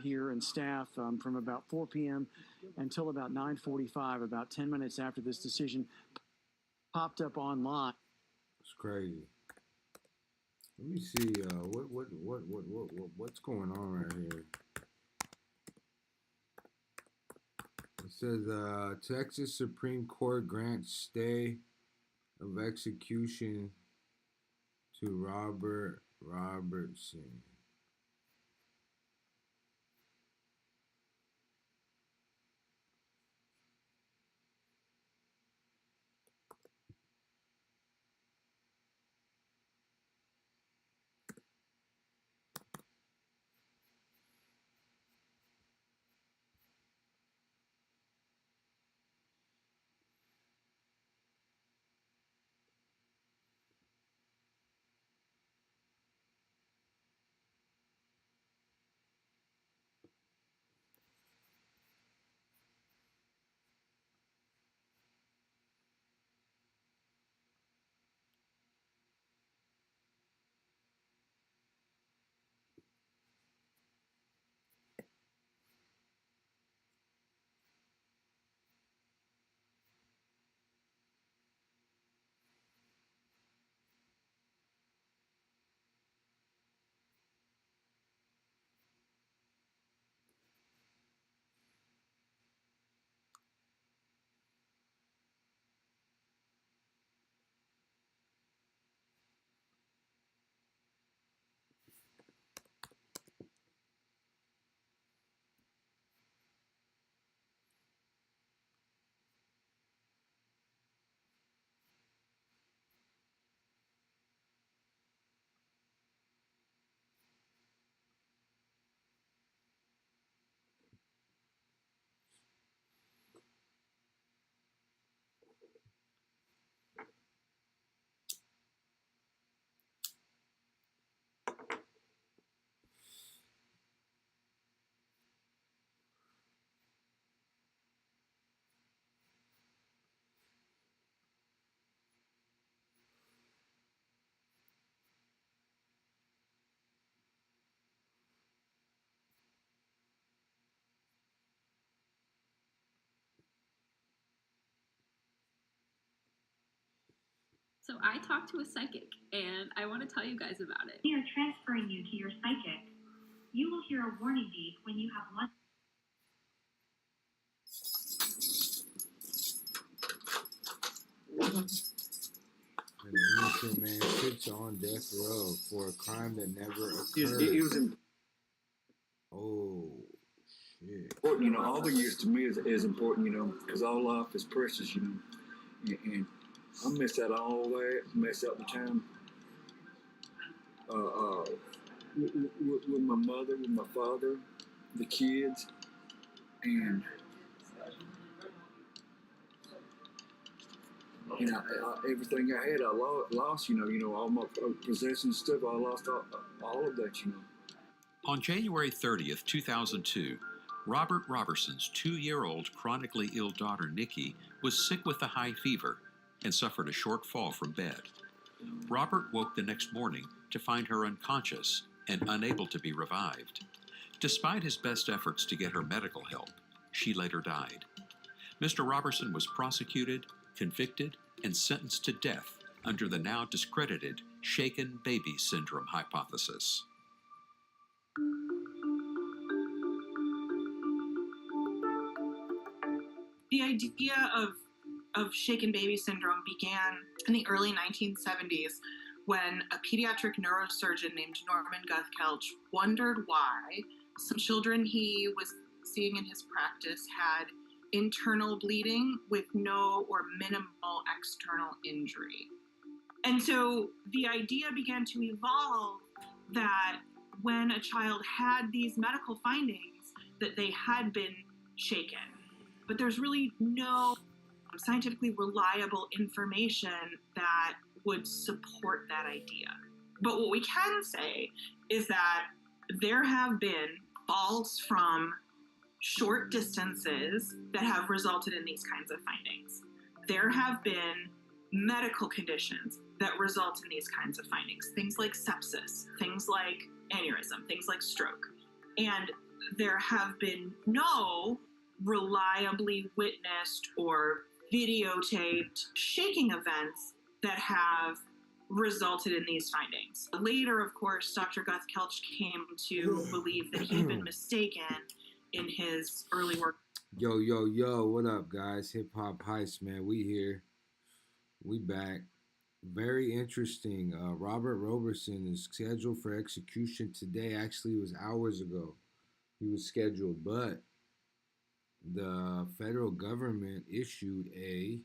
here and staff from about 4 p.m. until about 9:45, about 10 minutes after this decision popped up online. It's crazy. Let me see what's going on right here. It says Texas Supreme Court grants stay of execution to Robert Roberson. So I talked to a psychic, and I want to tell you guys about it. We are transferring you to your psychic. You will hear a warning beep when you have one. An innocent man sits on death row for a crime that never occurred. Oh, shit. You know, all the years to me is important, you know, because all life is precious, you know. And I miss out all that, miss out the time with my mother, with my father, the kids, and everything I had, I lost, you know, all my possessions and stuff, I lost all of that, you know. On January 30th, 2002, Robert Roberson's 2-year-old chronically ill daughter, Nikki, was sick with a high fever and suffered a short fall from bed. Robert woke the next morning to find her unconscious and unable to be revived. Despite his best efforts to get her medical help, she later died. Mr. Roberson was prosecuted, convicted, and sentenced to death under the now discredited shaken baby syndrome hypothesis. The idea of shaken baby syndrome began in the early 1970s when a pediatric neurosurgeon named Norman Guthkelch wondered why some children he was seeing in his practice had internal bleeding with no or minimal external injury. And so the idea began to evolve that when a child had these medical findings, that they had been shaken. But there's really no scientifically reliable information that would support that idea. But what we can say is that there have been falls from short distances that have resulted in these kinds of findings. There have been medical conditions that result in these kinds of findings, things like sepsis, things like aneurysm, things like stroke. And there have been no reliably witnessed or videotaped shaking events that have resulted in these findings. Later, of course, Dr. Guthkelch came to believe that he'd been mistaken in his early work. Yo, yo, yo, what up, guys? Hip Hop Heist, man. We here. We back. Very interesting. Robert Roberson is scheduled for execution today. Actually, it was hours ago. He was scheduled, but the federal government issued a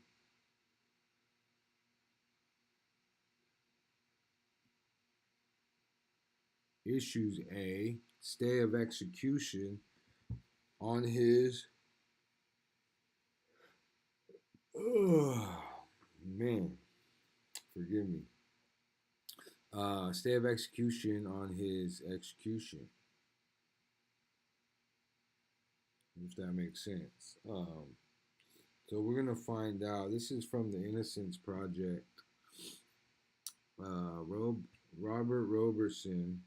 stay of execution on his man, forgive me. Stay of execution on his execution. If that makes sense. So we're gonna find out. This is from the Innocence Project. Robert Roberson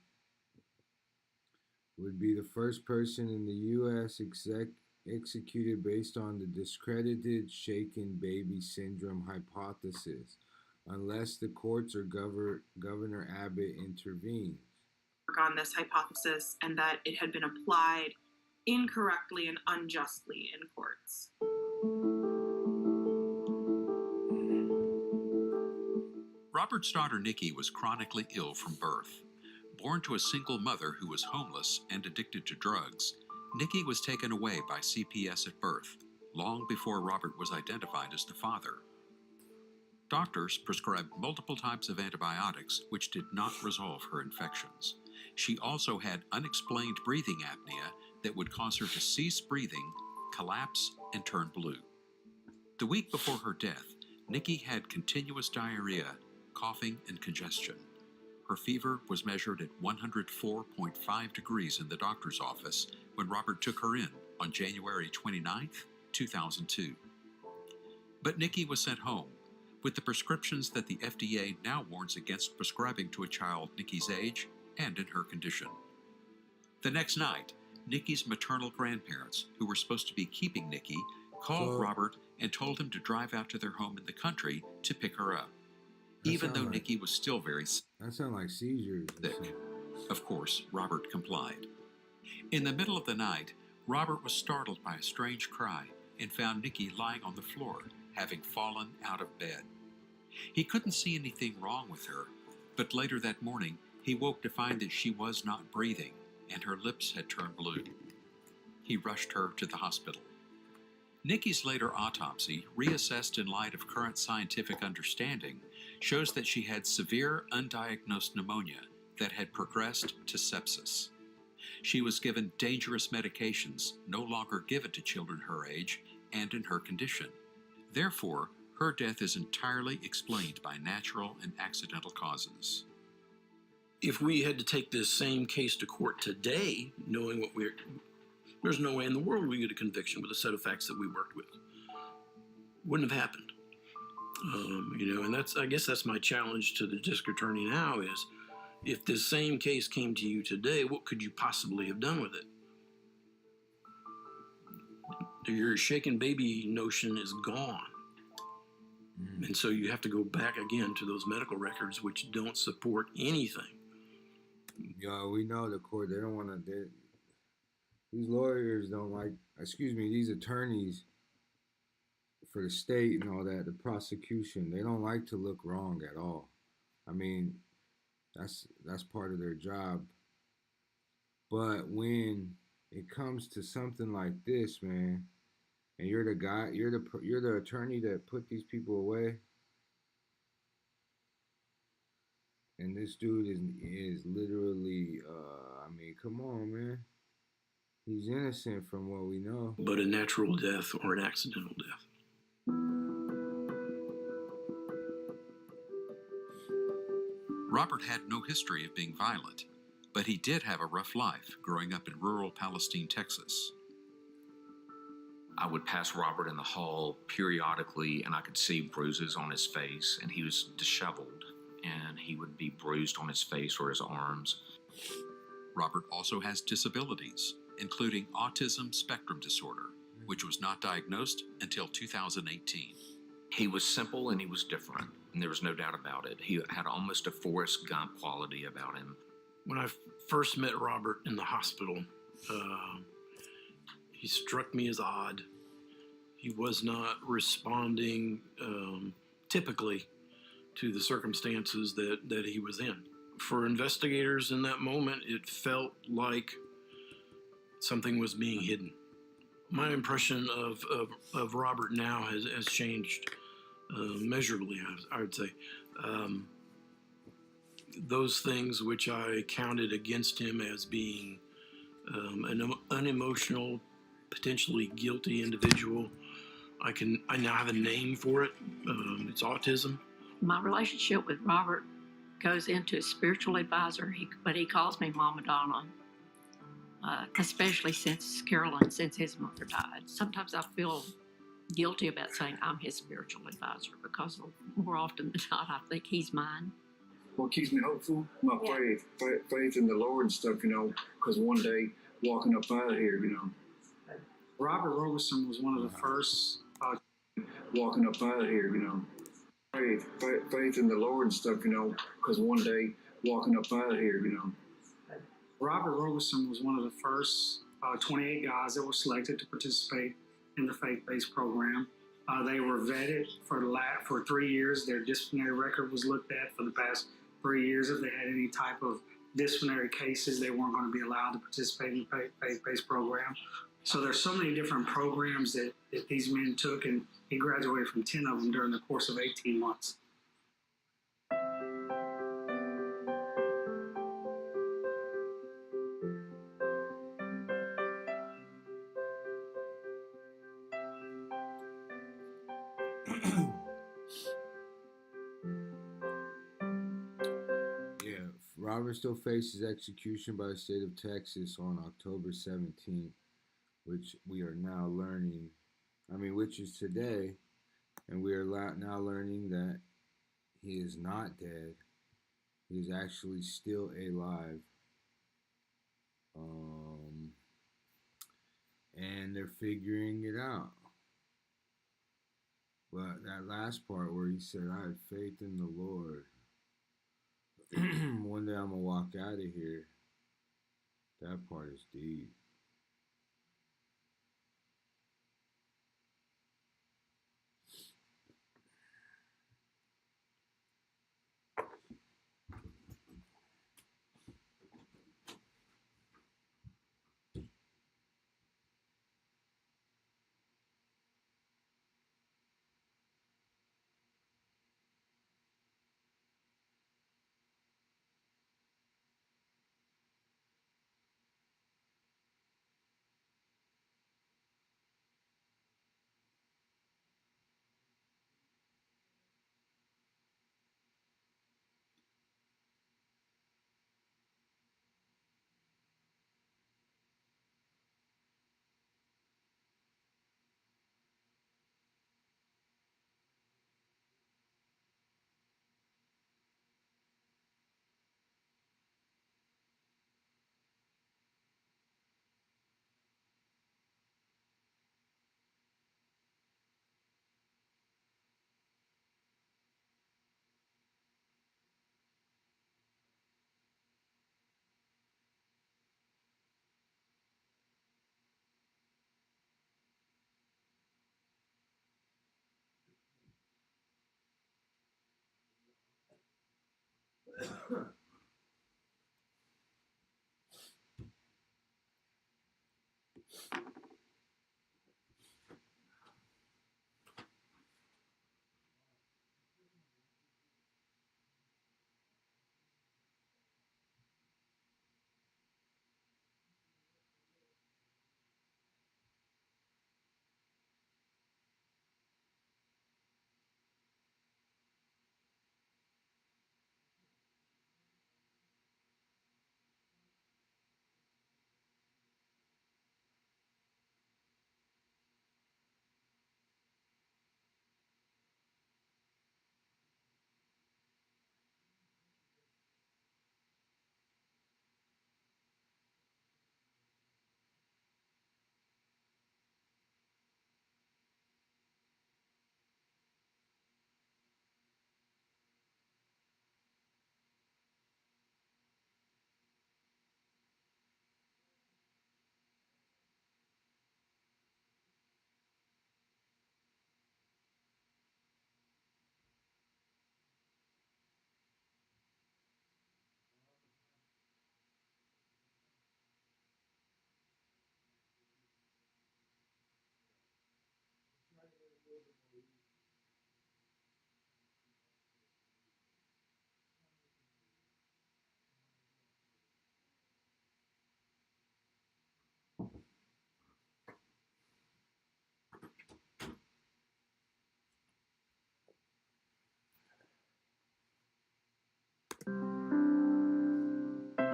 would be the first person in the U.S. executed based on the discredited shaken baby syndrome hypothesis, unless the courts or Governor Abbott intervenes. On this hypothesis, and that it had been applied incorrectly and unjustly in courts. Robert's daughter Nikki was chronically ill from birth. Born to a single mother who was homeless and addicted to drugs, Nikki was taken away by CPS at birth, long before Robert was identified as the father. Doctors prescribed multiple types of antibiotics which did not resolve her infections. She also had unexplained breathing apnea that would cause her to cease breathing, collapse, and turn blue. The week before her death, Nikki had continuous diarrhea, coughing, and congestion. Her fever was measured at 104.5 degrees in the doctor's office when Robert took her in on January 29, 2002. But Nikki was sent home with the prescriptions that the FDA now warns against prescribing to a child Nikki's age and in her condition. The next night, Nikki's maternal grandparents, who were supposed to be keeping Nikki, called Robert and told him to drive out to their home in the country to pick her up, even though Nikki was still very sick. That sounds like seizures. Of course, Robert complied. In the middle of the night, Robert was startled by a strange cry and found Nikki lying on the floor, having fallen out of bed. He couldn't see anything wrong with her, but later that morning, he woke to find that she was not breathing and her lips had turned blue. He rushed her to the hospital. Nikki's later autopsy, reassessed in light of current scientific understanding, shows that she had severe undiagnosed pneumonia that had progressed to sepsis. She was given dangerous medications no longer given to children her age and in her condition. Therefore, her death is entirely explained by natural and accidental causes. If we had to take this same case to court today, knowing what there's no way in the world we get a conviction with a set of facts that we worked with. Wouldn't have happened. And I guess that's my challenge to the district attorney now is, if this same case came to you today, what could you possibly have done with it? Your shaken baby notion is gone. And so you have to go back again to those medical records which don't support anything. Yeah, we know the court, they don't want to, these lawyers don't like, these attorneys for the state and all that, the prosecution, they don't like to look wrong at all. I mean, that's part of their job. But when it comes to something like this, man, and you're the guy, you're the attorney that put these people away, and this dude is literally, come on, man. He's innocent from what we know. But a natural death or an accidental death. Robert had no history of being violent, but he did have a rough life growing up in rural Palestine, Texas. I would pass Robert in the hall periodically, and I could see bruises on his face, and he was disheveled, and he would be bruised on his face or his arms. Robert also has disabilities. including autism spectrum disorder, which was not diagnosed until 2018. He was simple and he was different, and there was no doubt about it. He had almost a Forrest Gump quality about him. When I first met Robert in the hospital, he struck me as odd. He was not responding typically to the circumstances that he was in. For investigators in that moment, it felt like something was being hidden. My impression of Robert now has changed measurably, I would say. Those things which I counted against him as being an unemotional, potentially guilty individual, I now have a name for it. It's autism. My relationship with Robert goes into a spiritual advisor, but he calls me Mama Donna, especially since his mother died. Sometimes I feel guilty about saying I'm his spiritual advisor because more often than not, I think he's mine. What keeps me hopeful? My faith in the Lord and stuff, because one day walking up out of here, Robert Roberson was one of the first. Walking up out of here, faith in the Lord and stuff, because one day walking up out of here, Robert Roberson was one of the first 28 guys that were selected to participate in the faith-based program. They were vetted for 3 years. Their disciplinary record was looked at for the past 3 years. If they had any type of disciplinary cases, they weren't going to be allowed to participate in the faith-based program. So there's so many different programs that these men took, and he graduated from 10 of them during the course of 18 months. Robert still faces execution by the state of Texas on October 17th, which we are now learning, which is today, and we are now learning that he is not dead. He is actually still alive. And they're figuring it out. But that last part where he said, I have faith in the Lord. One day I'm going to walk out of here. That part is deep.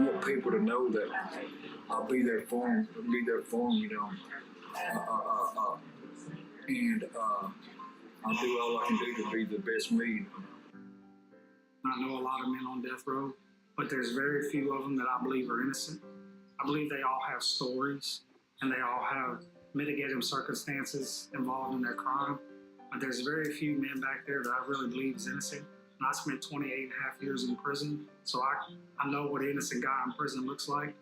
want people to know that I'll be there for them, you know. And I'll do all I can do to be the best me. I know a lot of men on death row, but there's very few of them that I believe are innocent. I believe they all have stories and they all have mitigating circumstances involved in their crime. But there's very few men back there that I really believe is innocent. And I spent 28 and a half years in prison, so I know what an innocent guy in prison looks like.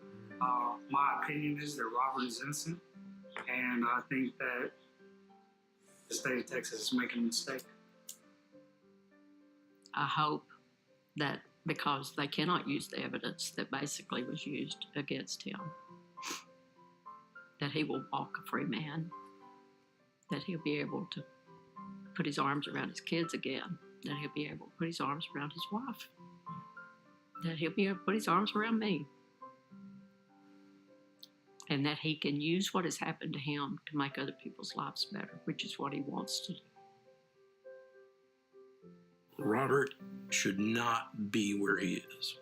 My opinion is that Robert is innocent, and I think that the state of Texas is making a mistake. I hope that because they cannot use the evidence that basically was used against him, that he will walk a free man, that he'll be able to put his arms around his kids again, that he'll be able to put his arms around his wife, that he'll be able to put his arms around me, and that he can use what has happened to him to make other people's lives better, which is what he wants to do. Robert should not be where he is.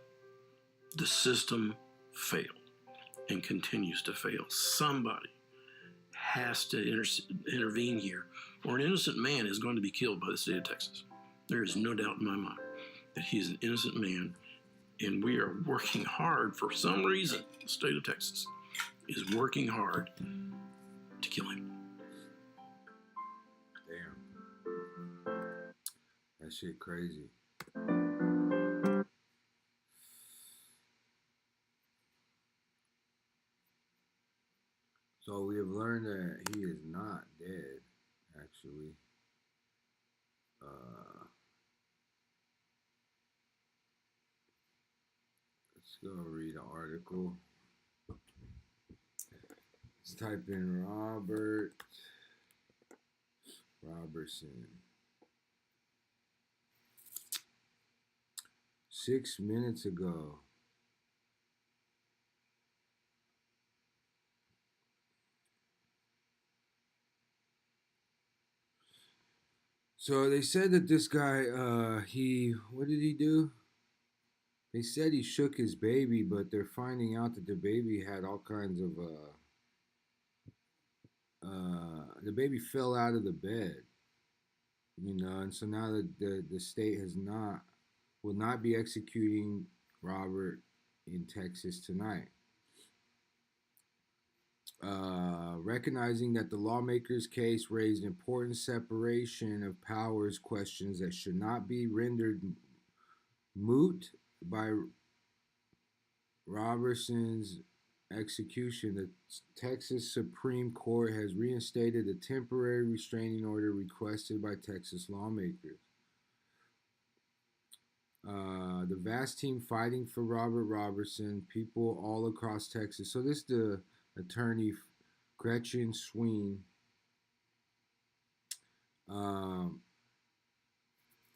The system failed and continues to fail. Somebody has to intervene here, or an innocent man is going to be killed by the state of Texas. There is no doubt in my mind that he is an innocent man, and we are working hard for some reason. The state of Texas is working hard to kill him. Damn. That shit crazy. So we have learned that he is not dead, actually. Let's go read an article. Let's type in Robert Roberson. 6 minutes ago. So they said that this guy, what did he do? They said he shook his baby, but they're finding out that the baby had all kinds of, the baby fell out of the bed, you know, and so now the state will not be executing Robert in Texas tonight. Recognizing that the lawmaker's case raised important separation of powers questions that should not be rendered moot by Roberson's execution, the Texas Supreme Court has reinstated a temporary restraining order requested by Texas lawmakers. The vast team fighting for Robert Roberson, people all across Texas. So this is the attorney Gretchen Sween.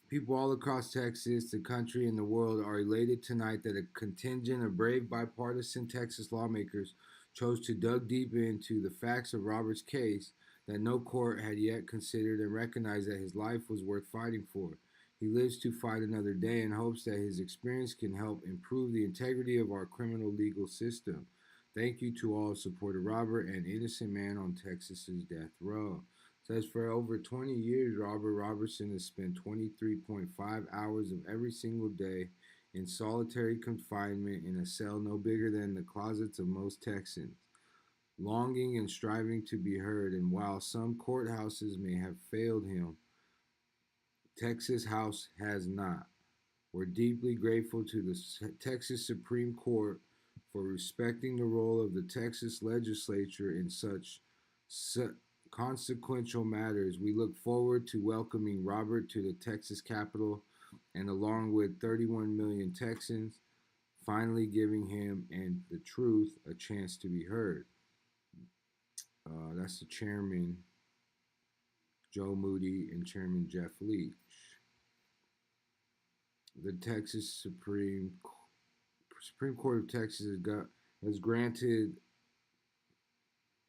People all across Texas, the country, and the world are elated tonight that a contingent of brave bipartisan Texas lawmakers chose to dig deep into the facts of Robert's case that no court had yet considered and recognized that his life was worth fighting for. He lives to fight another day and hopes that his experience can help improve the integrity of our criminal legal system. Thank you to all who supported Robert, an innocent man on Texas's death row. It says for over 20 years, Robert Roberson has spent 23.5 hours of every single day in solitary confinement in a cell no bigger than the closets of most Texans, longing and striving to be heard. And while some courthouses may have failed him, Texas House has not. We're deeply grateful to the Texas Supreme Court for respecting the role of the Texas legislature in such consequential matters. We look forward to welcoming Robert to the Texas Capitol and along with 31 million Texans, finally giving him and the truth a chance to be heard. That's the chairman, Joe Moody, and Chairman Jeff Leach. The Texas Supreme Court of Texas has granted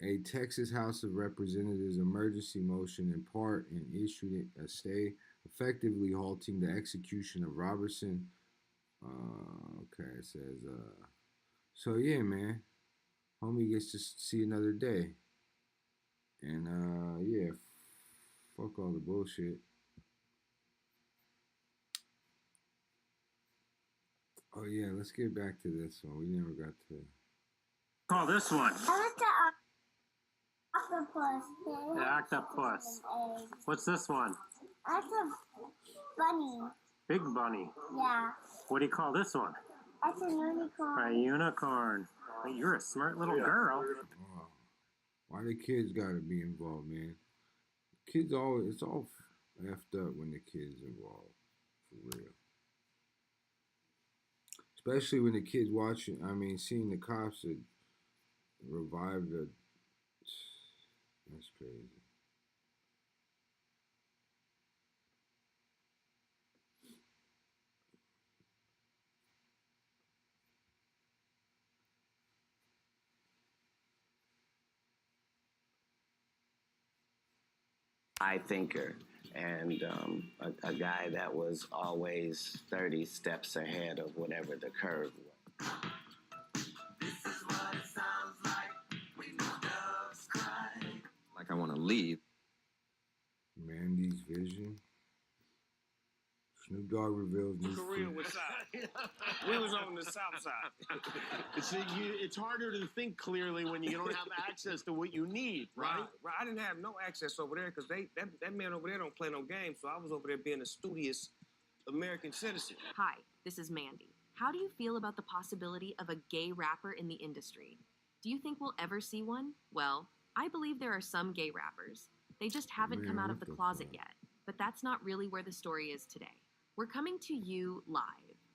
a Texas House of Representatives emergency motion in part and issued a stay effectively halting the execution of Roberson. It says So yeah, man, homie gets to see another day, and yeah, fuck all the bullshit. Oh yeah, let's get back to this one. We never got to call this one. I like the octopus. The octopus. What's this one? That's a bunny. Big bunny. Yeah. What do you call this one? That's a unicorn. A unicorn. Well, you're a smart little girl. Oh, why the kids gotta be involved, man? Kids always, it's all effed up when the kids involved, for real. Especially when the kids watching, seeing the cops that revive the, that's crazy. high thinker and a guy that was always 30 steps ahead of whatever the curve was. Like I want to leave. Mandy's vision. Snoop Dogg reveals new Korea was south. We was on the south side. It's harder to think clearly when you don't have access to what you need, right? Right. I didn't have no access over there because that man over there don't play no games, so I was over there being a studious American citizen. Hi, this is Mandy. How do you feel about the possibility of a gay rapper in the industry? Do you think we'll ever see one? Well, I believe there are some gay rappers. They just haven't come out of the closet yet. But that's not really where the story is today. We're coming to you live,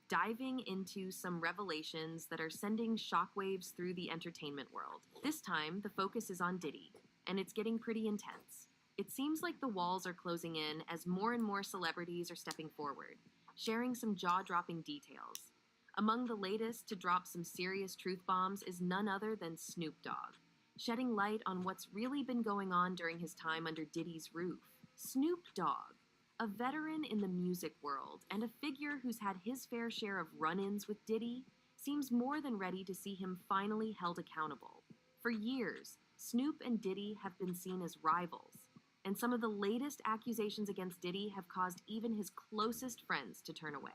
diving into some revelations that are sending shockwaves through the entertainment world. This time, the focus is on Diddy, and it's getting pretty intense. It seems like the walls are closing in as more and more celebrities are stepping forward, sharing some jaw-dropping details. Among the latest to drop some serious truth bombs is none other than Snoop Dogg, shedding light on what's really been going on during his time under Diddy's roof. Snoop Dogg, a veteran in the music world and a figure who's had his fair share of run-ins with Diddy, seems more than ready to see him finally held accountable. For years, Snoop and Diddy have been seen as rivals, and some of the latest accusations against Diddy have caused even his closest friends to turn away.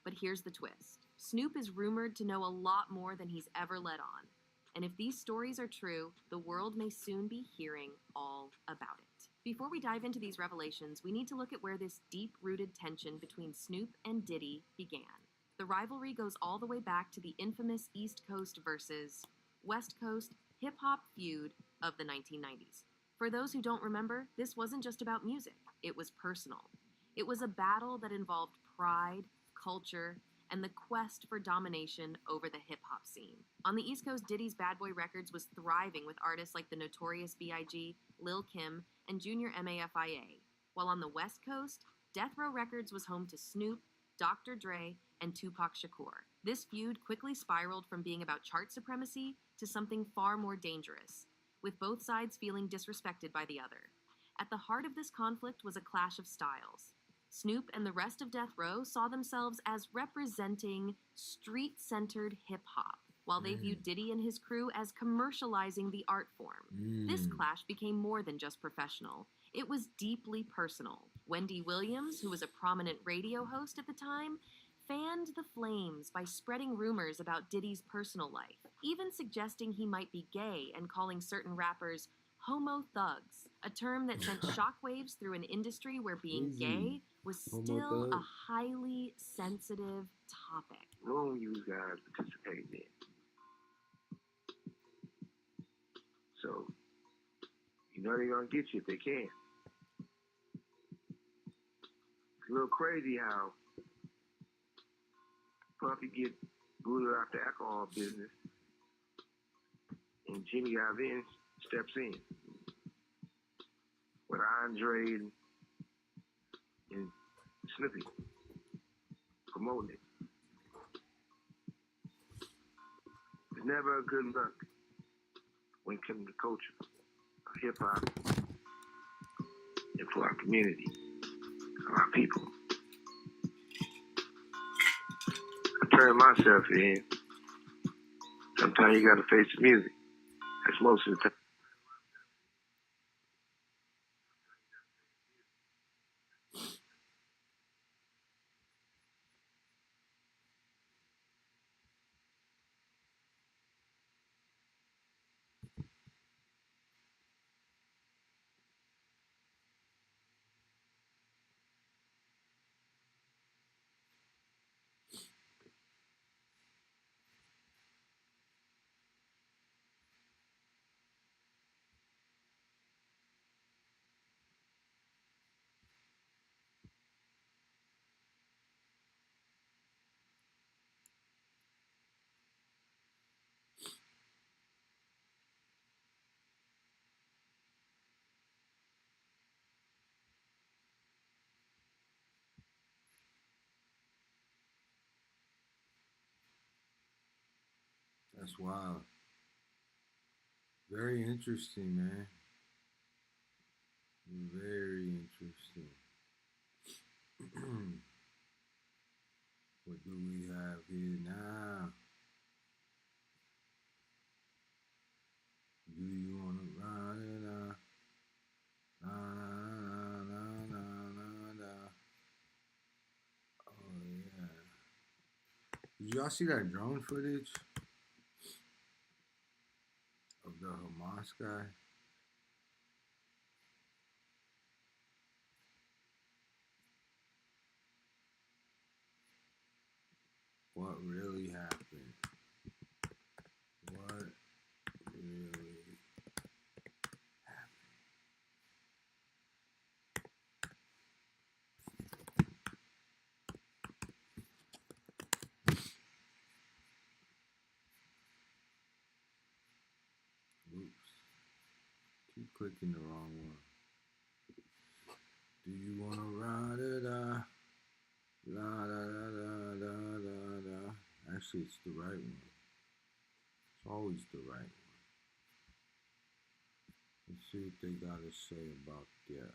But here's the twist. Snoop is rumored to know a lot more than he's ever let on, and if these stories are true, the world may soon be hearing all about it. Before we dive into these revelations, we need to look at where this deep-rooted tension between Snoop and Diddy began. The rivalry goes all the way back to the infamous East Coast versus West Coast hip-hop feud of the 1990s. For those who don't remember, this wasn't just about music. It was personal. It was a battle that involved pride, culture, and the quest for domination over the hip-hop scene. On the East Coast, Diddy's Bad Boy Records was thriving with artists like the Notorious B.I.G., Lil Kim, and Junior MAFIA, while on the West Coast, Death Row Records was home to Snoop, Dr. Dre, and Tupac Shakur. This feud quickly spiraled from being about chart supremacy to something far more dangerous, with both sides feeling disrespected by the other. At the heart of this conflict was a clash of styles. Snoop and the rest of Death Row saw themselves as representing street-centered hip-hop, while they viewed Diddy and his crew as commercializing the art form. This clash became more than just professional. It was deeply personal. Wendy Williams, who was a prominent radio host at the time, fanned the flames by spreading rumors about Diddy's personal life, even suggesting he might be gay and calling certain rappers homo thugs, a term that sent shockwaves through an industry where being gay was still a highly sensitive topic. Room you guys participated in. So, you know they're gonna get you if they can. It's a little crazy how Puffy get booted out the alcohol business and Jimmy Iovine steps in with Andre and Snoopy promoting it. It's never a good look when it comes to culture, hip hop, and for our community, our people. I turned myself in, Sometimes you got to face the music. That's most of the time. That's wild. Very interesting, man. Very interesting. What do we have here now? Do you want to ride it out? Na, na, na, na, na, na. Oh, yeah. Did y'all see that drone footage of the Hamas guy? What really happened? What really Oops. Keep clicking the wrong one. Do you want to ride it out? La da da da da da da. Actually, it's the right one. It's always the right one. Let's see what they got to say about that.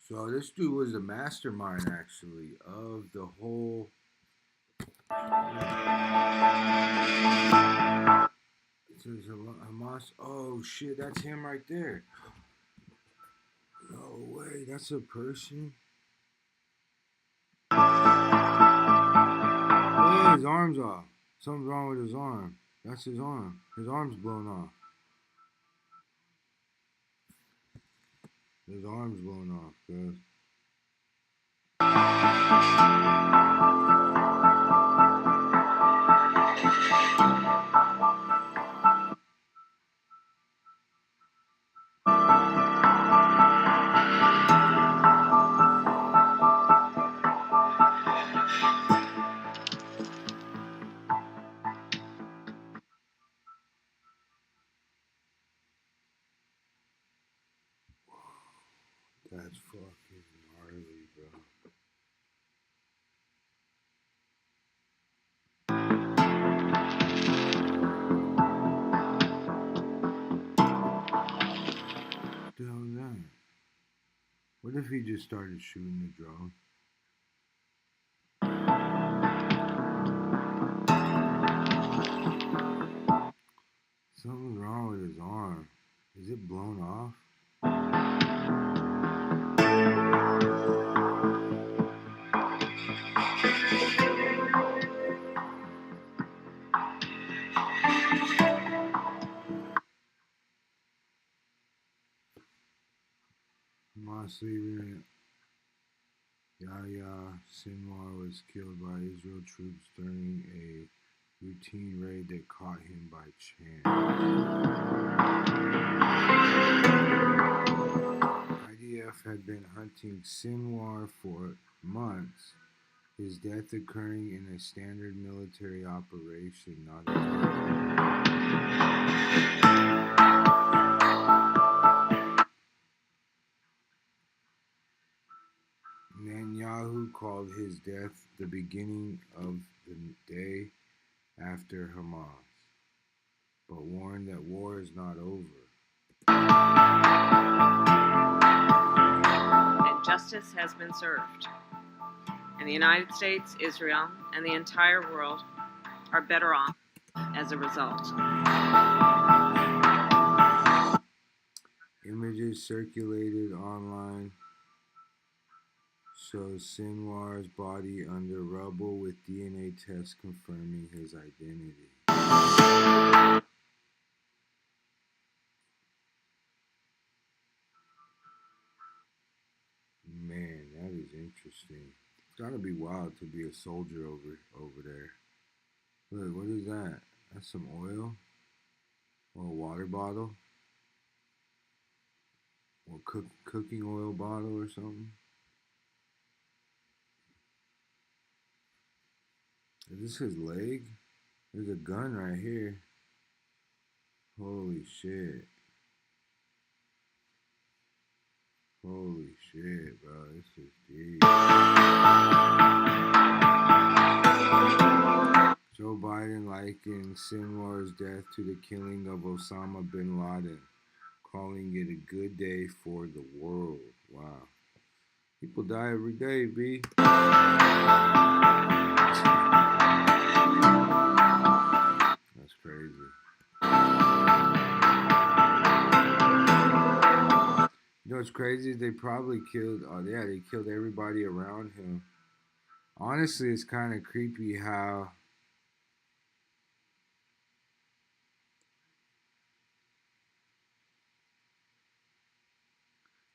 So this dude was a mastermind, actually, of the whole. It says Hamas. Oh shit, that's him right there. No way, that's a person. Oh, his arm's off. Something's wrong with his arm. That's his arm. His arm's blown off. His arm's blown off, guys. That's fucking gnarly, bro. What the hell is that? What if he just started shooting the drone? Something's wrong with his arm. Is it blown off? Hamas leader Yahya Sinwar was killed by Israel troops during a routine raid that caught him by chance. IDF had been hunting Sinwar for months, his death occurring in a standard military operation, not a Netanyahu called called his death the beginning of the day after Hamas, but warned that war is not over. And justice has been served. And the United States, Israel, and the entire world are better off as a result. Images circulated online show Sinwar's body under rubble with DNA tests confirming his identity. Man, that is interesting. It's gotta be wild to be a soldier over there. Look, what is that? That's some oil? Or a water bottle? Or cooking oil bottle or something? Is this his leg? There's a gun right here. Holy shit. Holy shit, bro. This is deep. Joe Biden likened Sinwar's death to the killing of Osama bin Laden, calling it a good day for the world. Wow. People die every day, B. That's crazy. You know what's crazy? They probably killed, they killed everybody around him. Honestly, it's kind of creepy how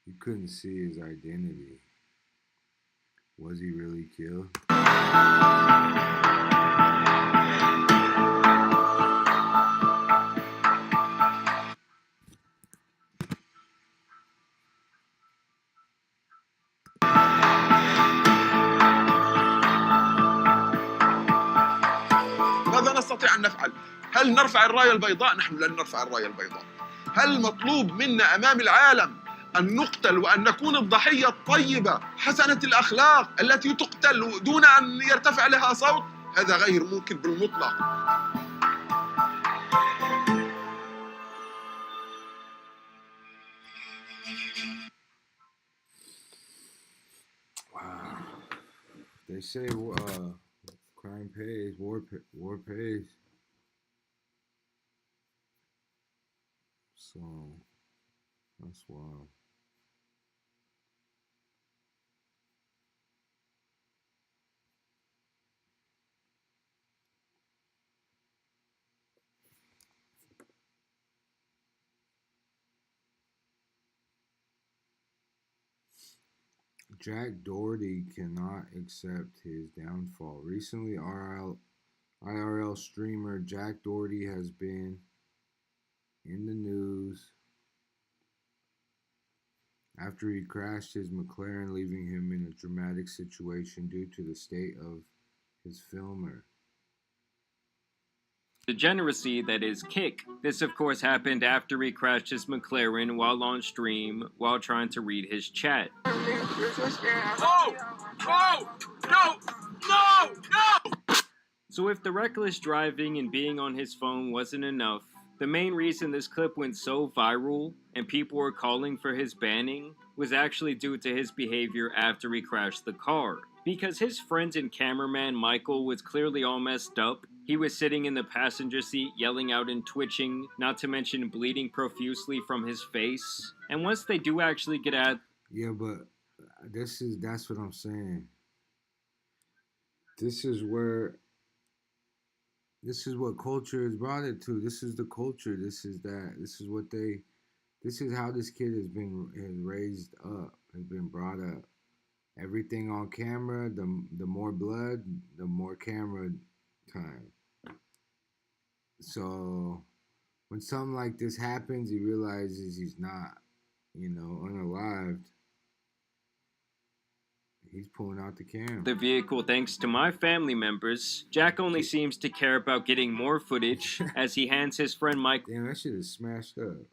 you couldn't see his identity. Was he really killed? ماذا نستطيع أن نفعل؟ هل نرفع الراية البيضاء؟ نحن لن نرفع الراية البيضاء. هل مطلوب منا أمام العالم أن نقتل وأن نكون الضحية الطيبة حسنة الأخلاق التي تقتل دون أن يرتفع لها صوت؟ هذا غير ممكن بالمطلق. Wow. They say crime pays, war pays. So that's wild. Jack Doherty cannot accept his downfall. Recently, IRL streamer Jack Doherty has been in the news after he crashed his McLaren, leaving him in a dramatic situation due to the state of his filmer. Degeneracy that is kick. This of course happened after he crashed his McLaren while on stream while trying to read his chat. Oh! Oh! No! No! No! So if the reckless driving and being on his phone wasn't enough, the main reason this clip went so viral and people were calling for his banning was actually due to his behavior after he crashed the car. Because his friend and cameraman Michael was clearly all messed up. He was sitting in the passenger seat yelling out and twitching, not to mention bleeding profusely from his face. And once they do actually get at... Yeah, but that's what I'm saying. This is what culture has brought it to. This is the culture. This is that. This is how this kid has raised up, has been brought up. Everything on camera, the more blood, the more camera time. So when something like this happens, he realizes he's not, unalived. He's pulling out the camera. The vehicle thanks to my family members. Jack only seems to care about getting more footage as he hands his friend Mike. Damn, that shit is smashed up.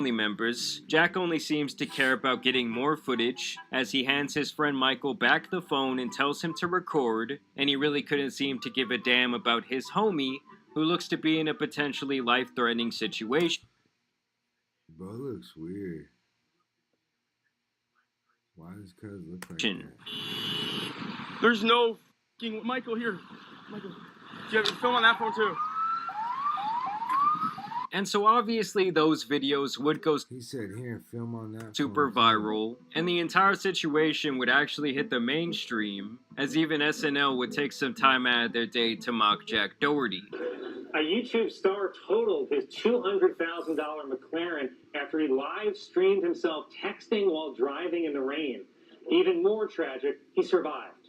members, Jack only seems to care about getting more footage as he hands his friend Michael back the phone and tells him to record, and he really couldn't seem to give a damn about his homie who looks to be in a potentially life-threatening situation. Bro looks weird. Why does cuz look like that? There's no f***ing Michael here. Michael, do you have your film on that phone too? And so obviously those videos would go He said here, film on that super viral, and the entire situation would actually hit the mainstream, as even SNL would take some time out of their day to mock Jack Doherty. A YouTube star totaled his $200,000 McLaren after he live streamed himself texting while driving in the rain. Even more tragic, he survived.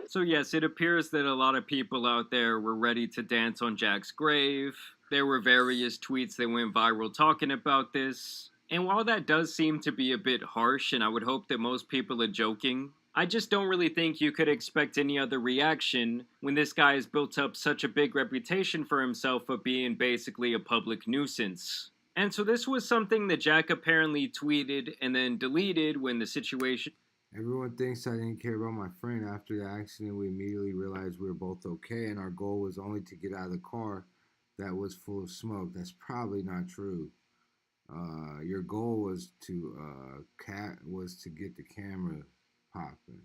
So yes, it appears that a lot of people out there were ready to dance on Jack's grave. There were various tweets that went viral talking about this. And while that does seem to be a bit harsh, and I would hope that most people are joking, I just don't really think you could expect any other reaction when this guy has built up such a big reputation for himself of being basically a public nuisance. And so this was something that Jack apparently tweeted and then deleted when the situation... Everyone thinks I didn't care about my friend. After the accident, we immediately realized we were both okay, and our goal was only to get out of the car that was full of smoke. That's probably not true. Your goal was to get the camera popping.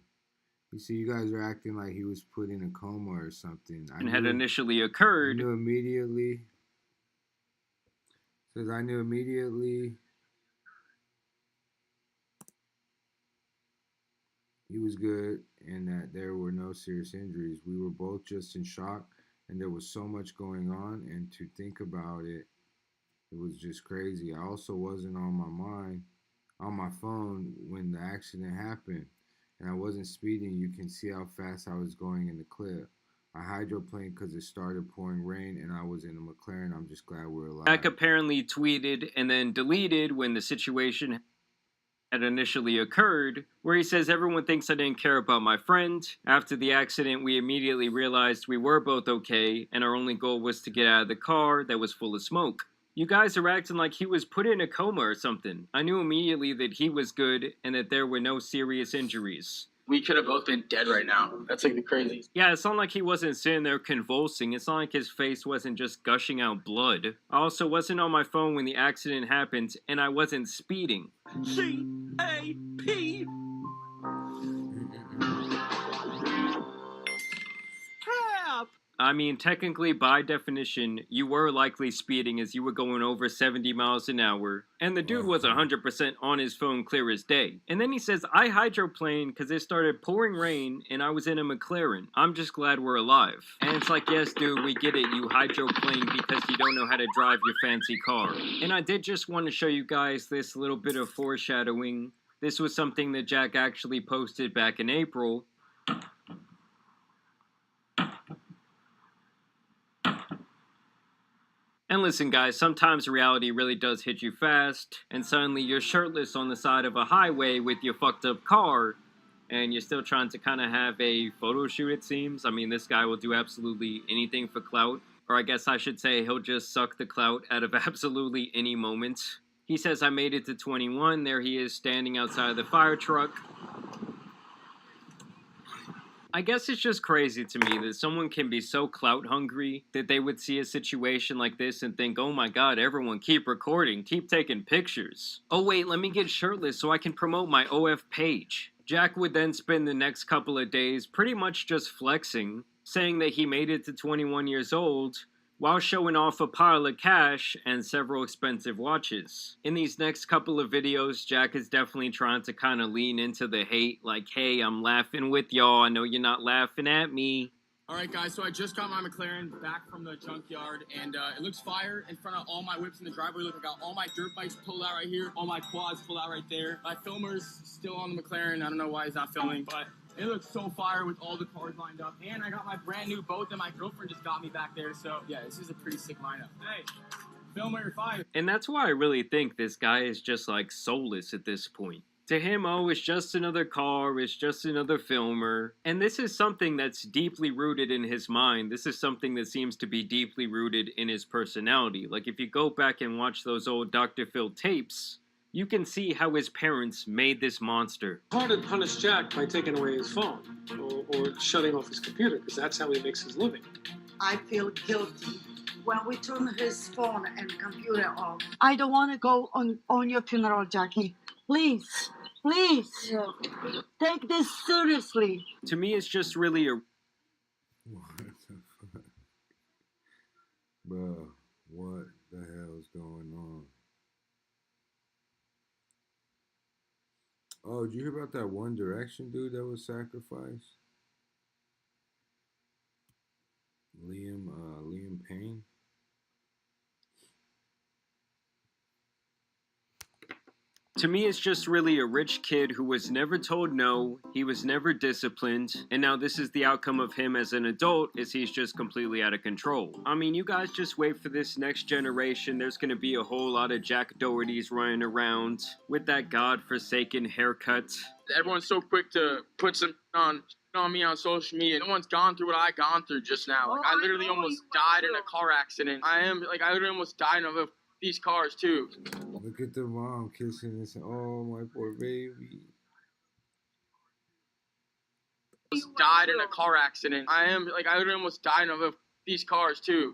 You see, you guys are acting like he was put in a coma or something. had initially occurred. I knew immediately. Says I knew immediately. He was good and that there were no serious injuries. We were both just in shock and there was so much going on, and to think about it, it was just crazy. I also wasn't on my phone when the accident happened, and I wasn't speeding. You can see how fast I was going in the clip. I hydroplaned because it started pouring rain and I was in a McLaren. I'm just glad we're alive. Jack apparently tweeted and then deleted when the situation had initially occurred, where he says, everyone thinks I didn't care about my friend. After the accident, we immediately realized we were both okay, and our only goal was to get out of the car that was full of smoke. You guys are acting like he was put in a coma or something. I knew immediately that he was good and that there were no serious injuries. We could have both been dead right now. That's like the craziest. Yeah, it's not like he wasn't sitting there convulsing. It's not like his face wasn't just gushing out blood. I also wasn't on my phone when the accident happened, and I wasn't speeding. C-A-P. Cap. I mean, technically, by definition, you were likely speeding as you were going over 70 miles an hour, and the dude was 100% on his phone clear as day. And then he says, I hydroplaned because it started pouring rain and I was in a McLaren. I'm just glad we're alive. And it's like, yes, dude, we get it. You hydroplaned because you don't know how to drive your fancy car. And I did just want to show you guys this little bit of foreshadowing. This was something that Jack actually posted back in April. And listen, guys, sometimes reality really does hit you fast, and suddenly you're shirtless on the side of a highway with your fucked up car, and you're still trying to kind of have a photo shoot, it seems. I mean, this guy will do absolutely anything for clout, or I guess I should say he'll just suck the clout out of absolutely any moment. He says, I made it to 21. There he is standing outside of the fire truck. I guess it's just crazy to me that someone can be so clout hungry that they would see a situation like this and think, oh my god, everyone keep recording, keep taking pictures. Oh wait, let me get shirtless so I can promote my OF page. Jack would then spend the next couple of days pretty much just flexing, saying that he made it to 21 years old, while showing off a pile of cash and several expensive watches. In these next couple of videos, Jack is definitely trying to kind of lean into the hate, like, hey, I'm laughing with y'all, I know you're not laughing at me. Alright guys, so I just got my McLaren back from the junkyard, and it looks fire in front of all my whips in the driveway. Look, I got all my dirt bikes pulled out right here, all my quads pulled out right there. My filmer's still on the McLaren, I don't know why he's not filming, but it looks so fire with all the cars lined up. And I got my brand new boat that my girlfriend just got me back there. So, yeah, this is a pretty sick lineup. Hey, filmer, you're fire. And that's why I really think this guy is just, like, soulless at this point. To him, oh, it's just another car, it's just another filmer. And this is something that's deeply rooted in his mind. This is something that seems to be deeply rooted in his personality. Like, if you go back and watch those old Dr. Phil tapes, you can see how his parents made this monster. Hard to punish Jack by taking away his phone or shutting off his computer, because that's how he makes his living. I feel guilty when we turn his phone and computer off. I don't want to go on your funeral, Jackie. Please, please, take this seriously. To me, it's just really a... What the fuck? Bro, what the hell's going on? Oh, did you hear about that One Direction dude that was sacrificed? Liam Payne? To me, it's just really a rich kid who was never told no, he was never disciplined, and now this is the outcome of him as an adult, is he's just completely out of control. I mean, you guys just wait for this next generation. There's gonna be a whole lot of Jack Dohertys running around with that godforsaken haircut. Everyone's so quick to put some on me on social media. No one's gone through what I gone through just now. Like, I literally almost died in a car accident. I literally almost died of these cars too. Look at the mom kissing this. Oh, my poor baby. Almost died in a car accident. I literally almost died of these cars too.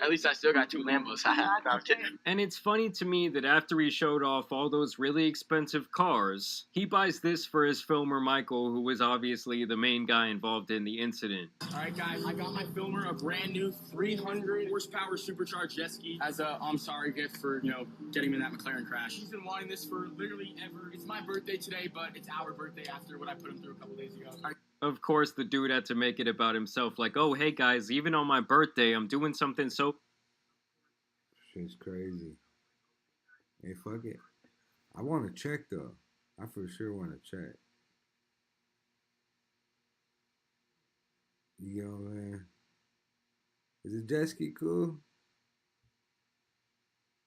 At least I still got 2 Lambos. I'm kidding. And it's funny to me that after he showed off all those really expensive cars, he buys this for his filmer Michael, who was obviously the main guy involved in the incident. Alright guys, I got my filmer a brand new 300 horsepower supercharged jet ski as a I'm sorry gift for, getting me in that McLaren crash. He's been wanting this for literally ever. It's my birthday today, but it's our birthday after what I put him through a couple days ago. Of course, the dude had to make it about himself, like, oh, hey guys, even on my birthday, I'm doing something so... Shit's crazy. Hey, fuck it. I want to check, though. I for sure want to check. Yo, man. Is the jet ski cool?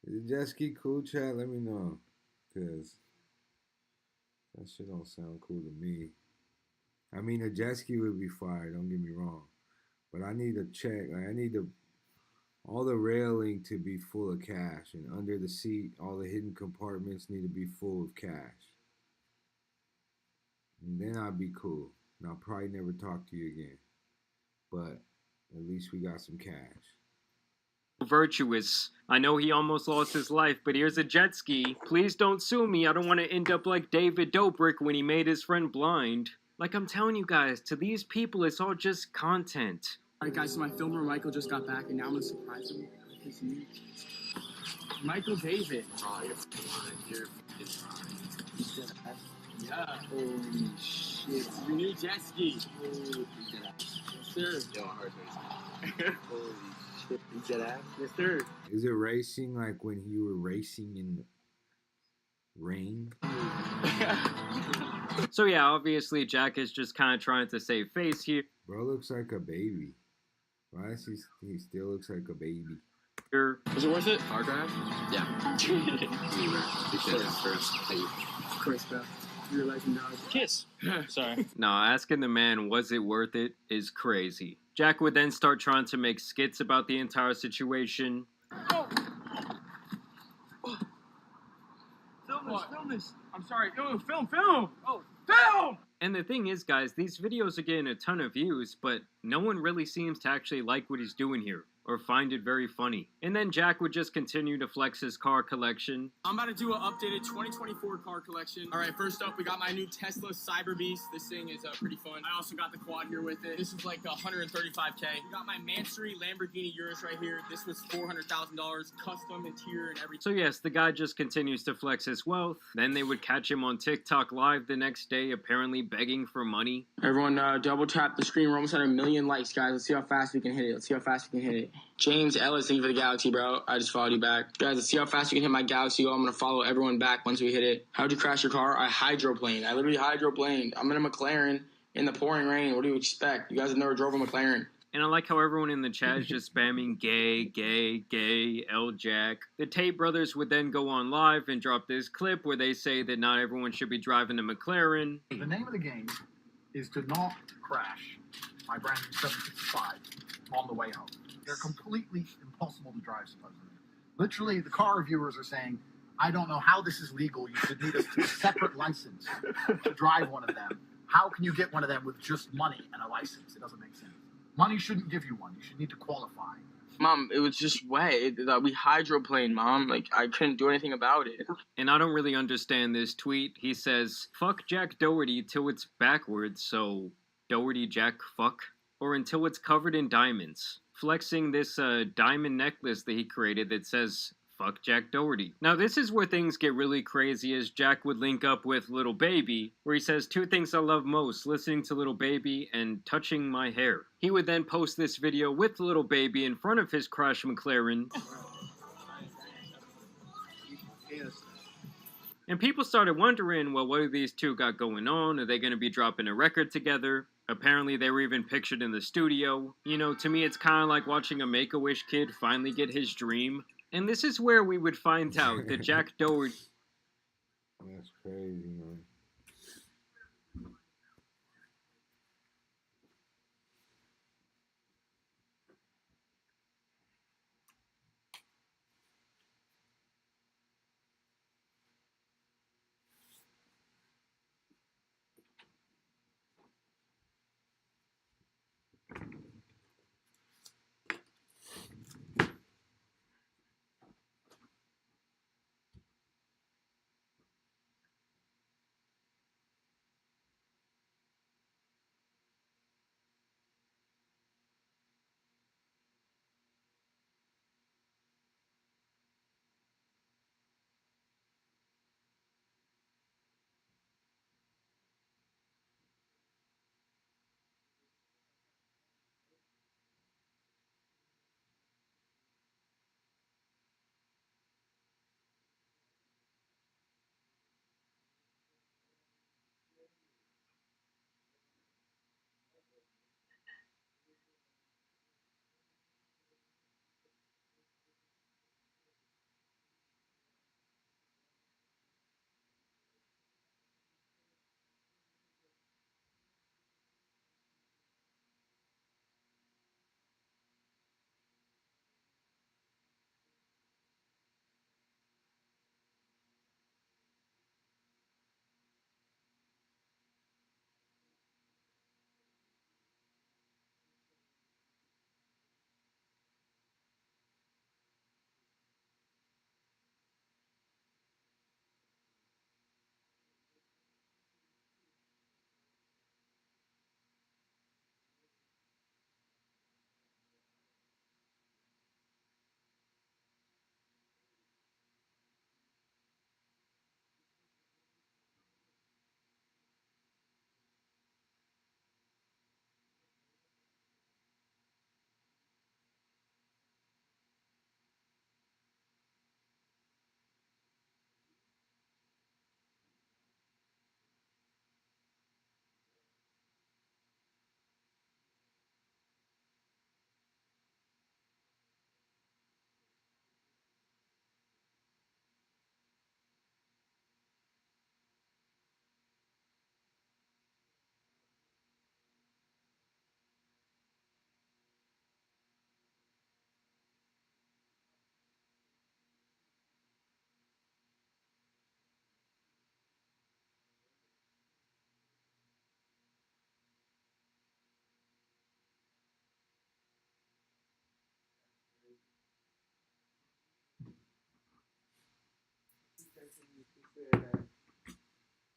Is the jet ski cool, chat? Let me know. Because that shit don't sound cool to me. I mean, a jet ski would be fire, don't get me wrong. But I need to check. Like, I need all the railing to be full of cash. And under the seat, all the hidden compartments need to be full of cash. And then I'd be cool. And I'll probably never talk to you again. But at least we got some cash. Virtuous. I know he almost lost his life, but here's a jet ski. Please don't sue me. I don't want to end up like David Dobrik when he made his friend blind. Like I'm telling you guys, to these people, it's all just content. Alright guys, so my filmer Michael just got back, and now I'm gonna surprise him with his new Michael David. Oh, you're yeah. Holy shit. Your new jet ski. Holy yes, sir. Yo, holy shit. You get that? Yes, sir. Is it racing like when you were racing in the rain? So yeah, obviously Jack is just kind of trying to save face here. Bro looks like a baby. Why is he still looks like a baby? Is it worth it? Car drive? Yeah. Of course, bro. You're a legend, dog. Kiss. Sorry. No, asking the man, was it worth it, is crazy. Jack would then start trying to make skits about the entire situation. Oh. Film this. I'm sorry. No, film. Oh, film! And the thing is, guys, these videos are getting a ton of views, but no one really seems to actually like what he's doing here, or find it very funny. And then Jack would just continue to flex his car collection. I'm about to do an updated 2024 car collection. All right, first up, we got my new Tesla Cyber Beast. This thing is pretty fun. I also got the quad here with it. This is like $135K. We got my Mansory Lamborghini Urus right here. This was $400,000, custom interior and everything. So yes, the guy just continues to flex his wealth. Then they would catch him on TikTok Live the next day, apparently begging for money. Everyone, double tap the screen. We're almost at 1 million likes, guys. Let's see how fast we can hit it. James Ellis, thank you for the galaxy, bro. I just followed you back. Guys, let's see how fast you can hit my galaxy goal. I'm going to follow everyone back once we hit it. How'd you crash your car? I hydroplaned. I literally hydroplaned. I'm in a McLaren in the pouring rain. What do you expect? You guys have never drove a McLaren. And I like how everyone in the chat is just spamming gay, gay, gay, L-Jack. The Tate brothers would then go on live and drop this clip where they say that not everyone should be driving a McLaren. The name of the game is to not crash my brand new 765 on the way home. They're completely impossible to drive, supposedly. Literally, the car reviewers are saying, I don't know how this is legal. You should need a separate license to drive one of them. How can you get one of them with just money and a license? It doesn't make sense. Money shouldn't give you one. You should need to qualify. Mom, it was just wet. We hydroplaned, Mom. Like, I couldn't do anything about it. And I don't really understand this tweet. He says, fuck Jack Doherty till it's backwards, so Doherty Jack fuck? Or until it's covered in diamonds. Flexing this diamond necklace that he created that says, fuck Jack Doherty. Now this is where things get really crazy, as Jack would link up with Little Baby, where he says 2 things I love most, listening to Little Baby and touching my hair. He would then post this video with Little Baby in front of his crashed McLaren. And people started wondering, well, what do these two got going on? Are they going to be dropping a record together? Apparently they were even pictured in the studio. You know, to me it's kind of like watching a Make-A-Wish kid finally get his dream. And this is where we would find out that Jack Doherty... That's crazy, man.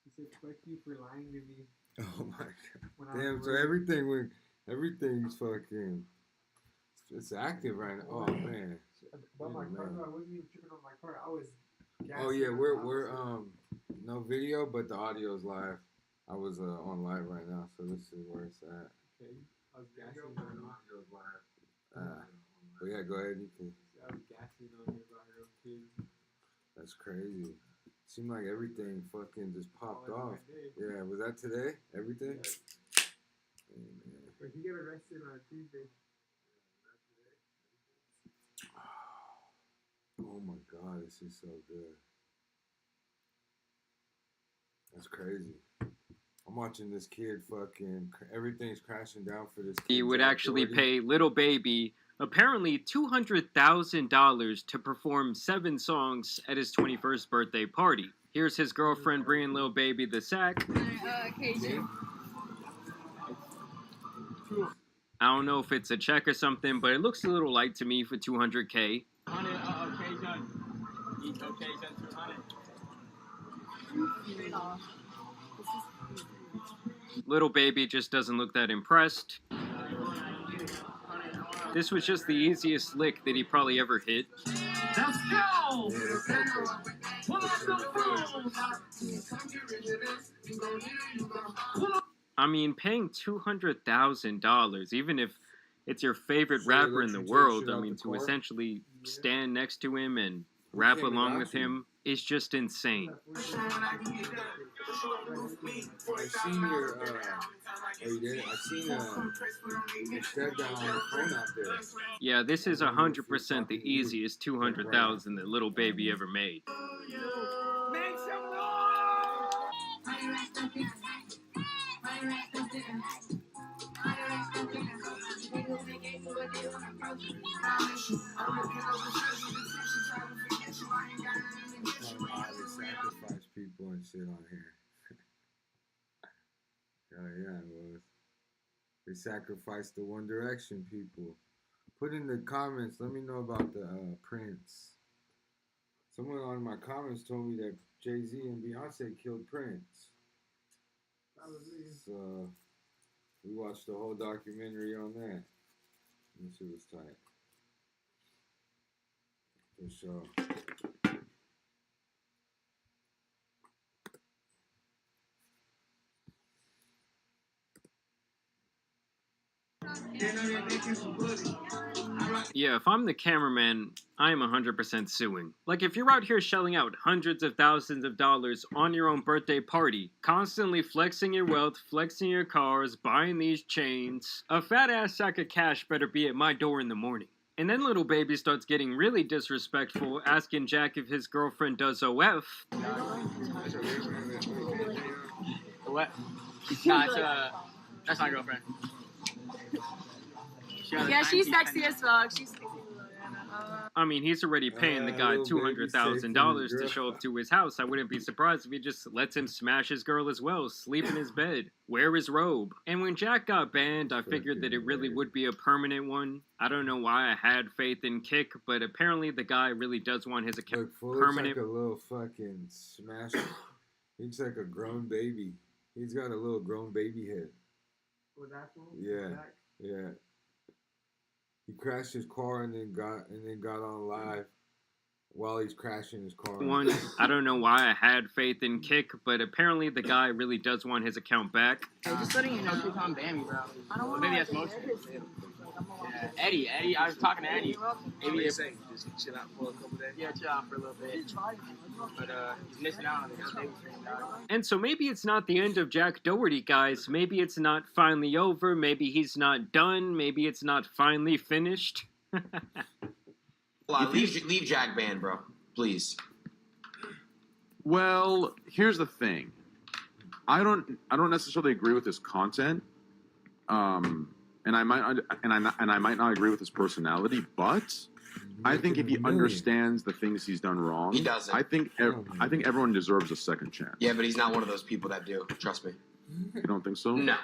He said, fuck you for lying to me. Oh my god. Damn, so everything's fucking, it's active right now. Oh man. But my car, no, I wasn't even tripping on my car. I was gassing. Oh yeah, we're no video, but the audio's live. I was on live right now, so this is where it's at. Okay. I was gassing The audio's live. But yeah, go ahead. You can. I was gassing on here about her own kid. That's crazy. Seemed like everything fucking just popped off. Yeah, was that today? Everything? But he got arrested on Tuesday. Oh my God, this is so good. That's crazy. I'm watching this kid fucking, everything's crashing down for this kid. He would Jack actually Doherty. pay Little Baby apparently $200,000 to perform 7 songs at his 21st birthday party. Here's his girlfriend bringing Little Baby the sack. I don't know if it's a check or something, but it looks a little light to me for $200K. Little Baby just doesn't look that impressed. This was just the easiest lick that he probably ever hit. Let's go! I mean, paying $200,000, even if it's your favorite rapper in the world, I mean, to essentially stand next to him and rap along with him is just insane. I've seen your, you did? I've seen your stepdad on the phone out there. Yeah, this is 100% the easiest $200,000 that Little Baby ever made. Sacrifice people and shit on here. Yeah, it was. They sacrificed the One Direction people. Put in the comments, let me know about the Prince. Someone on my comments told me that Jay-Z and Beyonce killed Prince. So we watched the whole documentary on that. This shit was tight. For sure. Yeah, if I'm the cameraman, I am 100% suing. Like, if you're out here shelling out hundreds of thousands of dollars on your own birthday party, constantly flexing your wealth, flexing your cars, buying these chains, a fat-ass sack of cash better be at my door in the morning. And then Little Baby starts getting really disrespectful, asking Jack if his girlfriend does OF. What? Nah, that's my girlfriend. Yeah, she's sexy as fuck. She's sexy. I mean, he's already paying the guy $200,000 to show up to his house. I wouldn't be surprised if he just lets him smash his girl as well, sleep in his bed, wear his robe. And when Jack got banned, I figured that it really would be a permanent one. I don't know why I had faith in Kick, but apparently the guy really does want his account permanent. Looks like a little fucking smash. He looks like a grown baby. He's got a little grown baby head. With that one? Yeah, yeah. He crashed his car and then got on live while he's crashing his car. One, I don't know why I had faith in Kick, but apparently the guy really does want his account back. Hey, just letting you know, keep on banning me, bro. I don't want. Maybe that's most. Yeah, Eddie. I was talking to Eddie. Maybe if just chill out for a couple days. Yeah, chill out for a little bit. But he's missing out on the baby stream, dog. And so maybe it's not the end of Jack Doherty, guys. Maybe it's not finally over. Maybe he's not done. Maybe it's not finally finished. Leave Jack banned, bro. Please. Well, here's the thing. I don't necessarily agree with his content. And I might not agree with his personality, but I think if he understands the things he's done wrong, he doesn't. I think everyone deserves a second chance. Yeah, but he's not one of those people that do. Trust me. You don't think so? No.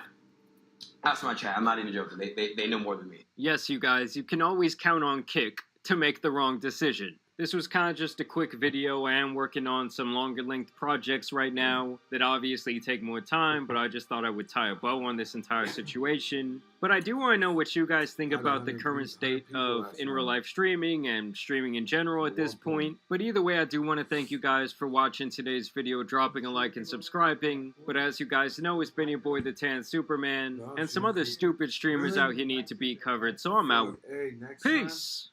That's my chat. I'm not even joking. They know more than me. Yes, you guys, you can always count on Kick to make the wrong decision. This was kind of just a quick video. I am working on some longer length projects right now that obviously take more time, but I just thought I would tie a bow on this entire situation. But I do want to know what you guys think about the current state of in real life streaming and streaming in general at this point. But either way, I do want to thank you guys for watching today's video, dropping a like and subscribing. But as you guys know, it's been your boy the Tan Superman, and some other stupid streamers out here need to be covered, so I'm out. Peace!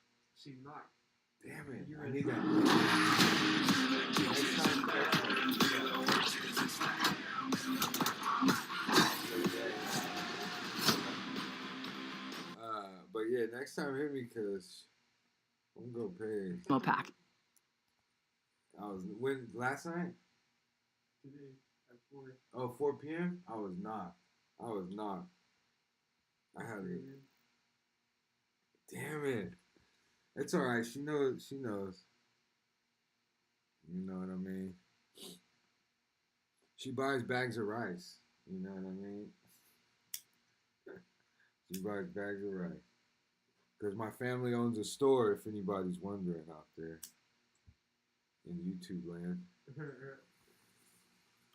Damn it, I need that. But yeah, next time hit me because I'm gonna pay. We'll pack. when last night? Today at 4. Oh, 4 p.m. I was not. I had it. Damn it. It's all right. She knows. You know what I mean? She buys bags of rice. You know what I mean? She buys bags of rice. Because my family owns a store, if anybody's wondering out there in YouTube land.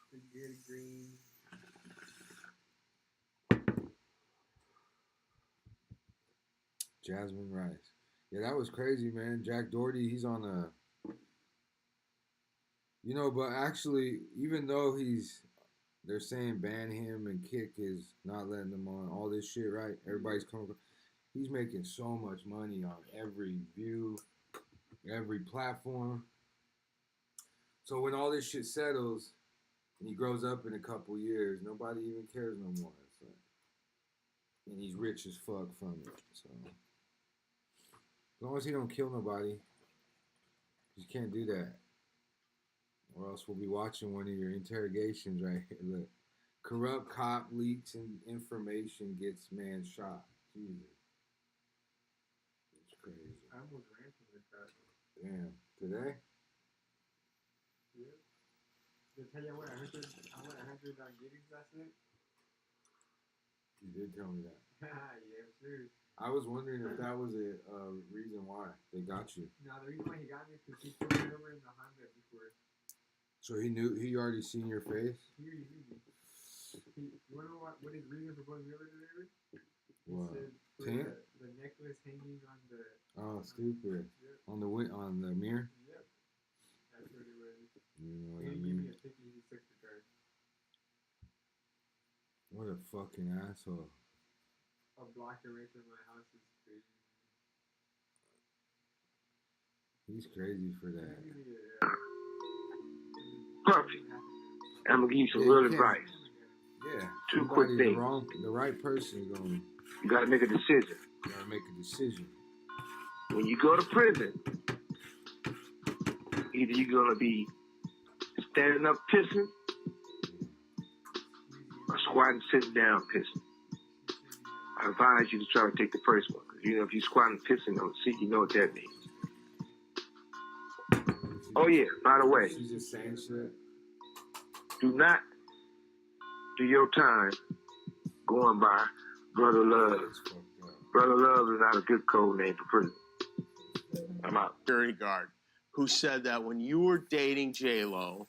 Spaghetti green. Jasmine rice. Yeah, that was crazy, man. Jack Doherty, he's on a... You know, but actually, even though they're saying ban him and Kick is not letting them on all this shit, right? Everybody's coming. He's making so much money on every view, every platform. So when all this shit settles and he grows up in a couple years, nobody even cares no more. It's like, and he's rich as fuck from it. So as long as he don't kill nobody, you can't do that. Or else we'll be watching one of your interrogations right here. Look, corrupt cop leaks and information gets man shot. Jesus. It's crazy. I almost ran from like that. Damn. Today? Yeah. Did I tell you I went 100 on Giddy's last night? You did tell me that. Yeah, sure. I was wondering if that was a reason why they got you. No, the reason why he got me is because he pulled me over in the Honda before. So he already seen your face? He already knew me. You want to know what his reason for pulling me over today was? He What? said the necklace hanging on the... Oh, stupid. Yep. On the mirror? Yep. That's what it was. You know what He I didn't give mean? me a ticket, he just took the card. What a fucking asshole. A block away from my house is crazy. He's crazy for that. Perfect. I'm gonna give you some real advice. Yeah. Two quick things. The right person is going. You gotta make a decision. You gotta make a decision. When you go to prison, either you're gonna be standing up pissing or squatting sitting down pissing. I advise you to try to take the first one. Because, if you're squatting pissing on the seat, you know what that means. Oh, yeah, by the way. She's just saying shit. Do not do your time going by Brother Love. Brother Love is not a good code name for prison. I'm out. Security guard who said that when you were dating J-Lo,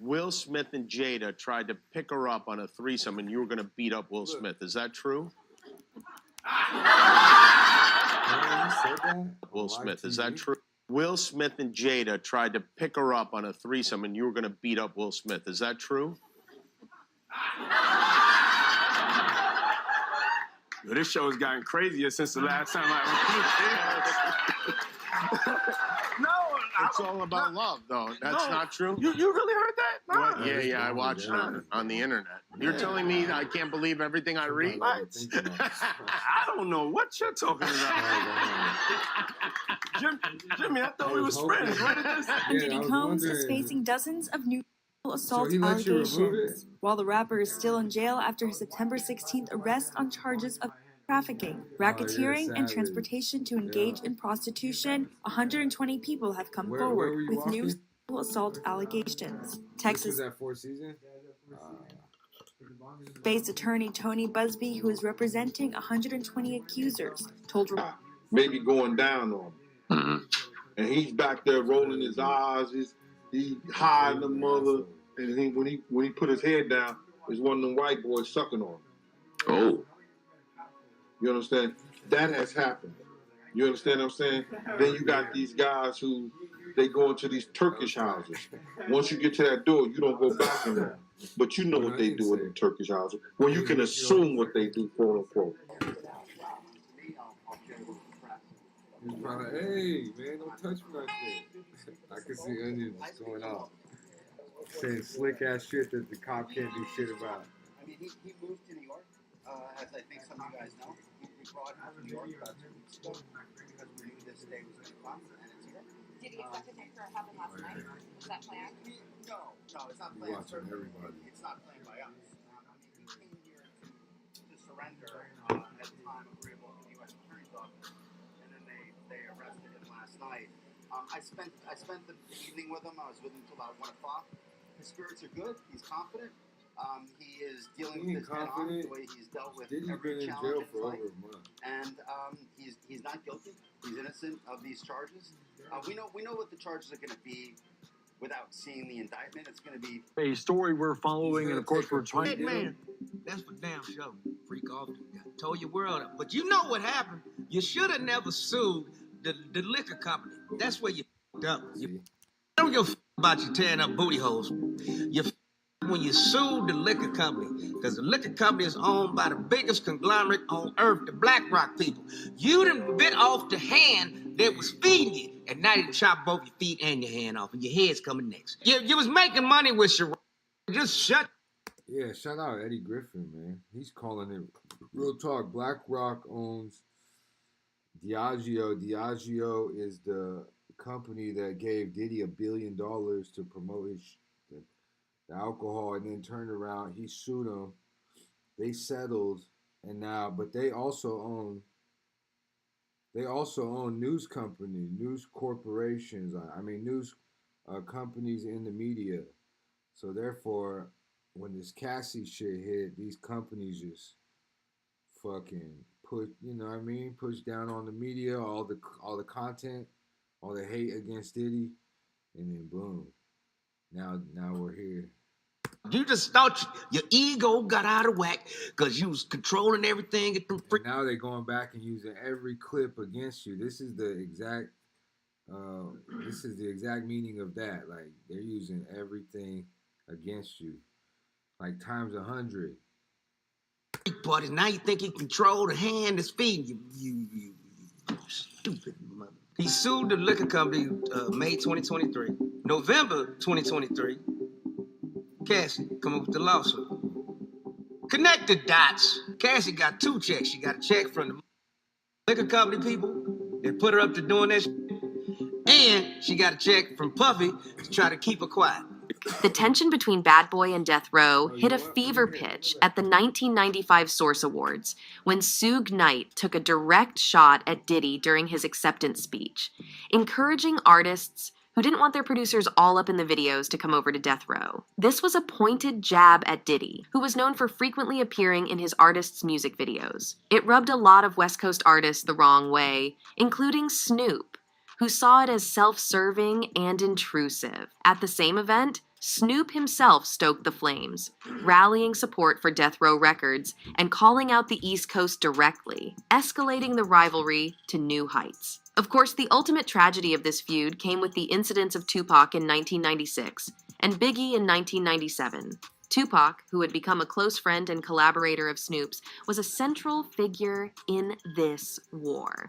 Will Smith and Jada tried to pick her up on a threesome and you were going to beat up Will Smith. Is that true? Will Smith, is that true? Will Smith and Jada tried to pick her up on a threesome and you were going to beat up Will Smith. Is that true? Yo, this show has gotten crazier since the last time I No, it's all about love, though. That's not true. You really heard that? No. What? Yeah, I watched it on the internet. You're telling me I can't believe everything I read? I don't know what you're talking about. Jimmy, I thought we was friends. What is this? Diddy Combs is facing dozens of new assault he let you remove allegations, while the rapper is still in jail after his September 16th arrest on charges of trafficking, racketeering, and transportation to engage in prostitution. 120 people have come were forward you with new walking? sexual assault allegations. This Texas was at Four Seasons? based attorney Tony Busby, who is representing 120 accusers, told Maybe going down on him. And he's back there rolling his eyes. He hiding the mother. And when he put his head down, there's one of them white boys sucking on him. Oh. You understand? That has happened. You understand what I'm saying? Then you got these guys who, they go into these Turkish houses. Once you get to that door, you don't go back in there. But you know what they do in the Turkish houses. Well, you can assume what they do, quote unquote. He's probably, hey, man, don't touch me like that. I can see onions going off. Saying slick ass shit that the cop can't do shit about. I mean, he moved to New York, as I think some of you guys know. He brought him to New York about 2 weeks ago because we knew this day was going to come, and it's here. Did you expect it to happen last night? Was that planned? No, it's not You're planned. watching everybody. It's not planned by us. I mean, he came here to surrender at the time agreeable with the U.S. Attorney's Office, and then they arrested him last night. I spent the evening with him. I was with him till about 1 o'clock. His spirits are good. He's confident. He is dealing with this head on the way he's dealt with every challenge in his life. And he's not guilty. He's innocent of these charges. We know what the charges are going to be without seeing the indictment. It's going to be a story we're following, and of course we're trying. Hey, man, that's for damn sure. Freak off, told your world up. But you know what happened? You should have never sued the liquor company. That's where you f***ed up. You don't give a f*** about you tearing up booty holes. You f*** when you sued the liquor company, because the liquor company is owned by the biggest conglomerate on earth, the Black Rock people. You done bit off the hand that was feeding you, and now you chop both your feet and your hand off, and your head's coming next. You was making money with your... Just shut... Yeah, shout out Eddie Griffin, man. He's calling it real talk. Black Rock owns Diageo. Diageo is the company that gave Diddy $1 billion to promote the alcohol, and then turned around. He sued them. They settled, and now, but they also own news companies, news corporations. I mean, news companies in the media. So therefore, when this Cassie shit hit, these companies just fucking put, you know what I mean, push down on the media, all the content, all the hate against Diddy, and then boom, now we're here. You just thought your ego got out of whack because you was controlling everything. And now they're going back and using every clip against you. This is the exact meaning of that. Like, they're using everything against you, like times 100. Buddy, now you think you control the hand that's feeding you. You stupid mother. He sued the liquor company May 2023. November 2023. Cassie come up with the lawsuit. Connect the dots. Cassie got 2 checks. She got a check from the liquor company people that put her up to doing that shit, and she got a check from Puffy to try to keep her quiet. The tension between Bad Boy and Death Row hit a fever pitch at the 1995 Source Awards when Suge Knight took a direct shot at Diddy during his acceptance speech, encouraging artists who didn't want their producers all up in the videos to come over to Death Row. This was a pointed jab at Diddy, who was known for frequently appearing in his artists' music videos. It rubbed a lot of West Coast artists the wrong way, including Snoop, who saw it as self-serving and intrusive. At the same event, Snoop himself stoked the flames, rallying support for Death Row Records and calling out the East Coast directly, escalating the rivalry to new heights. Of course, the ultimate tragedy of this feud came with the incidents of Tupac in 1996 and Biggie in 1997. Tupac, who had become a close friend and collaborator of Snoop's, was a central figure in this war.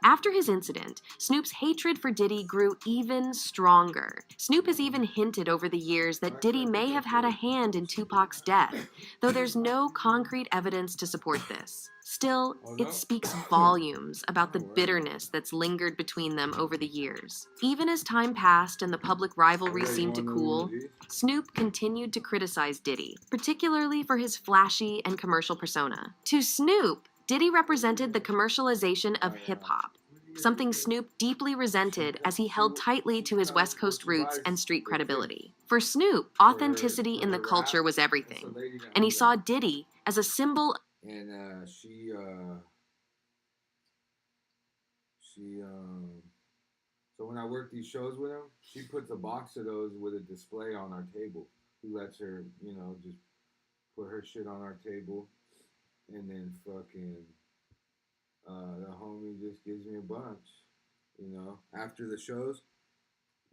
After his incident, Snoop's hatred for Diddy grew even stronger. Snoop has even hinted over the years that Diddy may have had a hand in Tupac's death, though there's no concrete evidence to support this. Still, it speaks volumes about the bitterness that's lingered between them over the years. Even as time passed and the public rivalry seemed to cool, Snoop continued to criticize Diddy, particularly for his flashy and commercial persona. To Snoop, Diddy represented the commercialization of hip-hop, something Snoop deeply resented as he held tightly to his West Coast roots and street credibility. For Snoop, authenticity in the culture was everything, and he saw Diddy as a symbol. And so when I work these shows with him, she puts a box of those with a display on our table. He lets her, you know, just put her shit on our table. And then fucking, the homie just gives me a bunch, you know. After the shows,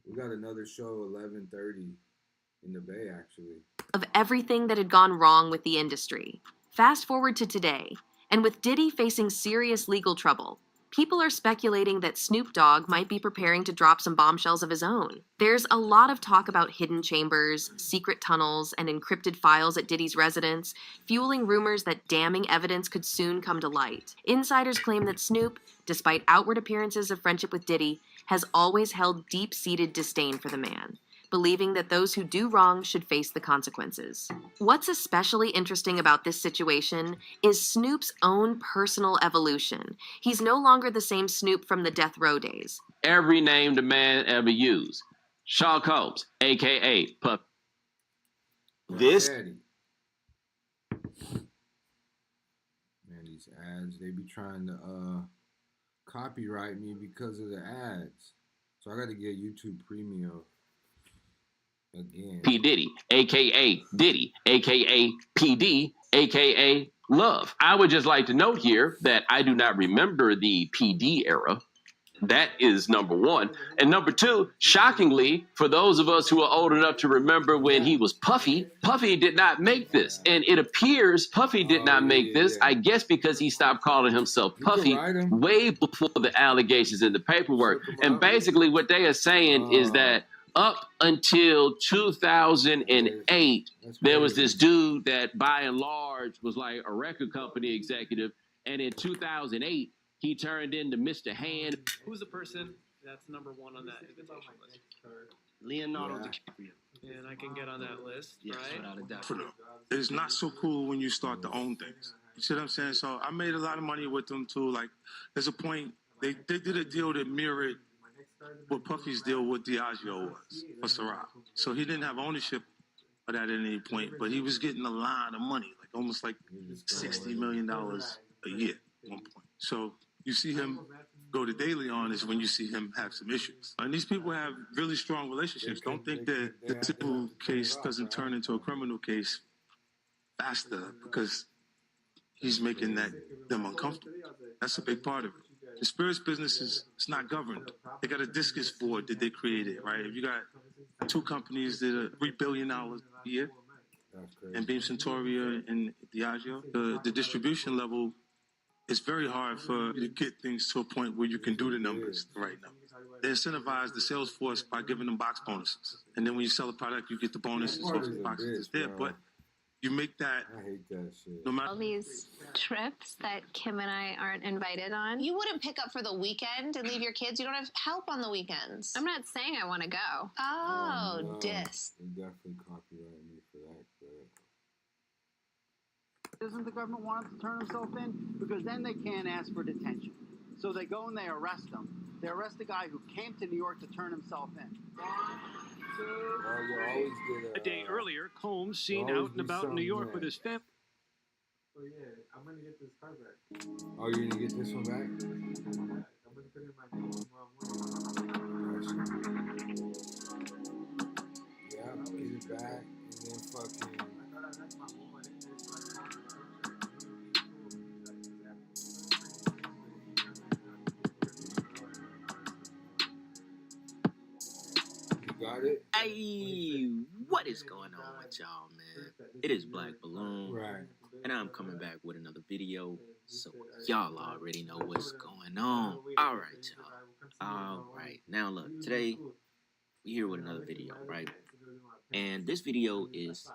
we got another show 11:30 in the Bay, actually. Of everything that had gone wrong with the industry. Fast forward to today, and with Diddy facing serious legal trouble, People are speculating that Snoop Dogg might be preparing to drop some bombshells of his own. There's a lot of talk about hidden chambers, secret tunnels, and encrypted files at Diddy's residence, fueling rumors that damning evidence could soon come to light. Insiders claim that Snoop, despite outward appearances of friendship with Diddy, has always held deep-seated disdain for the man, believing that those who do wrong should face the consequences. What's especially interesting about this situation is Snoop's own personal evolution. He's no longer the same Snoop from the Death Row days. Every name the man ever used. Shaw Combs, a.k.a. Puff. This... Man, these ads, they be trying to copyright me because of the ads. So I got to get YouTube Premium. Again. P. Diddy, a.k.a. Diddy, a.k.a. PD, a.k.a. Love. I would just like to note here that I do not remember the PD era. That is number one. And number two, shockingly, for those of us who are old enough to remember when he was Puffy, Puffy did not make this. And it appears Puffy did not make this, I guess because he stopped calling himself Puffy way before the allegations in the paperwork. And basically what they are saying is that up until 2008, there was this dude that by and large was like a record company executive. And in 2008, he turned into Mr. Hand. Who's the person that's number one on that invitation list? Leonardo DiCaprio. And I can get on that list, right? Without a doubt. It's not so cool when you start to own things. You see what I'm saying? So I made a lot of money with them too. Like, there's a point, they did a deal that mirrored what Puffy's deal with Diageo was for Ciroc. So he didn't have ownership of that at any point, but he was getting a lot of money, like almost like $60 million a year at one point. So you see him go to De Leon is when you see him have some issues. And these people have really strong relationships. Don't think that the civil case doesn't turn into a criminal case faster because he's making them uncomfortable. That's a big part of it. The spirits business it's not governed. They got a discus board that they created, right? If you got two companies that are $3 billion a year, and Beam Centauria and Diageo, the distribution level, it's very hard for you to get things to a point where you can do the numbers right now. They incentivize the sales force by giving them box bonuses. And then when you sell a product, you get the bonuses off the boxes that's there. But you make that. I hate that shit. No matter all these trips that Kim and I aren't invited on. You wouldn't pick up for the weekend and leave your kids. You don't have help on the weekends. I'm not saying I want to go. Oh, no. dis. They definitely copyright me for that. Doesn't the government want him to turn himself in? Because then they can't ask for detention. So they go and they arrest him. They arrest a guy who came to New York to turn himself in. A day earlier, Combs seen out and about in New York with his family. Oh yeah, I'm gonna get this car back. Oh, you're gonna get this one back? I'm gonna put it in my name tomorrow morning. Yeah, get it back and then fucking. Got it? Hey, what is going on with y'all, man? It is Black Balloon, right? And I'm coming back with another video, so y'all already know what's going on. All right, y'all. All right, now look, today we here with another video, right? And this video is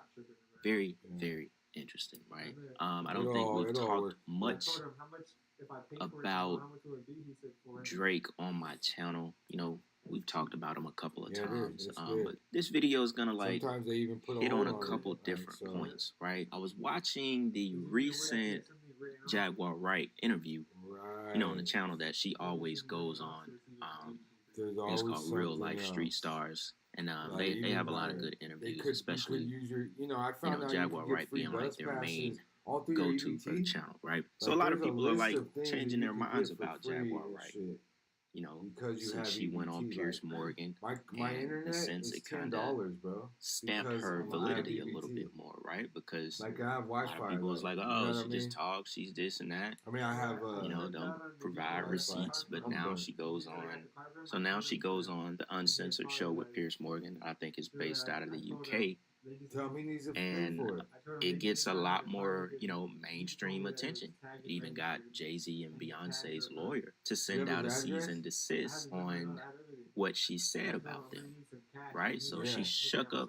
very, very interesting, right? I don't think we've talked much about Drake on my channel. You know, we've talked about him a couple of times, but this video is gonna like hit on a couple different points, right? I was watching the recent Jaguar Wright interview, you know, on the channel that she always goes on. It's called Real Life Street Stars, and they have a lot of good interviews, especially Jaguar Wright being like their main go-to for the channel, right? So a lot of people are like changing their minds about Jaguar Wright. You know, since she went on Piers Morgan, and in a sense it kind of stamped her validity a little bit more, right? Because I have Wi-Fi, people was like, oh, she just talks, she's this and that. I mean, I have, don't provide receipts, but now she goes on. So now she goes on the Uncensored show with Piers Morgan. I think it's based out of the UK. Tell me he needs to pay And for it. it gets a lot more, mainstream attention. It even got Jay-Z and Beyonce's lawyer to send out a cease and desist on what she said about them, right? So she shook up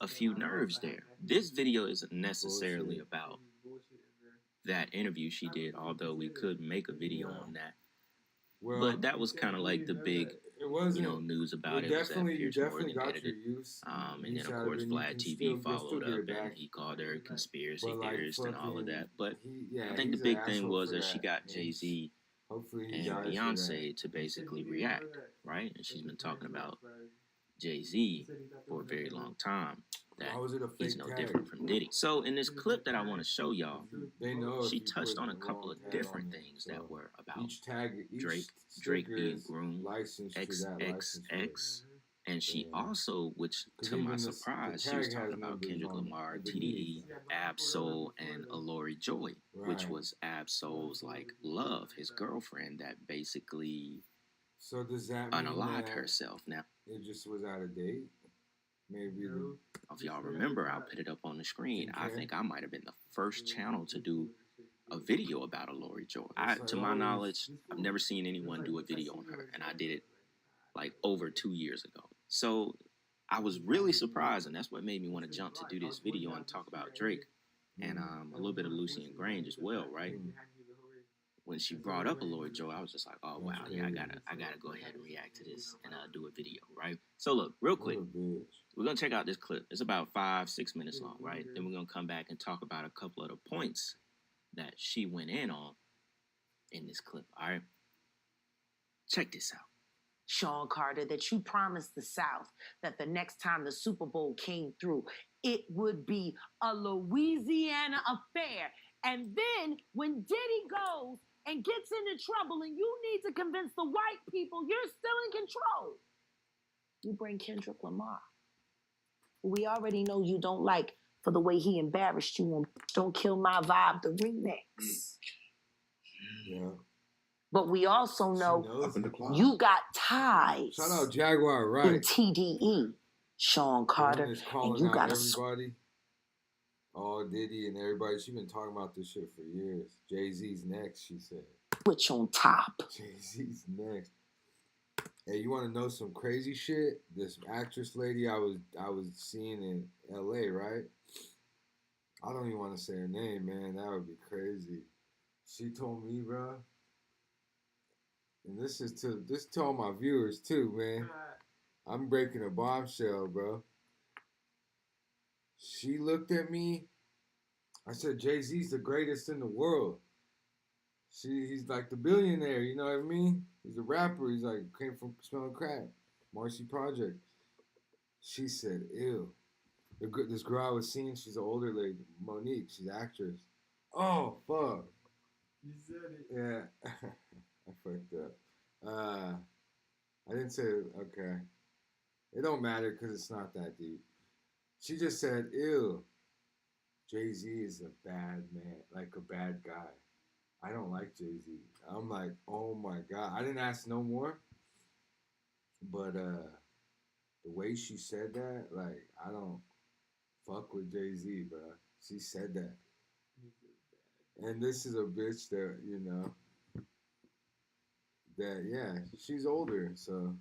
a few nerves there. This video isn't necessarily about that interview she did, although we could make a video on that. But that was kind of like the big, news about it was that Pierce Morgan edited. And then, of course, Vlad TV followed up, and he called her a conspiracy theorist and all of that. But I think the big thing was that she got Jay-Z and Beyonce to basically react, right? And she's been talking about Jay-Z for a very long time, that he's no different from Diddy. So in this clip that I want to show y'all, she touched on a couple of different things that were about Drake being groomed, XXX, and she also, which to my surprise, she was talking about Kendrick Lamar, TDE, Ab-Soul, and Alori Joy, which was Ab-Soul's love, his girlfriend that basically unalived herself. Now it just was out of date. Maybe if y'all remember, I'll put it up on the screen. I think I might have been the first channel to do a video about Alori Joy. To my knowledge, I've never seen anyone do a video on her, and I did it over 2 years ago. So I was really surprised, and that's what made me want to jump to do this video and talk about Drake and a little bit of Lucy and Grange as well, right? When she brought up Alori Joy, I was just like, oh wow, yeah, I gotta go ahead and react to this and do a video, right? So look, real quick, we're gonna check out this clip. It's about 5-6 minutes long, right? Then we're gonna come back and talk about a couple of the points that she went in on in this clip. All right, check this out. Sean Carter, that you promised the South that the next time the Super Bowl came through, it would be a Louisiana affair. And then when Diddy goes and gets into trouble and you need to convince the white people you're still in control, you bring Kendrick Lamar, who we already know you don't like for the way he embarrassed you on Don't Kill My Vibe, the remix. Yeah. But we also know you got ties. Shout out Jaguar Wright in TDE, Sean Carter, and you got everybody. Oh, Diddy and everybody. She's been talking about this shit for years. Jay-Z's next, she said. Switch on top. Jay-Z's next. Hey, you want to know some crazy shit? This actress lady I was seeing in LA, right? I don't even want to say her name, man. That would be crazy. She told me, bro. And this to all my viewers too, man. I'm breaking a bombshell, bro. She looked at me. I said, Jay-Z's the greatest in the world. He's like the billionaire, you know what I mean? He's a rapper. He's like, came from smelling crack. Marcy Project. She said, ew. This girl I was seeing, she's an older lady, Monique. She's an actress. Oh, fuck. You said it. Yeah. I fucked up. I didn't say, okay. It don't matter because it's not that deep. She just said, ew, Jay-Z is a bad man, like a bad guy. I don't like Jay-Z. I'm like, oh my God. I didn't ask no more. But the way she said that, like, I don't fuck with Jay-Z, bro. She said that. And this is a bitch that, that, yeah, she's older, so.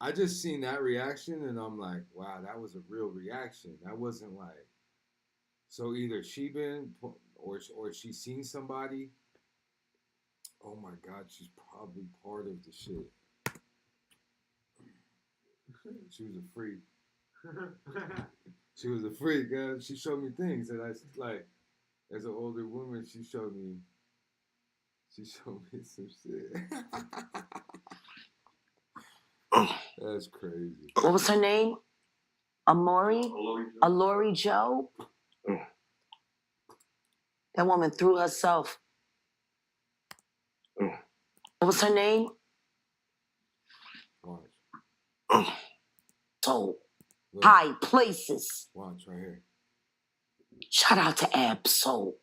I just seen that reaction and I'm like, wow, that was a real reaction. That wasn't like, so either she been or she seen somebody. Oh my God, she's probably part of the shit. She was a freak. She was a freak, guys. She showed me things and I like, as an older woman, she showed me some shit. That's crazy. What was her name? Alori Joe? That woman threw herself. What was her name? Watch. So high places. Watch right here. Shout out to Ab-Soul.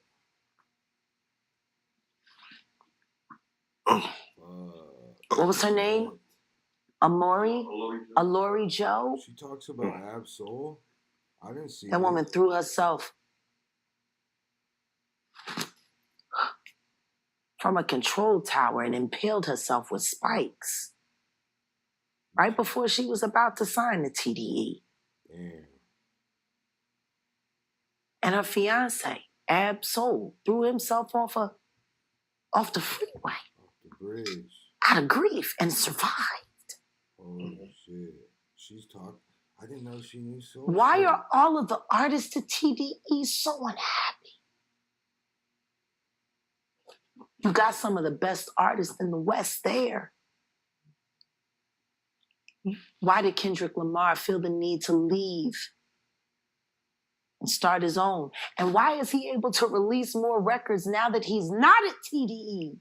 What was her name? Alori Joe. She talks about Absol. I didn't see That woman threw herself from a control tower and impaled herself with spikes right before she was about to sign the TDE. Damn. And her fiance, Absol, threw himself off the freeway. Off the bridge. Out of grief and survived. Holy shit. She's talking. I didn't know she knew so. Why are all of the artists at TDE so unhappy? You got some of the best artists in the West there. Why did Kendrick Lamar feel the need to leave and start his own? And why is he able to release more records now that he's not at TDE?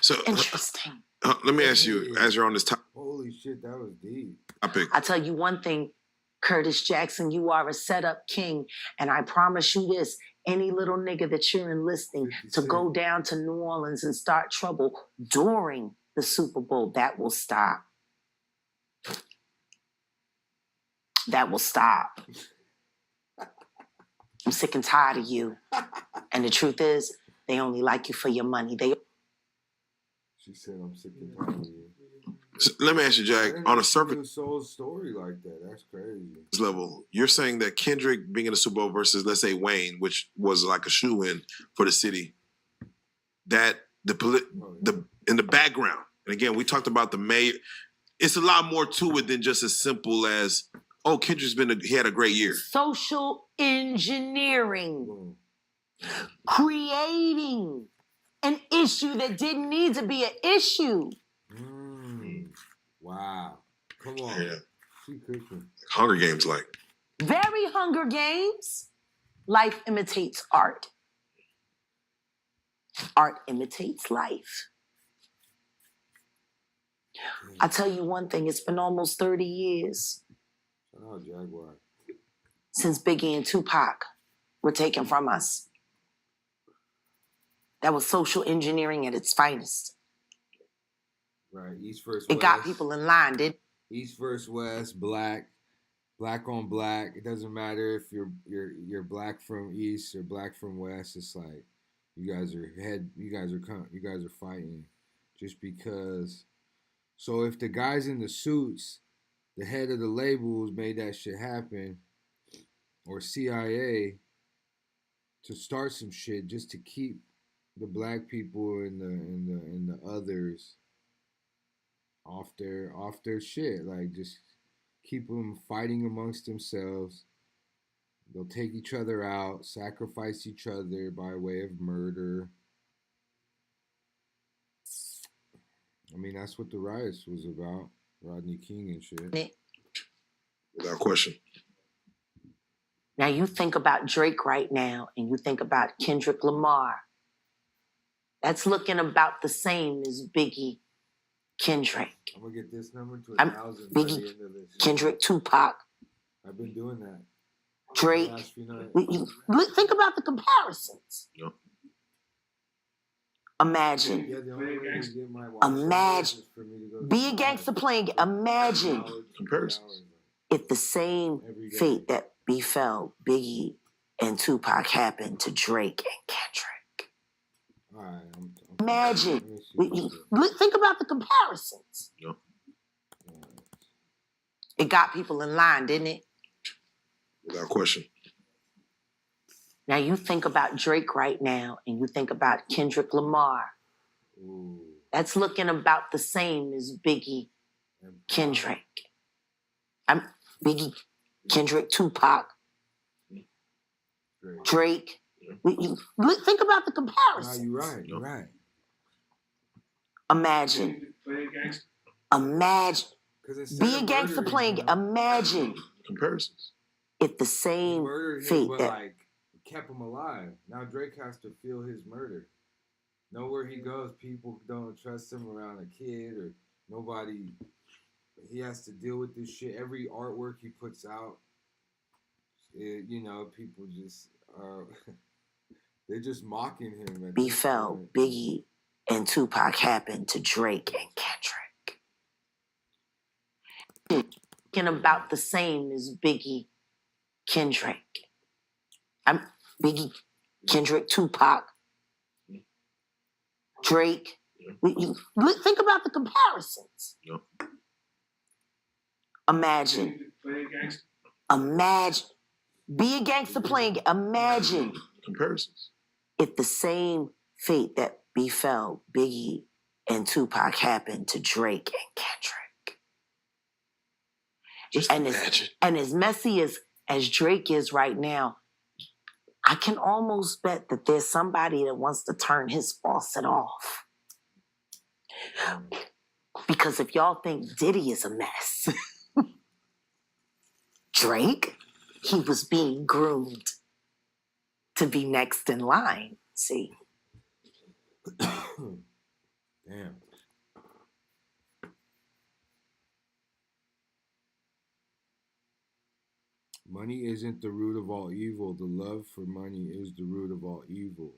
So interesting. Let me ask you, as you're on this topic. Holy shit, that was deep. I tell you one thing, Curtis Jackson, you are a setup king. And I promise you this, any little nigga that you're enlisting to go down to New Orleans and start trouble during the Super Bowl, that will stop. That will stop. I'm sick and tired of you. And the truth is, they only like you for your money. She said, I'm sick and tired of you. So let me ask you, Jack, on a surface Soul's story like that, that's crazy. level, you're saying that Kendrick being in the Super Bowl versus, let's say, Wayne, which was like a shoe-in for the city, that in the background, and again, we talked about the mayor, it's a lot more to it than just as simple as, oh, Kendrick's he had a great year. Social engineering. Creating an issue that didn't need to be an issue. Wow. Come on. Yeah. She cooking. Hunger Games like. Very Hunger Games. Life imitates art. Art imitates life. I tell you one thing, it's been almost 30 years Oh, Jaguar. since Biggie and Tupac were taken from us. That was social engineering at its finest. Right, East versus It West. got people in line, didn't it? East versus West, black on black. It doesn't matter if you're black from East or black from West. It's like you guys are fighting just because. So if the guys in the suits, the head of the labels made that shit happen, or CIA to start some shit just to keep the black people and the others off their shit, like just keep them fighting amongst themselves. They'll take each other out, sacrifice each other by way of murder. I mean, that's what the riots was about. Rodney King and shit. Without question. Now you think about Drake right now, and you think about Kendrick Lamar. That's looking about the same as Biggie, Kendrick. I'm gonna get this number to 1,000 by the Biggie, end of this. Kendrick, Tupac, I've been doing that. Drake. The last few nights. Think about the comparisons. Yep. Imagine. Yeah, the only way to get my Imagine. is for me to go to Be a gangster playing. Imagine Comparisons. if the same fate that befell Biggie and Tupac happened to Drake and Kendrick. All right, Imagine. Think about the comparisons. Yep. It got people in line, didn't it? Without question. Now you think about Drake right now, and you think about Kendrick Lamar. Ooh. That's looking about the same as Biggie, Kendrick. Biggie, Kendrick, Tupac, Drake. Think about the comparisons. No, you're right. Imagine. Be a gangster playing. Imagine Comparisons. if the same fate but that like kept him alive. Now Drake has to feel his murder. Nowhere he goes, people don't trust him around a kid or nobody. He has to deal with this shit. Every artwork he puts out, people just are. They're just mocking him. befell Biggie and Tupac happened to Drake and Kendrick. Thinking about the same as Biggie, Kendrick. Biggie, Kendrick, Tupac, Drake. Think about the comparisons. Imagine. Be a gangster playing. Imagine. Comparisons. If the same fate that befell Biggie and Tupac happened to Drake and Kendrick. Just imagine. And as messy as Drake is right now, I can almost bet that there's somebody that wants to turn his faucet off. Because if y'all think Diddy is a mess, Drake, he was being groomed to be next in line. See? Damn. Money isn't the root of all evil. The love for money is the root of all evil.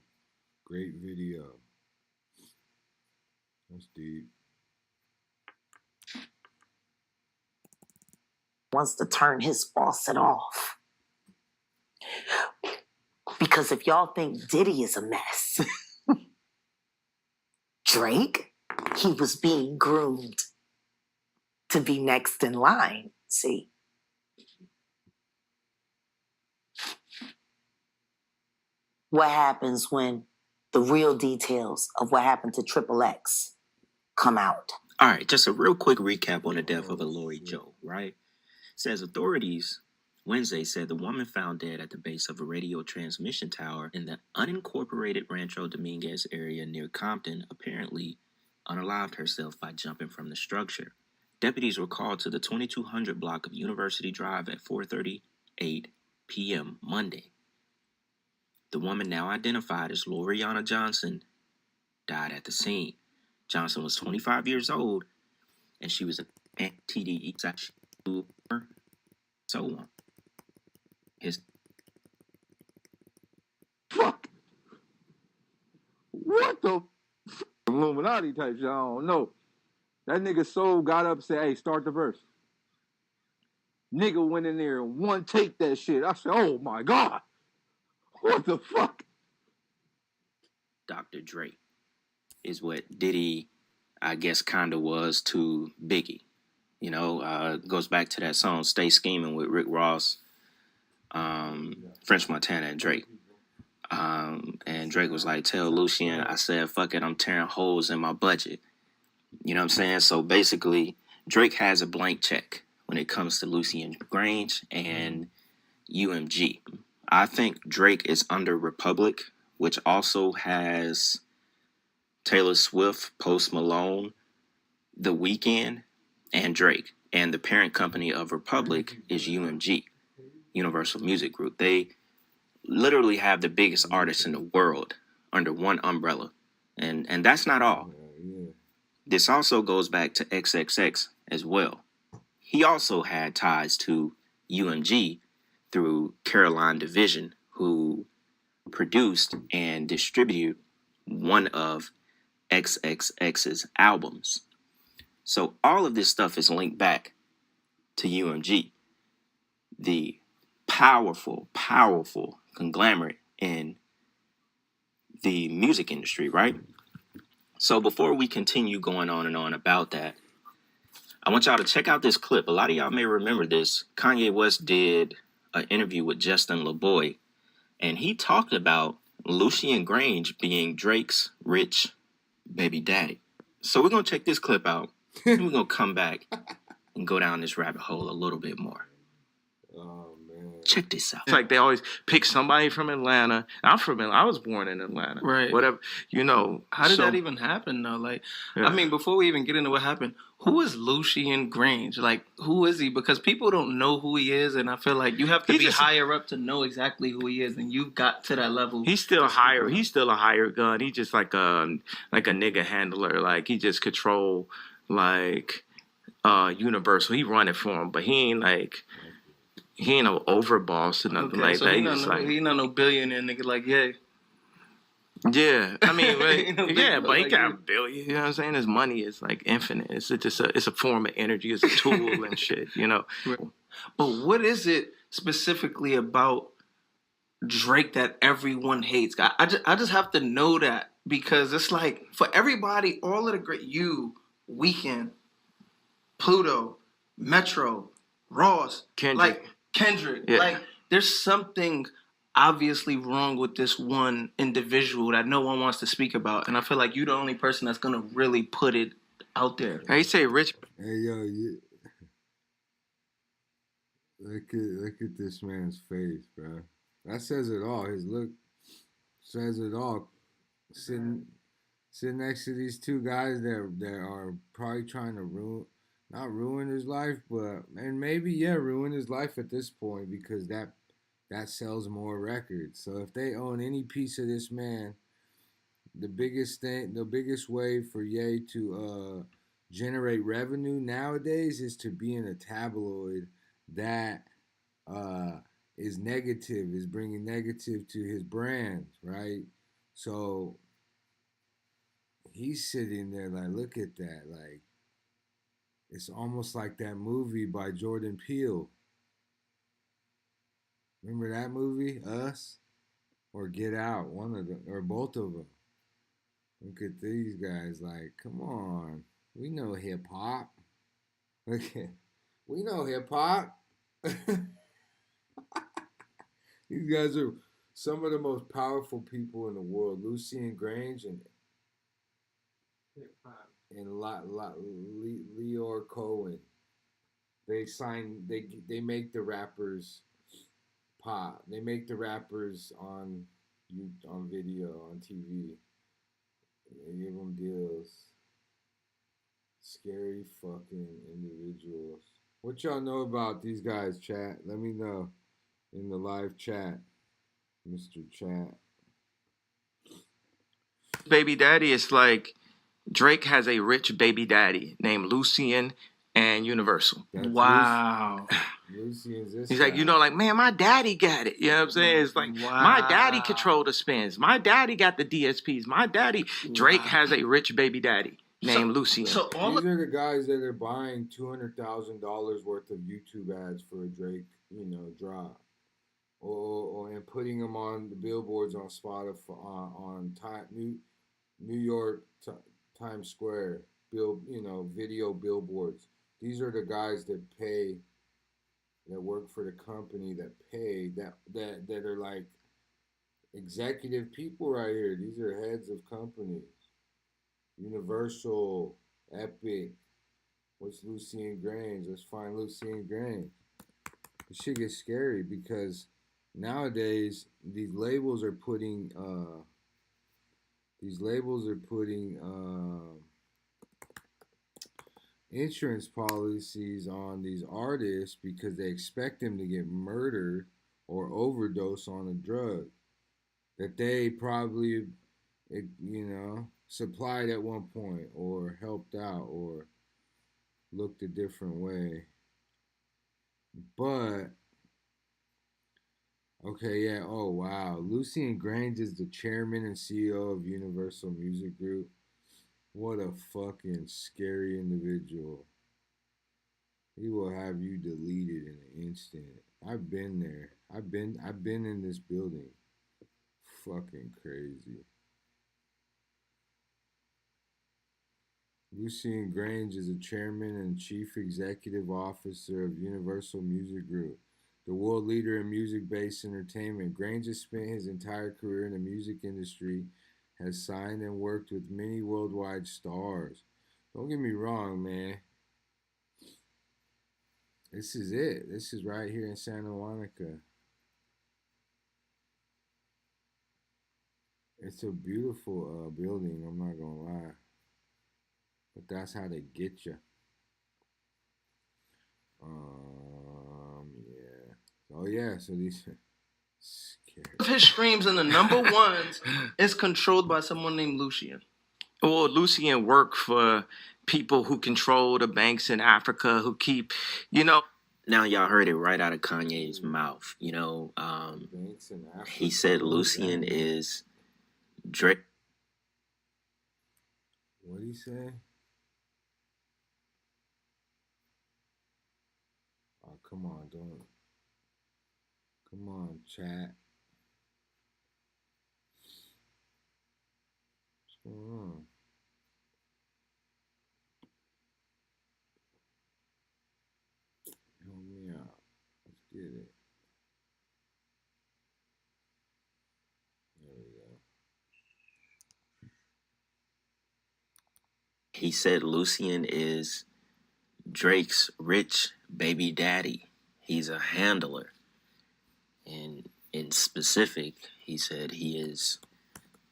Great video. That's deep. Wants to turn his faucet off. Because if y'all think Diddy is a mess, Drake, he was being groomed to be next in line. See? What happens when the real details of what happened to Triple X come out? All right, just a real quick recap on the death of Lori Joe, right? Says authorities Wednesday said the woman found dead at the base of a radio transmission tower in the unincorporated Rancho Dominguez area near Compton apparently unalived herself by jumping from the structure. Deputies were called to the 2200 block of University Drive at 4:38 p.m. Monday. The woman, now identified as Loriana Johnson, died at the scene. Johnson was 25 years old, and she was an TDE, so on. His fuck. What the Illuminati type shit? I don't know. That nigga Soul got up and said, "Hey, start the verse." Nigga went in there and one take that shit. I said, "Oh my God. What the fuck?" Dr. Dre is what Diddy, I guess, kind of was to Biggie. You know, goes back to that song, Stay Scheming with Rick Ross, French Montana, and Drake. And Drake was like, tell Lucien, I said, fuck it, I'm tearing holes in my budget. You know what I'm saying? So basically, Drake has a blank check when it comes to Lucien Grange and UMG. I think Drake is under Republic, which also has Taylor Swift, Post Malone, The Weeknd, and Drake. And the parent company of Republic is UMG, Universal Music Group. They literally have the biggest artists in the world under one umbrella. And that's not all. This also goes back to XXX as well. He also had ties to UMG through Caroline Division, who produced and distributed one of XXX's albums. So all of this stuff is linked back to UMG, the powerful, powerful conglomerate in the music industry, right? So before we continue going on and on about that, I want y'all to check out this clip. A lot of y'all may remember this. Kanye West did an interview with Justin LeBoy, and he talked about Lucien Grange being Drake's rich baby daddy. So we're going to check this clip out, and we're going to come back and go down this rabbit hole a little bit more. Check this out. It's like they always pick somebody from Atlanta. I'm from Atlanta. I was born in Atlanta. Right. Whatever, you know. How did that even happen, though? Like, Yeah. I mean, before we even get into what happened, who is Lucien Grange? Like, who is he? Because people don't know who he is, and I feel like you have to be higher up to know exactly who he is, and you've got to that level. He's still higher. He's still a hired gun. He's just like a nigga handler. Like, he just control like Universal. He run it for him, but he ain't no overboss or nothing like that. He not no billionaire nigga like, yeah. Yeah, I mean, yeah, but he like, got a billion. You know what I'm saying? His money is like infinite. It's just it's a form of energy. It's a tool and shit. You know. But what is it specifically about Drake that everyone hates? I just have to know that, because it's like for everybody, all of the great, Weeknd, Pluto, Metro, Ross, Kendrick, Yeah. like there's something obviously wrong with this one individual that no one wants to speak about, and I feel like you're the only person that's gonna really put it out there. Hey, say Rich. Hey, yo, look at this man's face, bro. That says it all. His look says it all. Sitting next to these two guys that are probably trying to not ruin his life, and maybe ruin his life at this point, because that sells more records. So if they own any piece of this man, the biggest way for Ye to generate revenue nowadays is to be in a tabloid that is negative, is bringing negative to his brand, right? So he's sitting there like, look at that. Like, it's almost like that movie by Jordan Peele. Remember that movie, Us? Or Get Out, one of them, or both of them. Look at these guys like, come on. We know hip hop. Okay. We know hip hop. These guys are some of the most powerful people in the world. Lucien Grange and Leor Cohen. They make the rappers pop. They make the rappers on video, on TV. They give them deals. Scary fucking individuals. What y'all know about these guys, chat? Let me know in the live chat, Mr. Chat. Baby daddy is like Drake has a rich baby daddy named Lucien and Universal. Wow. He's like, like, man, my daddy got it. You know what I'm saying? It's like, my daddy controlled the spins. My daddy got the DSPs. My daddy. Drake has a rich baby daddy named Lucien. These are the guys that are buying $200,000 worth of YouTube ads for a Drake, drop. And putting them on the billboards on Spotify, on New York Times Square, video billboards. These are the guys that pay, that work for the company, that pay, that are like executive people right here. These are heads of companies. Universal, Epic. What's Lucien Grange? Let's find Lucien Grange. This shit gets scary because nowadays these labels are putting insurance policies on these artists because they expect them to get murdered or overdose on a drug that they probably, supplied at one point or helped out or looked a different way. But okay, yeah. Oh wow, Lucien Grange is the chairman and CEO of Universal Music Group. What a fucking scary individual. He will have you deleted in an instant. I've been there. I've been in this building. Fucking crazy. Lucien Grange is a chairman and chief executive officer of Universal Music Group, the world leader in music-based entertainment. Grange has spent his entire career in the music industry, has signed and worked with many worldwide stars. Don't get me wrong, man. This is it. This is right here in Santa Monica. It's a beautiful building, I'm not gonna lie. But that's how they get you. Yeah. Oh yeah, so these scary. His streams in the number ones is controlled by someone named Lucien. Well, Lucien worked for people who control the banks in Africa, who keep, Now y'all heard it right out of Kanye's mouth. He said Lucien is Drake. What'd he say? Oh, come on, don't. Come on, chat. What's going on? Help me out. Let's get it. There we go. He said Lucian is Drake's rich baby daddy. He's a handler. And in specific, he said he is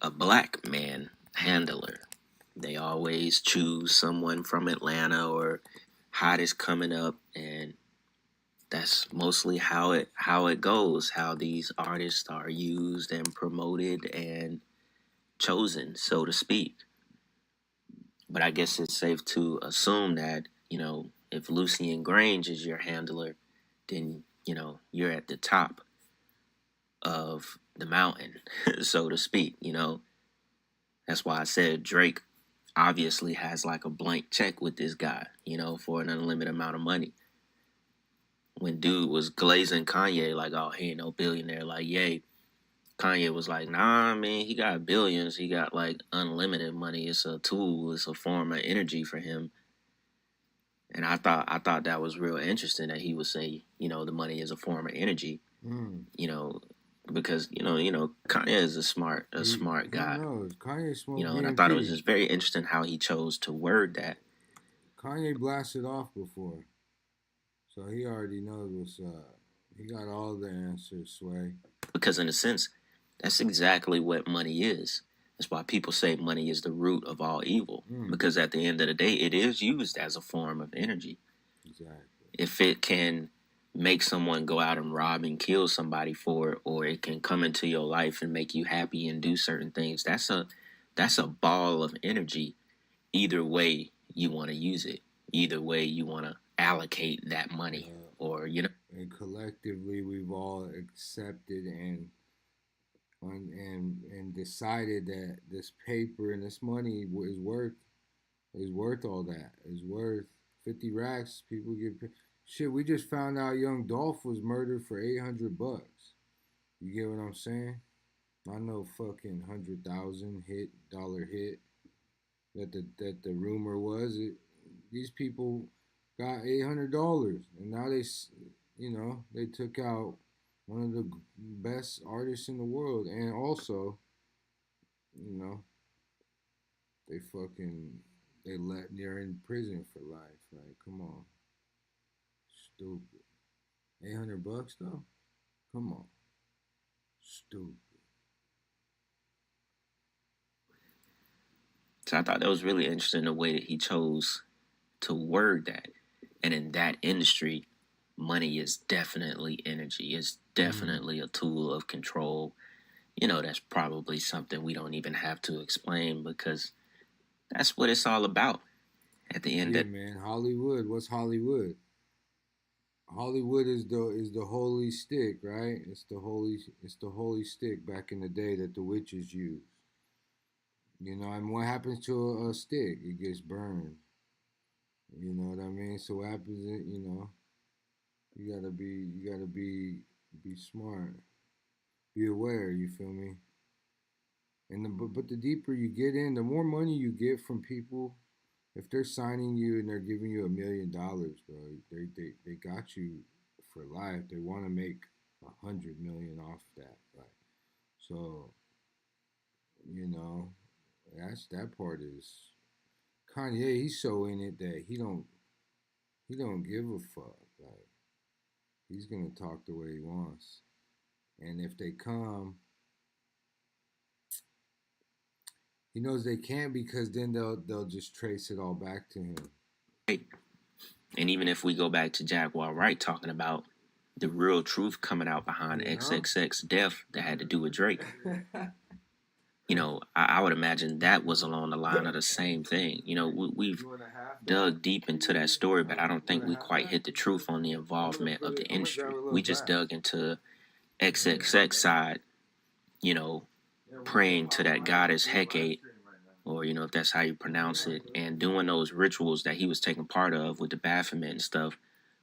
a black man handler. They always choose someone from Atlanta or hottest coming up, and that's mostly how it goes, how these artists are used and promoted and chosen, so to speak. But I guess it's safe to assume that, if Lucian Grange is your handler, then, you're at the top of the mountain, so to speak, That's why I said Drake obviously has like a blank check with this guy, for an unlimited amount of money. When dude was glazing Kanye like, oh, he ain't no billionaire like Ye, Kanye was like, nah, man, he got billions. He got like unlimited money. It's a tool. It's a form of energy for him. And I thought that was real interesting that he would say, the money is a form of energy. Because Kanye is a smart guy. Kanye smoked and I thought it was just very interesting how he chose to word that. Kanye blasted off before, so he already knows what's up. He got all the answers, Sway. Because in a sense, that's exactly what money is. That's why people say money is the root of all evil. Because at the end of the day, it is used as a form of energy. Exactly. If it can make someone go out and rob and kill somebody for it, or it can come into your life and make you happy and do certain things, that's a ball of energy. Either way you want to use it, either way you want to allocate that money, or And collectively, we've all accepted and decided that this paper and this money is worth all that. Is worth 50 racks. People get. Shit, we just found out Young Dolph was murdered for $800. You get what I'm saying? I know fucking $100,000 hit that the rumor was these people got $800, and now they took out one of the best artists in the world, and also they're in prison for life. Like, come on. Stupid. $800 though? Come on. Stupid. So I thought that was really interesting the way that he chose to word that. And in that industry, money is definitely energy. It's definitely a tool of control. That's probably something we don't even have to explain, because that's what it's all about. At the end of man, Hollywood. What's Hollywood? Hollywood is the holy stick, right? It's the holy stick back in the day that the witches used. And what happens to a stick? It gets burned. You know what I mean? So what happens? You gotta be smart. Be aware. You feel me? But the deeper you get in, the more money you get from people. If they're signing you and they're giving you $1 million, bro, they got you for life. They want to make $100 million off that, like, so that part is Kanye. He's so in it that he don't give a fuck. Like, he's gonna talk the way he wants, and if they come, he knows they can't, because then they'll just trace it all back to him. And even if we go back to Jaguar Wright talking about the real truth coming out behind XXX death that had to do with Drake, I would imagine that was along the line of the same thing. We've dug deep into that story, but I don't think we quite hit the truth on the involvement of the industry. We just dug into XXX side, praying to that goddess Hecate, or, you know, if that's how you pronounce it, and doing those rituals that he was taking part of with the Baphomet and stuff.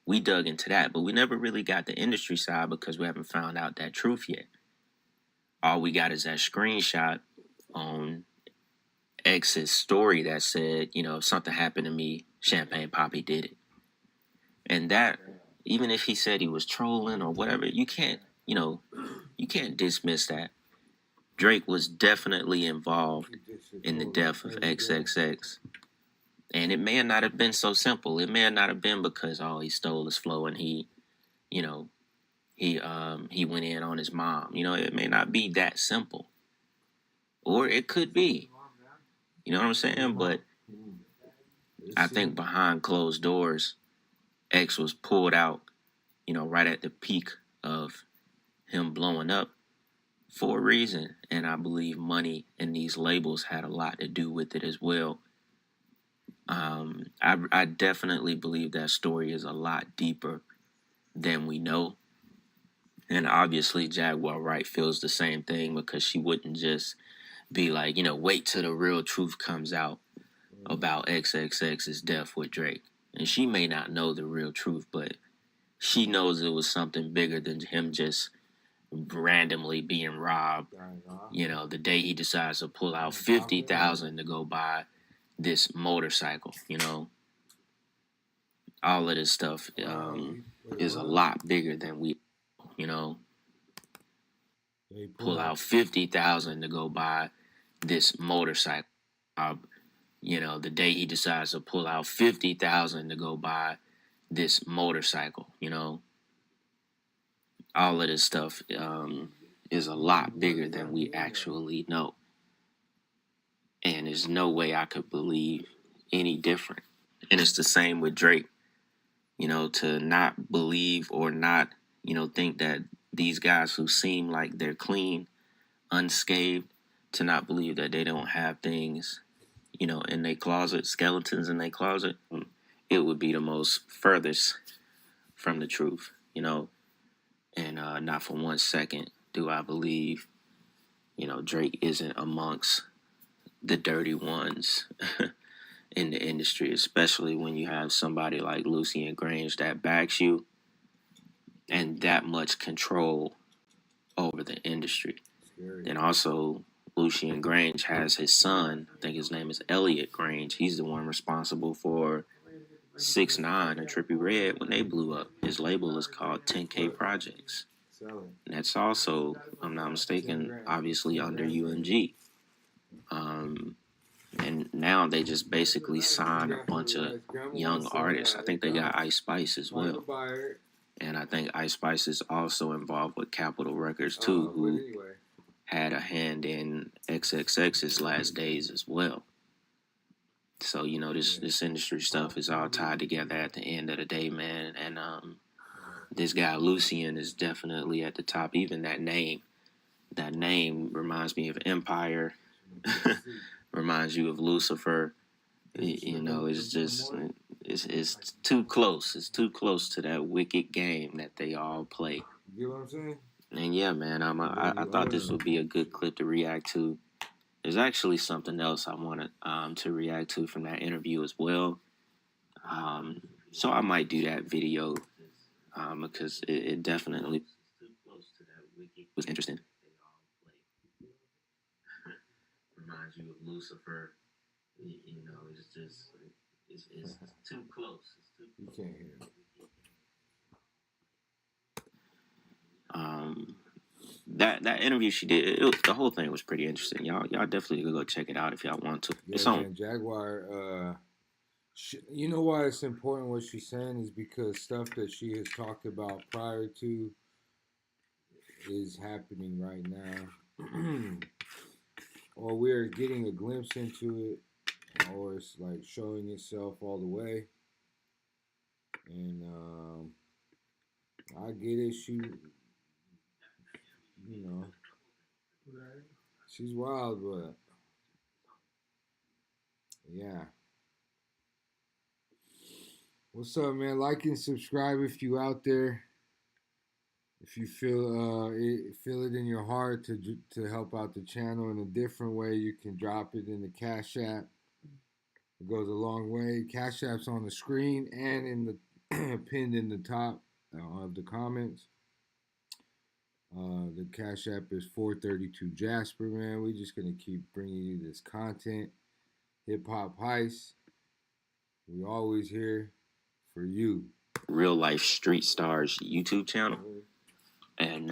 We dug into that, but we never really got the industry side because we haven't found out that truth yet. All we got is that screenshot on X's story that said, you know, if something happened to me, Champagne Poppy did it. And that, even if he said he was trolling or whatever, you can't dismiss that. Drake was definitely involved in the death of XXX. And it may not have been so simple. It may not have been because, he stole his flow and he went in on his mom. You know, it may not be that simple. Or it could be. You know what I'm saying? But I think behind closed doors, X was pulled out, you know, right at the peak of him blowing up for a reason. And I believe money and these labels had a lot to do with it as well. I definitely believe that story is a lot deeper than we know. And obviously Jaguar Wright feels the same thing, because she wouldn't just be like, you know, wait till the real truth comes out about XXX's death with Drake. And she may not know the real truth, but she knows it was something bigger than him just randomly being robbed. You know, the day he decides to pull out $50,000 to go buy this motorcycle, you know. All of this stuff is a lot bigger than we, you know. Pull out $50,000 to go buy this motorcycle. You know, the day he decides to pull out $50,000 to go buy this motorcycle, you know. All of this stuff is a lot bigger than we actually know. And there's no way I could believe any different. And it's the same with Drake. You know, to not believe or not, you know, think that these guys who seem like they're clean, unscathed, to not believe that they don't have things, you know, in their closet, skeletons in their closet, it would be the most furthest from the truth, you know. And not for 1 second do I believe, you know, Drake isn't amongst the dirty ones in the industry, especially when you have somebody like Lucien Grange that backs you and that much control over the industry. Then also, Lucien Grange has his son, I think his name is Elliot Grange. He's the one responsible for 6ix9ine and Trippie Redd when they blew up. His label is called 10K Projects. And that's also, if I'm not mistaken, obviously under UMG. And now they just basically sign a bunch of young artists. I think they got Ice Spice as well. And I think Ice Spice is also involved with Capitol Records too, who had a hand in XXX's last days as well. So, you know, this industry stuff is all tied together at the end of the day, man. And this guy Lucien is definitely at the top. Even that name reminds me of Empire. Reminds you of Lucifer. You know, it's just it's too close. It's too close to that wicked game that they all play. You know what I'm saying? And yeah, man, I thought this would be a good clip to react to. There's actually something else I wanted to react to from that interview as well. So I might do that video because it definitely was interesting. Reminds you of Lucifer. You know, it's just it's too close. It's too close. You can't hear it. That interview she did, the whole thing was pretty interesting. Y'all definitely could go check it out if y'all want to. Yeah, it's on. Man, Jaguar. You know why it's important what she's saying is because stuff that she has talked about prior to is happening right now, or we're getting a glimpse into it, or it's like showing itself all the way. And I get it. She, you know, she's wild, but yeah. What's up, man? Like and subscribe if you out there. If you feel it in your heart to help out the channel in a different way, you can drop it in the Cash App. It goes a long way. Cash App's on the screen and in the pinned in the top of the comments. The Cash App is 432 Jasper, man. We just gonna keep bringing you this content. Hip Hop Heist. We always here for you. Real Life Street Stars YouTube channel. And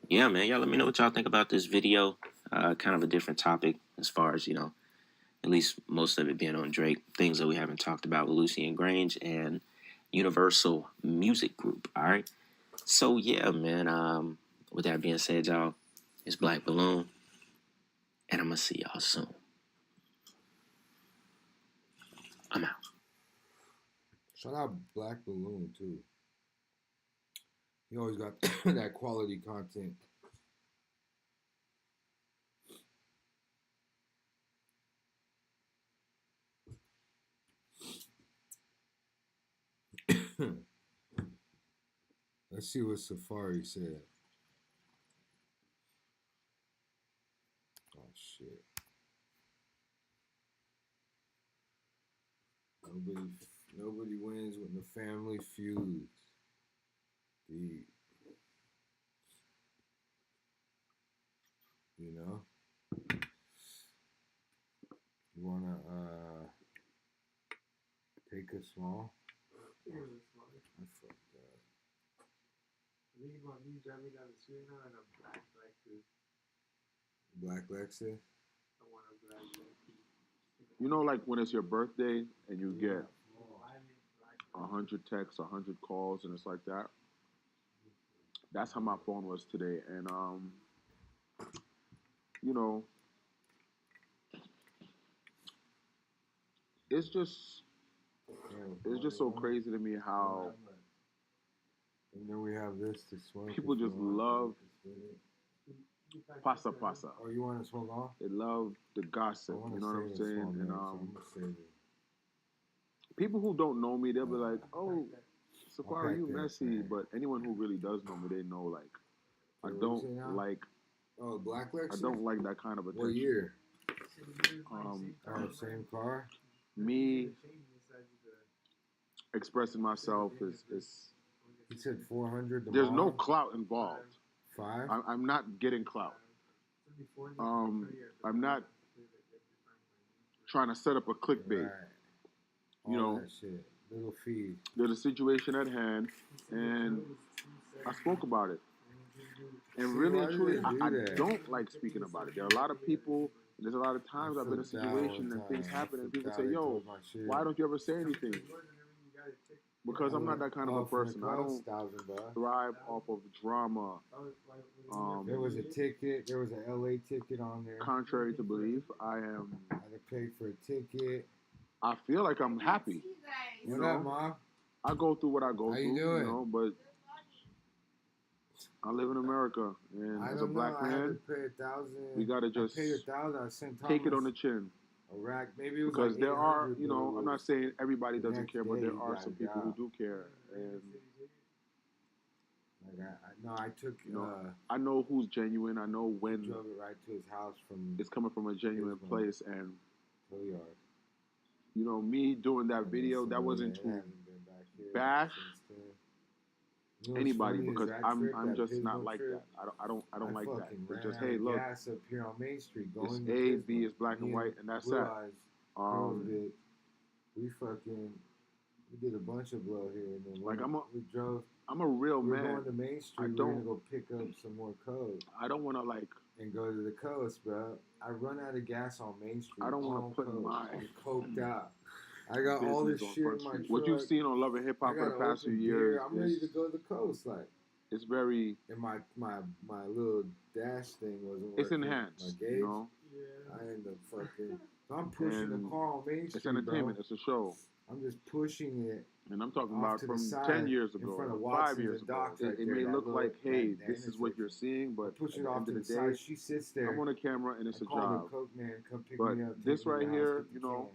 yeah, man, y'all let me know what y'all think about this video. Kind of a different topic as far as, you know, at least most of it being on Drake. Things that we haven't talked about with Lucien Grange and Universal Music Group. All right. So yeah, man. With that being said, y'all, it's Black Balloon, and I'm gonna see y'all soon. I'm out. Shout out Black Balloon too. He always got that quality content. Let's see what Safari said. Oh shit. Nobody wins when the family feuds. Deep. You know? You wanna take a small? I fucked up. I think about me driving down the street now in a black Lexus. Black Lexus? I want a black Lexus. You know, like when it's your birthday and you get 100 texts, 100 calls, and it's like that. That's how my phone was today, and you know, it's just so crazy to me how and then we have this to smoke. People just love pasa. Oh, you want to smoke off? They love the gossip. You know what I'm saying? And people who don't know me, they'll be like, "Oh, Safari, you messy." But anyone who really does know me, they know like I don't like. Oh, Black Lexus? I don't like that kind of attention. What year? Same car. Me expressing myself is. He said 400. There's no clout involved. 5. I'm not getting clout. I'm not trying to set up a clickbait. Right. You know, that shit. Little feed. There's a situation at hand, and I spoke about it. And really and truly, I don't like speaking about it. There are a lot of people, there's a lot of times I've been in a situation and things happen, and people say, "Yo, why don't you ever say anything?" Because I'm not that kind of a person. I don't thrive off of drama. There was a ticket. There was an LA ticket on there. Contrary to belief, I had to pay for a ticket. I feel like I'm happy. What up, Mom? I go through what I go How through. You doing? You know, but I live in America, and as a black man, we gotta just take it on the chin. Iraq, maybe it was because like there are, you know, I'm not saying everybody doesn't care, but there are some people who do care, and I took. You know, I know who's genuine. I know when drove it right to his house from. It's coming from a genuine place, and you know, me doing that video, that wasn't to bash anybody because I'm just not like that. I don't like that. It's just, hey, look, gas up here on Main Street, it's A, B is black and white, and that's that. We did a bunch of blow here, and then like we drove. I'm a real man. We're going to Main Street. We're gonna go pick up some more coke. I don't want to and go to the coast, bro. I run out of gas on Main Street. I don't want to put I'm coked out. I got all this shit in my truck. What you've seen on Love and Hip Hop for the past few years, I'm ready to go to the coast. Like it's very. And my little dash thing wasn't working. It's enhanced. My gauge. You know? I end up fucking. So I'm pushing the car on Main Street. It's entertainment. Bro. It's a show. I'm just pushing it. And I'm talking about from 10 years ago, 5 years ago. It may look like, hey, this is what you're seeing, but at the end of the day, she sits there. I'm on a camera and it's a call job. The Coke man, come pick but me up, this right here, you know,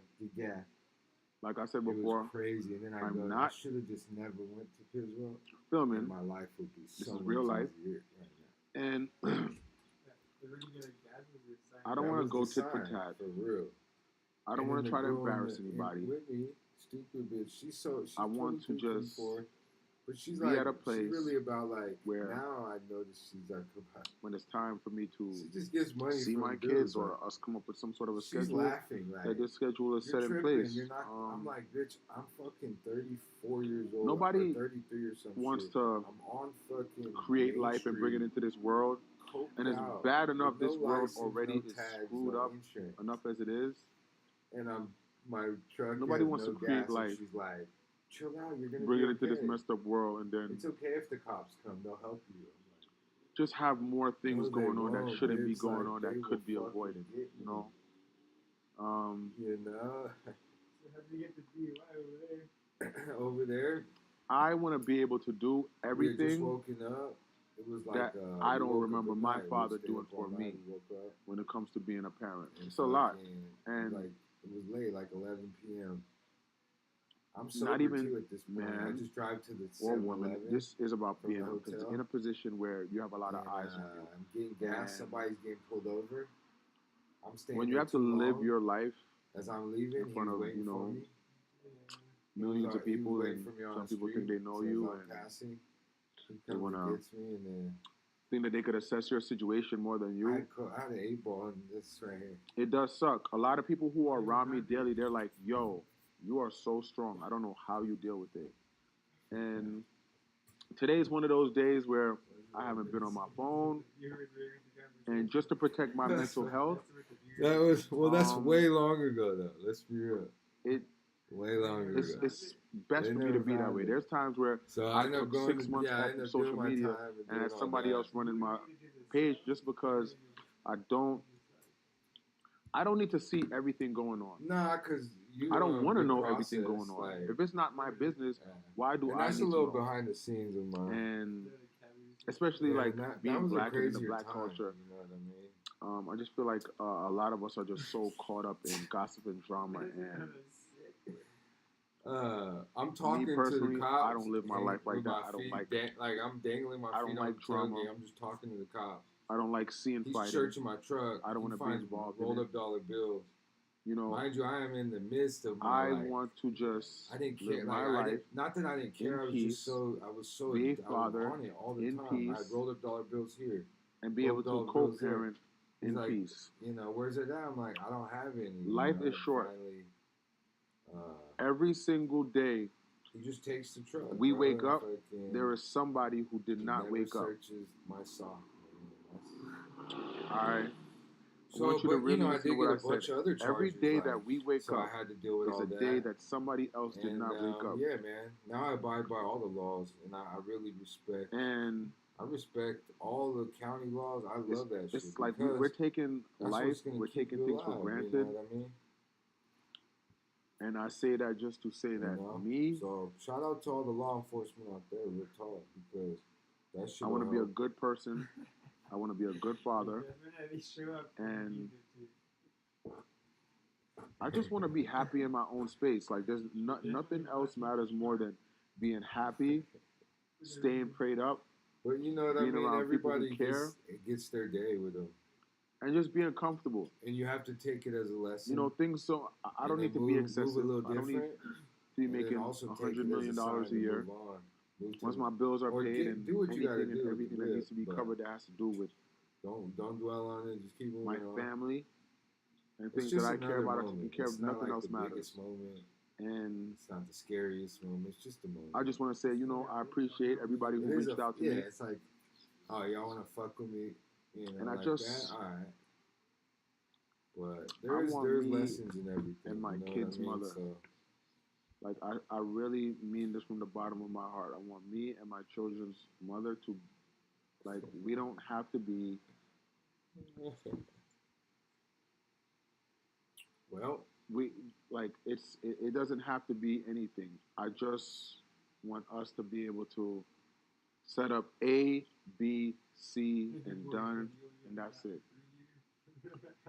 Like I said It before, was crazy, and then I should have just never went to Piswell. Filming. And my life would be so This is much real life. easier right now. And I don't want to go tit for tat. For real. I don't want to try to embarrass anybody. Whitney, stupid bitch. She's I want to just but she's be like, at a place she's really about like where now I notice she's like about when it's time for me to she just gets money see my kids or us come up with some sort of a she's schedule. laughing like that this schedule is you're set in tripping, place. You're not, I'm like, bitch, I'm fucking 34 years old. Nobody 33 or something. wants shit. to I'm on fucking create life and bring it into this world. And it's bad enough no this world license, already no is tags, screwed no up insurance. enough as it is. And my truck Nobody has wants no to create gas, life. And she's like, chill out, you're gonna bring be it into okay. this messed up world, and then It's okay if the cops come, they'll help you. just have more things No, going they on that won't. shouldn't be It's going like on they that will could be fucking avoided. get You know. You know. So how do you get the DUI over there? Over there. I want to be able to do We had just everything woken up. It was like that we I don't woke up remember at my night. We father stayed doing up all for night. me We woke up. when it comes to being a parent. And It's a lot. And like it was late, like 11 p.m. I'm sober not even too at this point. I man just drive to the or 7-Eleven. woman. This is about from being the hotel. in a position where you have a lot of eyes on you. I'm getting gas. And Somebody's getting pulled over. I'm staying when you there have to too live long. your life As I'm leaving, in front he was of waiting for me. millions of He was people, waiting and for me on some the people think street. they know So as you, I'm and passing, he they comes wanna and gets me, and then think that they could assess your situation more than you. I had an 8-ball in this right here. It does suck. A lot of people who are around me daily, they're like, "Yo, you are so strong. I don't know how you deal with it." And today is one of those days where I haven't been on my phone, and just to protect my mental health. That was that's way long ago though. Let's be real. Way longer ago. It's best for me to be that way. There's times where I took 6 months off of social media and had somebody else running my page just because I don't need to see everything going on. Nah, because I don't want to know everything going on. Like, if it's not my business, why do and I that's need a little to know? behind the scenes of mine. And especially like that being was black a and in the crazier black time, culture. You know what I mean? I just feel like a lot of us are just so caught up in gossip and drama, and I'm talking me personally, to the cops. I don't live my life like that. I don't like like I'm dangling my feet I don't on like the drama. tailgate. I'm just talking to the cops. I don't like seeing He's fighting. searching my truck. I don't want to be involved in rolled it. up dollar bills. You know, mind you, I am in the midst of my life. want to just I didn't live care. my Like, life. not that I didn't care. I was so be a I was father on it all the in time. peace, I rolled up dollar bills here and be able to co-parent in like, peace. You know, where's it at? I'm like, I don't have any. Life is short. Finally, every single day, he just takes the truck. We wake up. There is somebody who did not wake up. Searches my sock. All right. So, I want you to really I listen did to what get I a bunch said. of other charges. Every day that we wake so up I had to deal with is all a that. day that somebody else did not wake up. Yeah, man. Now I abide by all the laws, and I really respect. And I respect all the county laws. I love that shit. It's like we're taking life, we're taking things for granted. You know what I mean? And I say that just to say that me. So shout out to all the law enforcement out there, real talk, because that shit. I want to be a good person. I want to be a good father, and I just want to be happy in my own space. Like there's nothing else matters more than being happy, staying prayed up. But you know what I mean? Everybody gets their day with them. And just being comfortable. And you have to take it as a lesson. You know, things so I don't need to be excessive. I don't need to be making $100 million a year. Once my bills are paid and everything that needs to be covered that has to do with don't dwell on it. Just keep moving my family and things that I care about. I can care of nothing else matters. And it's not the scariest moment. It's just a moment. I just want to say, you know, I appreciate everybody who reached out to me. Yeah, it's like, oh, y'all want to fuck with me, you know, and like I just, that? All right. But there's lessons in everything. And my kid's mother. So. Like, I really mean this from the bottom of my heart. I want me and my children's mother to, like, we don't have to be. Well, it doesn't have to be anything. I just want us to be able to set up A, B, C, and done, and that's it.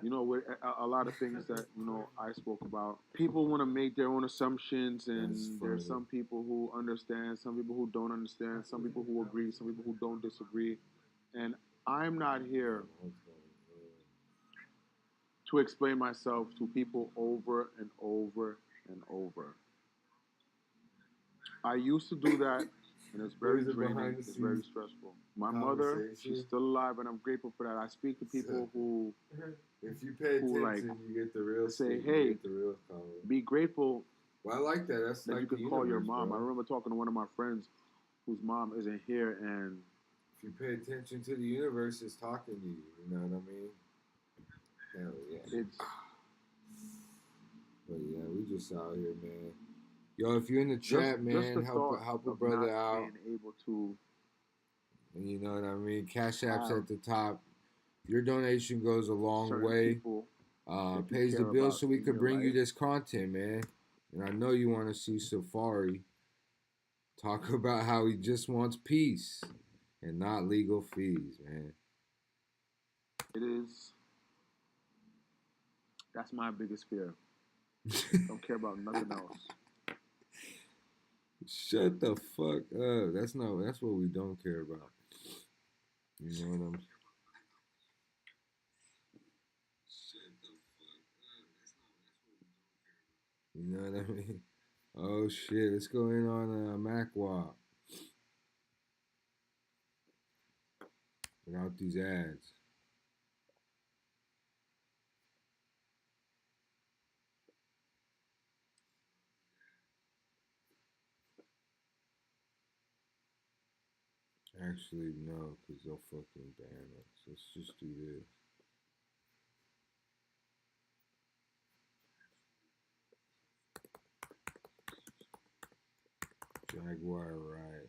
you know, with a lot of things that, you know, I spoke about. People want to make their own assumptions, and there's some people who understand, some people who don't understand, some people who agree, some people who don't disagree. And I'm not here to explain myself to people over and over and over. I used to do that, and it's very draining, it's very stressful. My mother, she's still alive, and I'm grateful for that. I speak to people who, if you pay attention, like, you get the real say, shit, hey, you get the real comment. Be grateful. Well, I like that. That's that like you could the call your universe, mom. bro. I remember talking to one of my friends whose mom isn't here, and if you pay attention to the universe, it's talking to you. You know what I mean? Hell yeah. But yeah, we just out here, man. Yo, if you're in the chat, man, help a brother out. Being able to, and you know what I mean? Cash App's at the top. Your donation goes a long way. Pays the bills so we could bring you this content, man. And I know you want to see Safari talk about how he just wants peace and not legal fees, man. It is. That's my biggest fear. Don't care about nothing else. Shut the fuck up. That's what we don't care about. You know what I'm saying? You know what I mean? Oh shit, let's go in on MacWap. Without these ads. Actually, no, because they'll fucking ban us. Let's just do this. Jaguar Wright.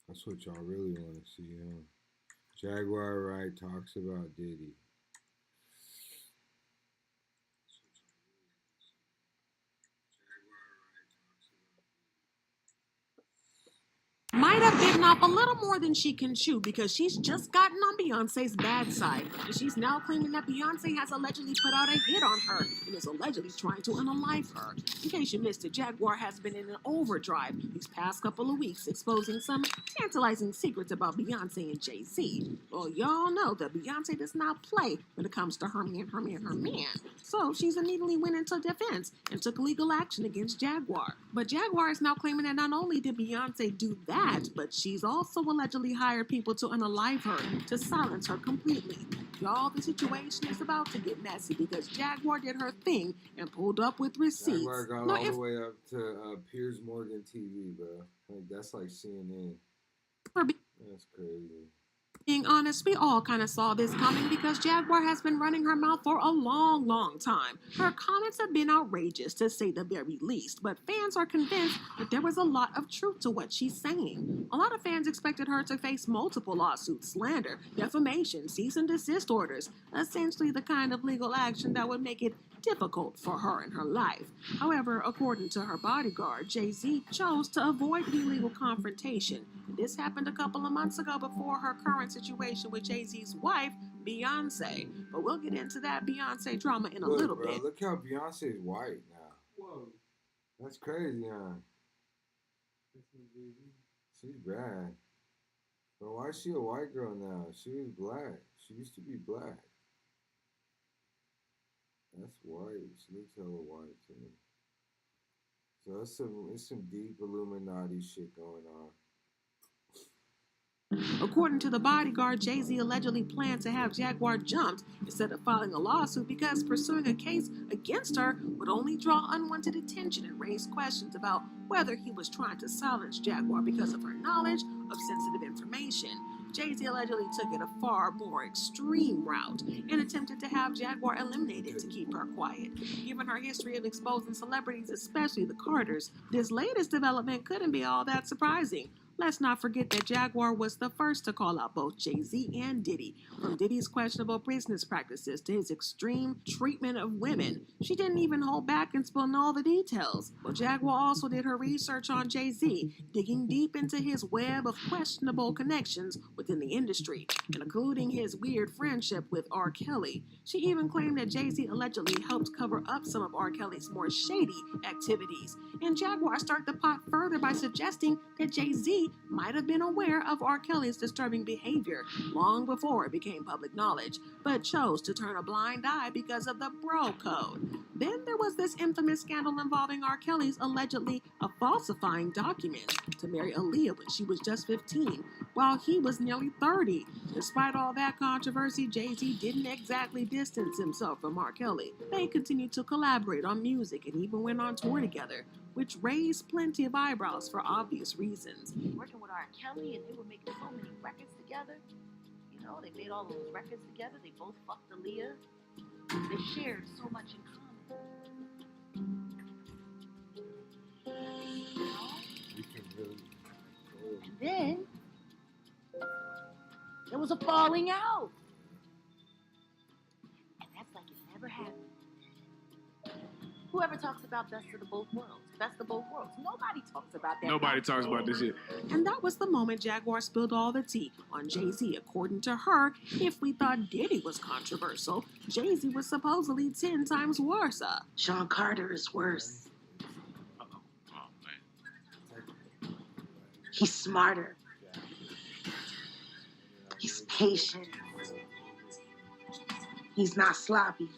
That's what y'all really want to see, huh? Jaguar Wright talks about Diddy. Might have bitten off a little more than she can chew because she's just gotten on Beyonce's bad side. And she's now claiming that Beyonce has allegedly put out a hit on her and is allegedly trying to unalive her. In case you missed it, Jaguar has been in an overdrive these past couple of weeks, exposing some tantalizing secrets about Beyonce and Jay-Z. Well, y'all know that Beyonce does not play when it comes to her man. So she's immediately went into defense and took legal action against Jaguar. But Jaguar is now claiming that not only did Beyonce do that, but she's also allegedly hired people to unalive her, to silence her completely. Y'all, the situation is about to get messy because Jaguar did her thing and pulled up with receipts. Jaguar got all the way up to Piers Morgan TV, bro. Like, that's like CNN. That's crazy. Being honest, we all kind of saw this coming because Jaguar has been running her mouth for a long time. Her comments have been outrageous, to say the very least, but fans are convinced that there was a lot of truth to what she's saying. A lot of fans expected her to face multiple lawsuits, slander, defamation, cease and desist orders, essentially the kind of legal action that would make it difficult for her in her life. However, according to her bodyguard, Jay-Z chose to avoid the legal confrontation. This happened a couple of months ago before her current situation with Jay-Z's wife, Beyonce. But we'll get into that Beyonce drama in a little bit. Look how Beyonce's white now. Whoa. That's crazy, huh? She's bad. But why is she a white girl now? She was black. She used to be black. That's white. She looks hella white to me. So it's some deep Illuminati shit going on. According to the bodyguard, Jay-Z allegedly planned to have Jaguar jumped instead of filing a lawsuit because pursuing a case against her would only draw unwanted attention and raise questions about whether he was trying to silence Jaguar because of her knowledge of sensitive information. Jay-Z allegedly took it a far more extreme route and attempted to have Jaguar eliminated to keep her quiet. Given her history of exposing celebrities, especially the Carters, this latest development couldn't be all that surprising. Let's not forget that Jaguar was the first to call out both Jay-Z and Diddy. From Diddy's questionable business practices to his extreme treatment of women, she didn't even hold back and spill all the details. Well, Jaguar also did her research on Jay-Z, digging deep into his web of questionable connections within the industry, and including his weird friendship with R. Kelly. She even claimed that Jay-Z allegedly helped cover up some of R. Kelly's more shady activities. And Jaguar started the pot further by suggesting that Jay-Z might have been aware of R. Kelly's disturbing behavior long before it became public knowledge, but chose to turn a blind eye because of the bro code. Then there was this infamous scandal involving R. Kelly's allegedly falsifying documents to marry Aaliyah when she was just 15, while he was nearly 30. Despite all that controversy, Jay-Z didn't exactly distance himself from R. Kelly. They continued to collaborate on music and even went on tour together, which raised plenty of eyebrows for obvious reasons. Working with R. Kelly, and they were making so many records together. You know, they made all those records together. They both fucked Aaliyah. They shared so much in common. And then there was a falling out. And that's like it never happened. Whoever talks about best of the both worlds? Best of both worlds. Nobody talks about that. Nobody talks about this shit. And that was the moment Jaguar spilled all the tea on Jay-Z. According to her, if we thought Diddy was controversial, Jay-Z was supposedly 10 times worse. Sean Carter is worse. He's smarter. He's patient. He's not sloppy.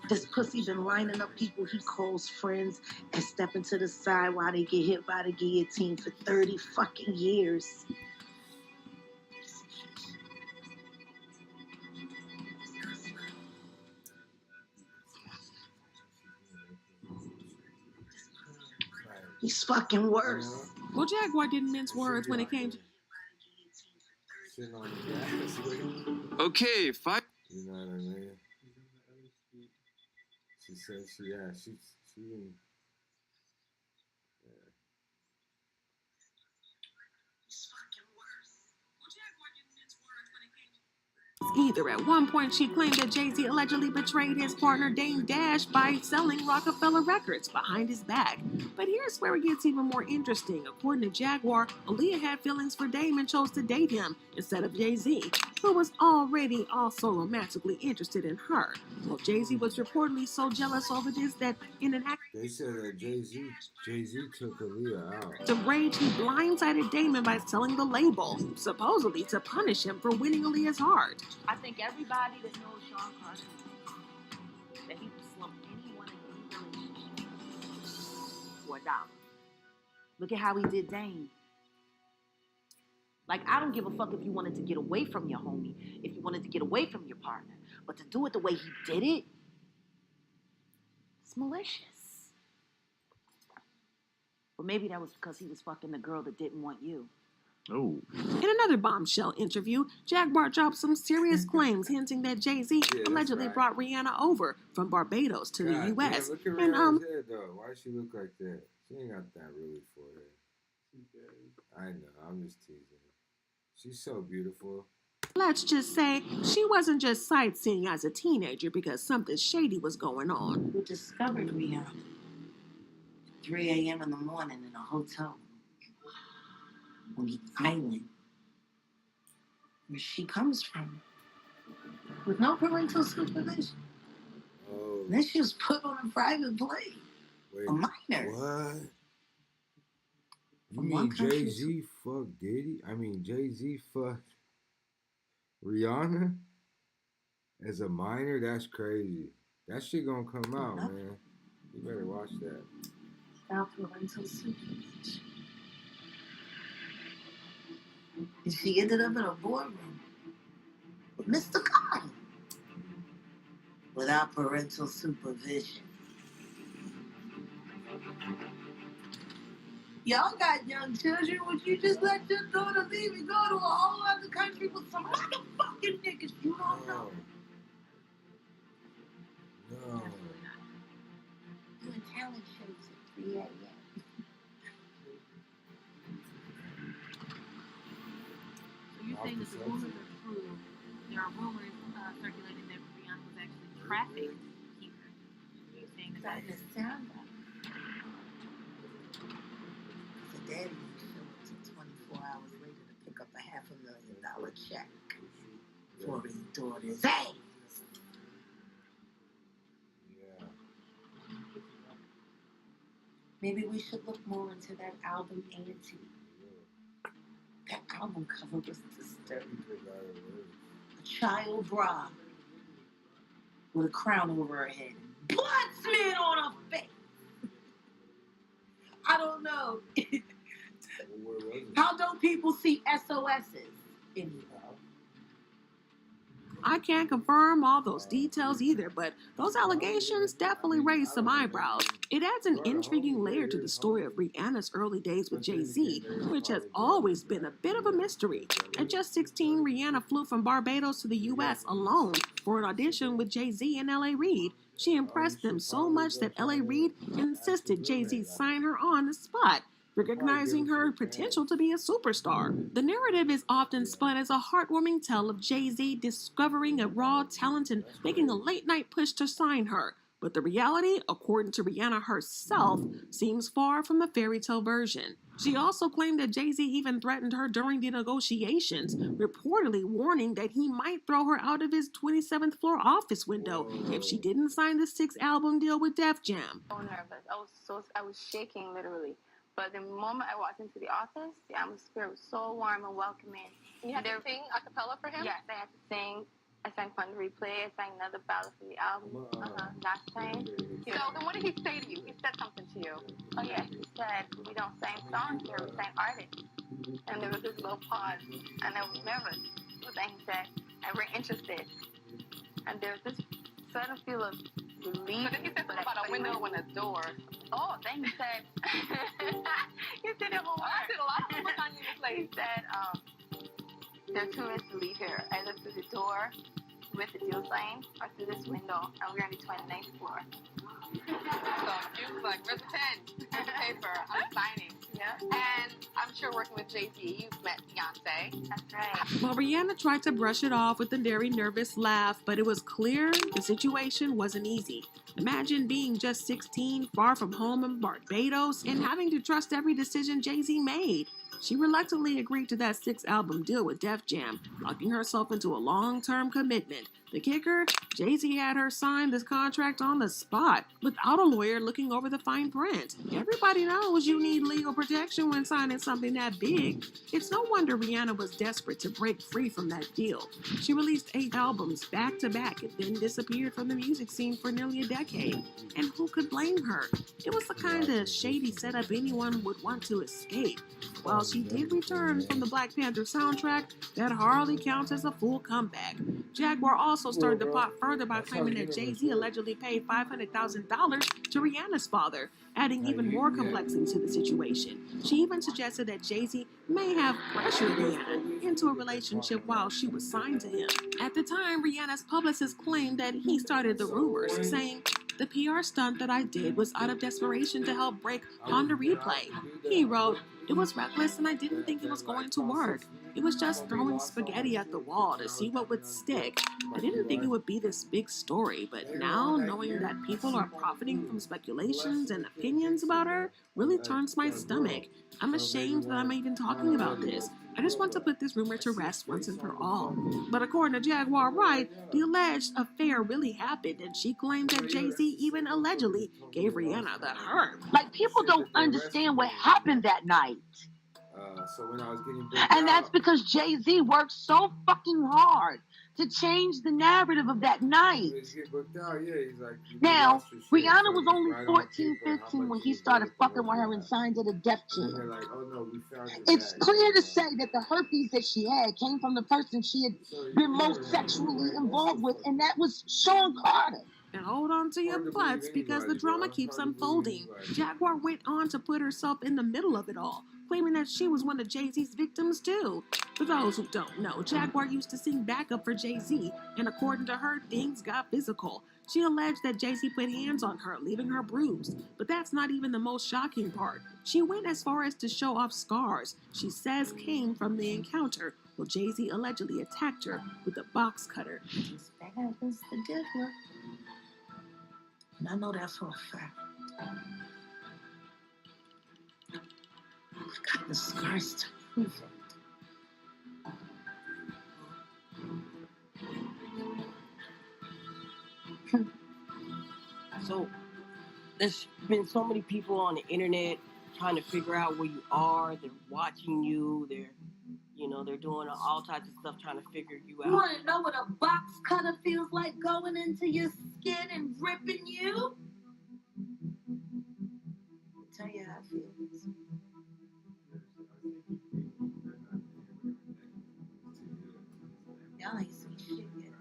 This pussy been lining up people he calls friends and stepping to the side while they get hit by the guillotine for 30 fucking years. He's fucking worse. Well, Jaguar didn't mince words when it came to... Okay, fight. You know what I mean? She said she didn't. Either. At one point, she claimed that Jay-Z allegedly betrayed his partner Dame Dash by selling Rockefeller Records behind his back. But here's where it gets even more interesting. According to Jaguar, Aaliyah had feelings for Dame and chose to date him instead of Jay-Z, who was already also romantically interested in her. Well, Jay-Z was reportedly so jealous over this that in an act They said that Jay-Z took Aaliyah out. of rage, he blindsided Damon by selling the label, supposedly to punish him for winning Aaliyah's heart. I think everybody that knows Sean Carter knows that he would slump anyone in any relationship for $1. Look at how he did Dame. Like, I don't give a fuck if you wanted to get away from your homie, if you wanted to get away from your partner, but to do it the way he did it, it's malicious. But maybe that was because he was fucking the girl that didn't want you. Oh. In another bombshell interview, Jaguar dropped some serious claims hinting that Jay-Z allegedly brought Rihanna over from Barbados to the U.S. Yeah, look at And Rihanna's head, though. Why does she look like that? She ain't got that really for her. I know, I'm just teasing. She's so beautiful. let's just say she wasn't just sightseeing as a teenager because something shady was going on. Who discovered Rihanna? 3 a.m. in the morning in a hotel on the island where she comes from, with no parental supervision. Oh. Then she was put on a private plane. Wait, a minor. What? You mean Jay-Z fucked Diddy? I mean Jay-Z fucked Rihanna as a minor? That's crazy. That shit gonna come out, man. You better watch that. Without parental supervision. And she ended up in a boardroom with Mr. Khan. Without parental supervision. Y'all got young children. Would you just let your daughter leave and go to a whole other country with some motherfucking niggas you don't know? No. Doing talent shows at 3 a.m. you're saying that the rumors are true, there are rumors circulating that Rihanna was actually trafficked here. You're saying that that is sound. The daddy showed up 24 hours later to pick up a $500,000 check for his daughter's ass. Yeah. Maybe we should look more into that album, Auntie. That album cover was disturbing. A child bride with a crown over her head and blood smeared on her face. I don't know. How don't people see SOSs anymore? I can't confirm all those details either, but those allegations definitely raise some eyebrows. It adds an intriguing layer to the story of Rihanna's early days with Jay-Z, which has always been a bit of a mystery. At just 16, Rihanna flew from Barbados to the U.S. alone for an audition with Jay-Z and L.A. Reid. She impressed them so much that L.A. Reid insisted Jay-Z sign her on the spot, recognizing her potential to be a superstar. The narrative is often spun as a heartwarming tale of Jay-Z discovering a raw talent and making a late-night push to sign her. But the reality, according to Rihanna herself, seems far from the fairy tale version. She also claimed that Jay-Z even threatened her during the negotiations, reportedly warning that he might throw her out of his 27th floor office window if she didn't sign the 6th album deal with Def Jam. So nervous. I was shaking literally. But the moment I walked into the office, the atmosphere was so warm and welcoming. You had to sing a cappella for him? Yes, I had to sing. I sang Fun to Replay. I sang another ballad for the album. Last time. So then what did he say to you? He said something to you. Oh, yes. He said, we don't sing songs here. We sing artists. And there was this little pause. And I was nervous. But then he said, and we're interested. And there was this sudden feel of relief. But then he said something about a window and a door. Oh, then he said, you said it whole I did a lot of homework on you this lady. He said, there are 2 ways to leave here. Either through the door with the deal sign or through this window, and we're on the 29th floor. So you was like, where's the pen? Where's the paper? I'm signing. Yeah. And I'm sure working with Jay-Z, you've met Beyonce. That's right. Well, Rihanna tried to brush it off with a very nervous laugh, but it was clear the situation wasn't easy. Imagine being just 16, far from home in Barbados, and having to trust every decision Jay-Z made. She reluctantly agreed to that 6th album deal with Def Jam, locking herself into a long-term commitment. The kicker, Jay-Z had her sign this contract on the spot, without a lawyer looking over the fine print. Everybody knows you need legal protection when signing something that big. It's no wonder Rihanna was desperate to break free from that deal. She released 8 albums back-to-back and then disappeared from the music scene for nearly a decade. And who could blame her? It was the kind of shady setup anyone would want to escape. While she did return from the Black Panther soundtrack, that hardly counts as a full comeback. Jaguar also started the plot further by claiming that Jay-Z allegedly paid $500,000 to Rihanna's father, adding even more complexity to the situation. She even suggested that Jay-Z may have pressured Rihanna into a relationship while she was signed to him. At the time, Rihanna's publicist claimed that he started the rumors, saying, "The PR stunt that I did was out of desperation to help break on the replay." He wrote, "It was reckless and I didn't think it was going to work. It was just throwing spaghetti at the wall to see what would stick. I didn't think it would be this big story, but now knowing that people are profiting from speculations and opinions about her really turns my stomach. I'm ashamed that I'm even talking about this. I just want to put this rumor to rest once and for all." But according to Jaguar Wright, the alleged affair really happened, and she claimed that Jay-Z even allegedly gave Rihanna the herb. Like, people don't understand what happened that night. So when I was getting and that's because Jay-Z worked so fucking hard to change the narrative of that night. Now, Rihanna was only 14, 15 when he started fucking with her and signed to the Def Jam. It's clear to say that the herpes that she had came from the person she had been most sexually involved with, and that was Sean Carter. And hold on to your butts because the drama keeps unfolding. Jaguar went on to put herself in the middle of it all, claiming that she was one of Jay-Z's victims too. For those who don't know, Jaguar used to sing backup for Jay-Z, and according to her, things got physical. She alleged that Jay-Z put hands on her, leaving her bruised. But that's not even the most shocking part. She went as far as to show off scars she says came from the encounter Well, Jay-Z allegedly attacked her with a box cutter. That happens to Jaguar. And I know that for a fact. I've got the scars to prove it. So, there's been so many people on the internet trying to figure out where you are. They're watching you. They're doing all types of stuff trying to figure you out. You want to know what a box cutter feels like going into your skin and ripping you? I'll tell you how it feels. Y'all ain't seen shit yet.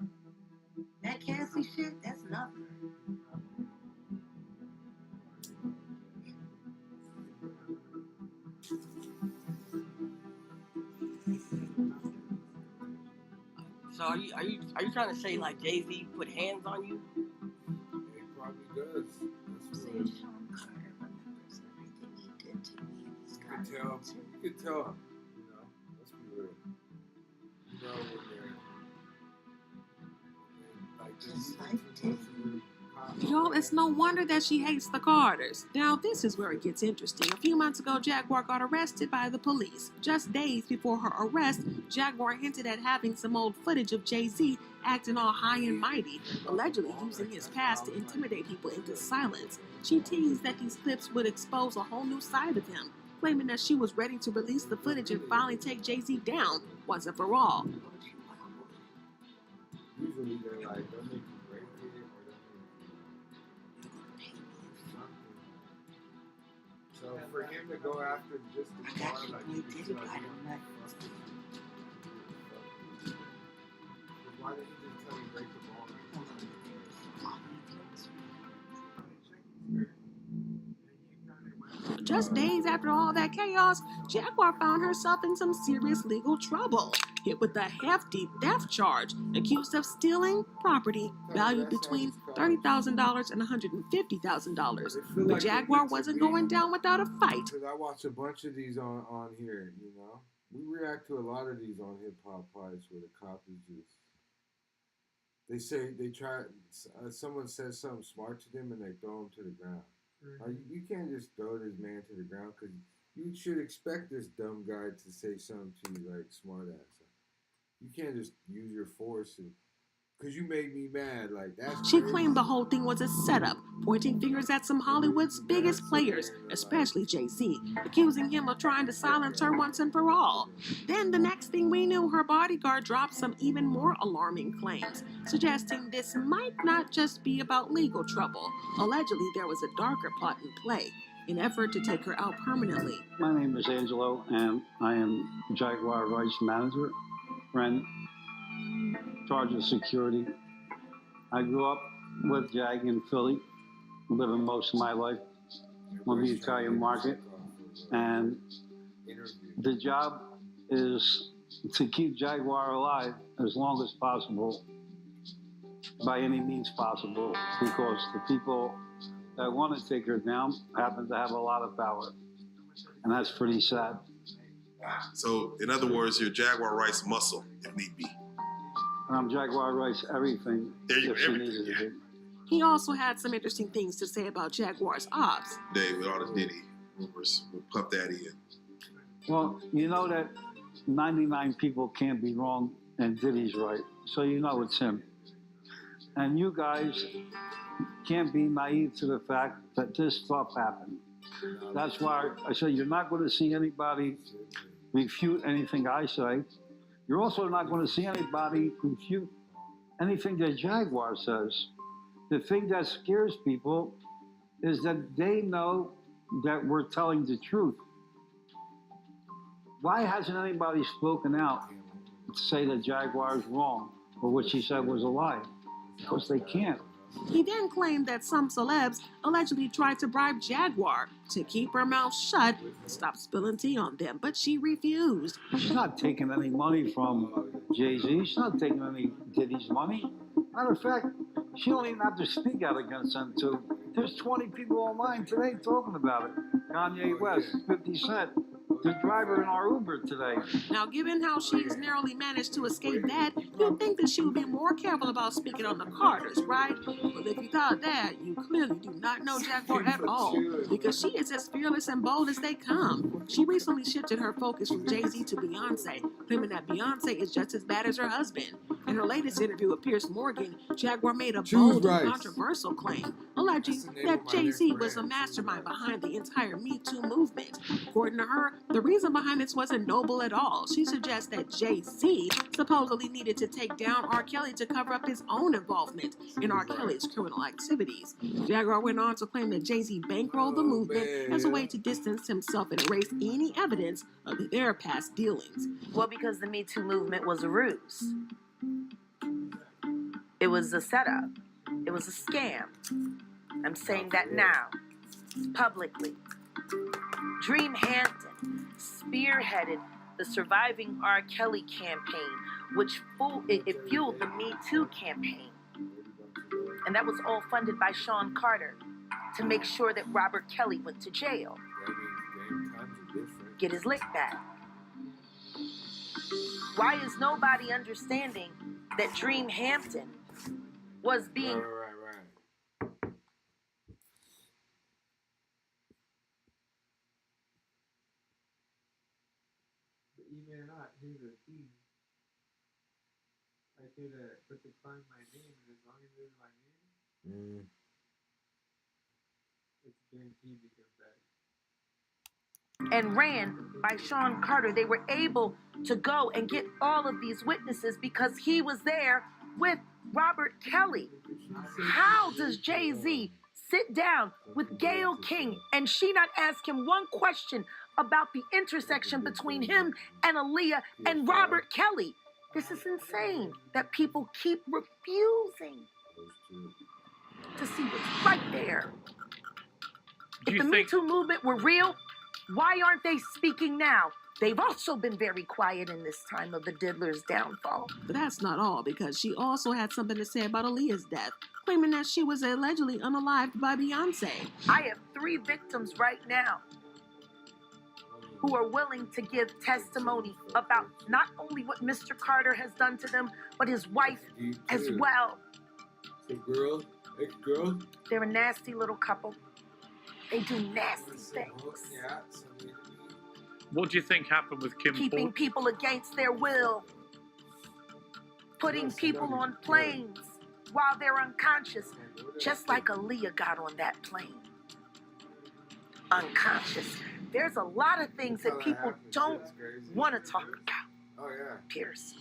That can't see shit, that's nothing. So are you trying to say like Jay-Z put hands on you? He probably does. That's what Sean Carter remembers everything he did to me. He's got you could tell. Let's be real. When they're like just like Diddy. Y'all, it's no wonder that she hates the Carters. Now, this is where it gets interesting. A few months ago, Jaguar got arrested by the police. Just days before her arrest, Jaguar hinted at having some old footage of Jay-Z acting all high and mighty, allegedly using his past to intimidate people into silence. She teased that these clips would expose a whole new side of him, claiming that she was ready to release the footage and finally take Jay-Z down once and for all. Usually they're like, don't make you break it or don't So for him to go after just the car, like you could tell why didn't he just tell you break the ball? Just days after all that chaos, Jaguar found herself in some serious legal trouble. Hit with a hefty theft charge, accused of stealing property valued between $30,000 and $150,000. But Jaguar wasn't going down without a fight. Because I watch a bunch of these on here, We react to a lot of these on hip-hop parties where the cop is just... someone says something smart to them and they throw him to the ground. Mm-hmm. You can't just throw this man to the ground because you should expect this dumb guy to say something to you like smart ass. You can't just use your force because you made me mad. Like that's. She claimed the whole thing was a setup, pointing fingers at some Hollywood's biggest players, especially Jay-Z, accusing him of trying to silence her once and for all. Then the next thing we knew, her bodyguard dropped some even more alarming claims, suggesting this might not just be about legal trouble. Allegedly, there was a darker plot in play, an effort to take her out permanently. My name is Angelo, and I am Jaguar Wright's manager, friend, charge of security. I grew up with Jag in Philly, living most of my life on the Italian market, and the job is to keep Jaguar alive as long as possible, by any means possible, because the people that want to take her down happen to have a lot of power, and that's pretty sad. So, in other words, you're Jaguar Wright's muscle, if need be. And I'm Jaguar Wright's everything, if she needed to be. He also had some interesting things to say about Jaguar's ops. Today, with all the Diddy rumors, with Puff Daddy and... Well, you know that 99 people can't be wrong and Diddy's right, so you know it's him. And you guys can't be naive to the fact that this stuff happened. That's why I say you're not going to see anybody refute anything I say. You're also not going to see anybody refute anything that Jaguar says. The thing that scares people is that they know that we're telling the truth. Why hasn't anybody spoken out to say that Jaguar is wrong or what she said was a lie? Because they can't. He then claimed that some celebs allegedly tried to bribe Jaguar to keep her mouth shut and stop spilling tea on them, but she refused. She's not taking any money from Jay-Z. She's not taking any Diddy's money. Matter of fact, she don't even have to speak out against them too. There's 20 people online today talking about it. Kanye West, 50 Cent, the driver in our Uber today. Now, given how she's narrowly managed to escape that, you'd think that she would be more careful about speaking on the Carters, right? But if you thought that, you clearly do not know Jaguar at all, because she is as fearless and bold as they come. She recently shifted her focus from Jay-Z to Beyonce, claiming that Beyonce is just as bad as her husband. In her latest interview with Piers Morgan, Jaguar made a bold and controversial claim, alleging that Jay-Z was a mastermind behind the entire Me Too movement. According to her, the reason behind this wasn't noble at all. She suggests that Jay-Z supposedly needed to take down R. Kelly to cover up his own involvement in R. Kelly's criminal activities. Jaguar went on to claim that Jay-Z bankrolled the movement as a way to distance himself and erase any evidence of their past dealings. Well, because the Me Too movement was a ruse. It was a setup. It was a scam. I'm saying that now, publicly. Dream Hampton spearheaded the Surviving R. Kelly campaign, which fueled the Me Too campaign. And that was all funded by Sean Carter to make sure that Robert Kelly went to jail. Get his lick back. Why is nobody understanding that Dream Hampton was being... Even not, here's the thing. I could put the find my name, and as long as it's my name, it's guaranteed to come back. And ran by Sean Carter. They were able to go and get all of these witnesses because he was there with Robert Kelly. How does Jay-Z sit down with Gayle King and she not ask him one question about the intersection between him and Aaliyah and Robert Kelly? This is insane that people keep refusing to see what's right there. If the Me Too movement were real, why aren't they speaking now? They've also been very quiet in this time of the Diddler's downfall. But that's not all, because she also had something to say about Aaliyah's death, claiming that she was allegedly unalived by Beyonce. I have 3 victims right now who are willing to give testimony about not only what Mr. Carter has done to them, but his wife as well. Girl, ex-girl. They're a nasty little couple. They do nasty things. What do you think happened with Kim Keeping Ford? people against their will. Putting people on planes while they're unconscious, just like Aaliyah got on that plane. Unconscious. There's a lot of things that people don't want to talk about. Pierce.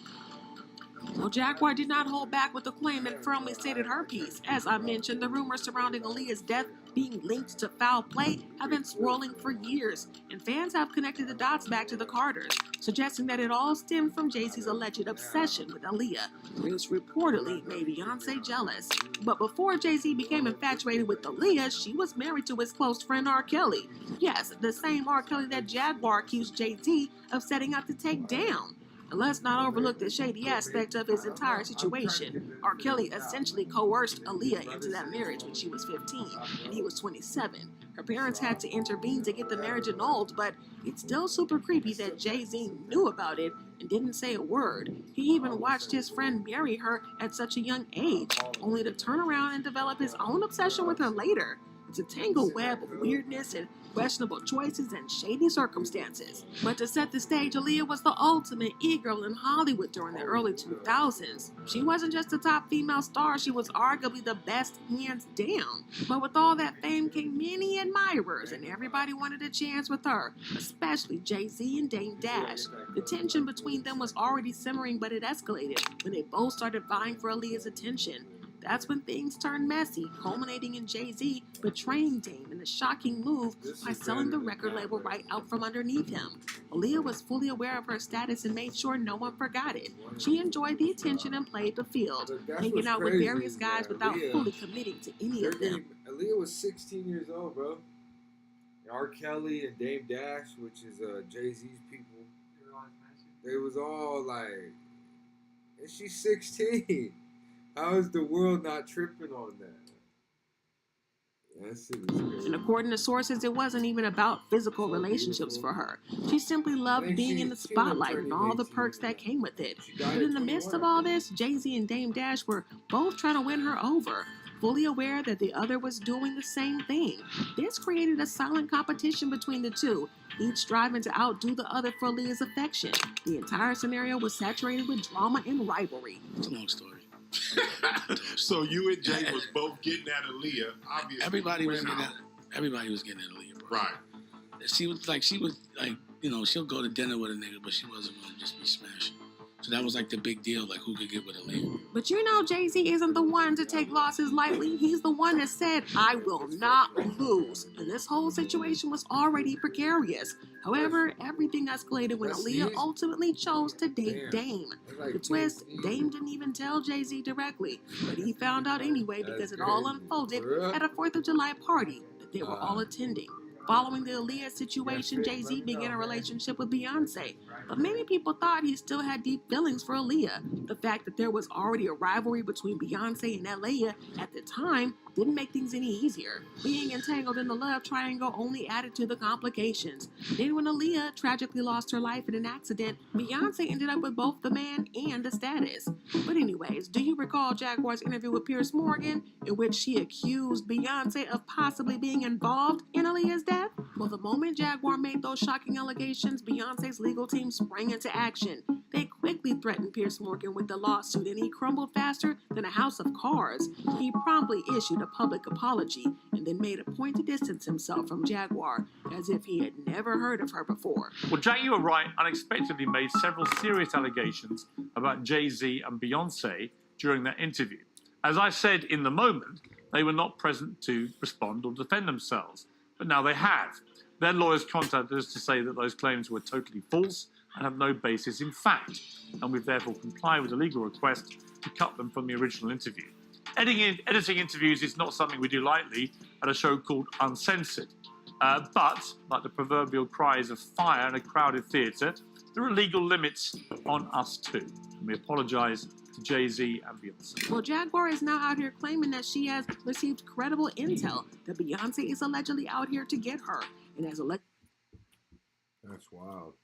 Well, Jaguar did not hold back with the claim and firmly stated her piece. As I mentioned, the rumors surrounding Aaliyah's death being linked to foul play have been swirling for years, and fans have connected the dots back to the Carters, suggesting that it all stemmed from Jay-Z's alleged obsession with Aaliyah, which reportedly made Beyonce jealous. But before Jay-Z became infatuated with Aaliyah, she was married to his close friend R. Kelly. Yes, the same R. Kelly that Jaguar accused Jay-Z of setting out to take down. And let's not overlook the shady aspect of his entire situation. R. Kelly essentially coerced Aaliyah into that marriage when she was 15 and he was 27. Her parents had to intervene to get the marriage annulled, but it's still super creepy that Jay-Z knew about it and didn't say a word. He even watched his friend marry her at such a young age, only to turn around and develop his own obsession with her later. It's a tangled web of weirdness and questionable choices and shady circumstances. But to set the stage, Aaliyah was the ultimate e-girl in Hollywood during the early 2000s. She wasn't just a top female star, she was arguably the best hands down. But with all that fame came many admirers, and everybody wanted a chance with her, especially Jay-Z and Dame Dash. The tension between them was already simmering, but it escalated when they both started vying for Aaliyah's attention. That's when things turned messy, culminating in Jay-Z betraying Dame in a shocking move by selling the record label right out from underneath him. Aaliyah was fully aware of her status and made sure no one forgot it. She enjoyed the attention and played the field, hanging out with various guys without fully committing to any of them. Aaliyah was 16 years old, bro. R. Kelly and Dame Dash, which is Jay-Z's people, they was all like, and she's 16. How is the world not tripping on that? And according to sources, it wasn't even about physical relationships for her. She simply loved being in the spotlight and all the perks that came with it. But in the midst of all this, Jay-Z and Dame Dash were both trying to win her over, fully aware that the other was doing the same thing. This created a silent competition between the two, each striving to outdo the other for Aaliyah's affection. The entire scenario was saturated with drama and rivalry. It's a long story. So you and Jay was both getting at Aaliyah, obviously. Everybody was getting at Aaliyah, bro. Right. She was like, you know, she'll go to dinner with a nigga, but she wasn't going to just be smashing. So that was like the big deal, like who could get with Aaliyah. But you know, Jay-Z isn't the one to take losses lightly. He's the one that said, I will not lose. And this whole situation was already precarious. However, everything escalated when Aaliyah ultimately chose to date Dame. The twist, Dame didn't even tell Jay-Z directly, but he found out anyway because it all unfolded at a 4th of July party that they were all attending. Following the Aaliyah situation, Jay-Z began a relationship with Beyonce, but many people thought he still had deep feelings for Aaliyah. The fact that there was already a rivalry between Beyonce and Aaliyah at the time didn't make things any easier. Being entangled in the love triangle only added to the complications. Then when Aaliyah tragically lost her life in an accident, Beyonce ended up with both the man and the status. But anyways, do you recall Jaguar's interview with Piers Morgan, in which she accused Beyonce of possibly being involved in Aaliyah's death? Well, the moment Jaguar made those shocking allegations, Beyonce's legal team sprang into action. They quickly threatened Piers Morgan with the lawsuit, and he crumbled faster than a house of cards. He promptly issued a public apology and then made a point to distance himself from Jaguar, as if he had never heard of her before. Well, JAGUAR WRIGHT unexpectedly made several serious allegations about Jay-Z and Beyonce during that interview. As I said in the moment, they were not present to respond or defend themselves. But now they have. Their lawyers contacted us to say that those claims were totally false and have no basis in fact, and we've therefore complied with a legal request to cut them from the original interview. Editing interviews is not something we do lightly at a show called Uncensored. But, like the proverbial cries of fire in a crowded theatre, there are legal limits on us too. And we apologise to Jay-Z and Beyonce. Well, Jaguar is now out here claiming that she has received credible intel that Beyonce is allegedly out here to get her. And as That's wild.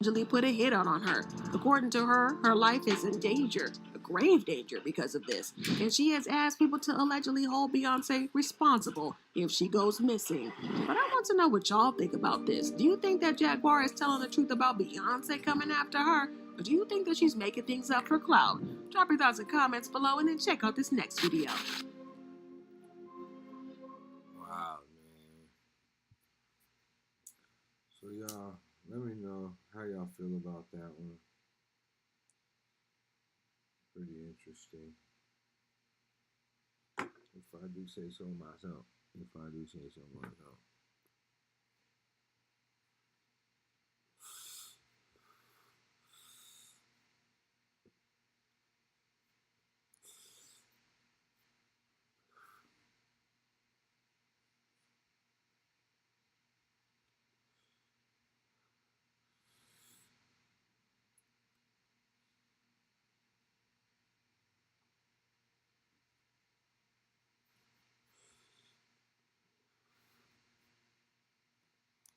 allegedly put a hit out on her. According to her, her life is in danger, a grave danger because of this, and she has asked people to allegedly hold Beyonce responsible if she goes missing. But I want to know what y'all think about this. Do you think that Jaguar is telling the truth about Beyonce coming after her, or do you think that she's making things up for clout? Drop your thoughts and comments below, and then check out this next video. Wow, man. So y'all, let me know how y'all feel about that one. Pretty interesting. If I do say so myself.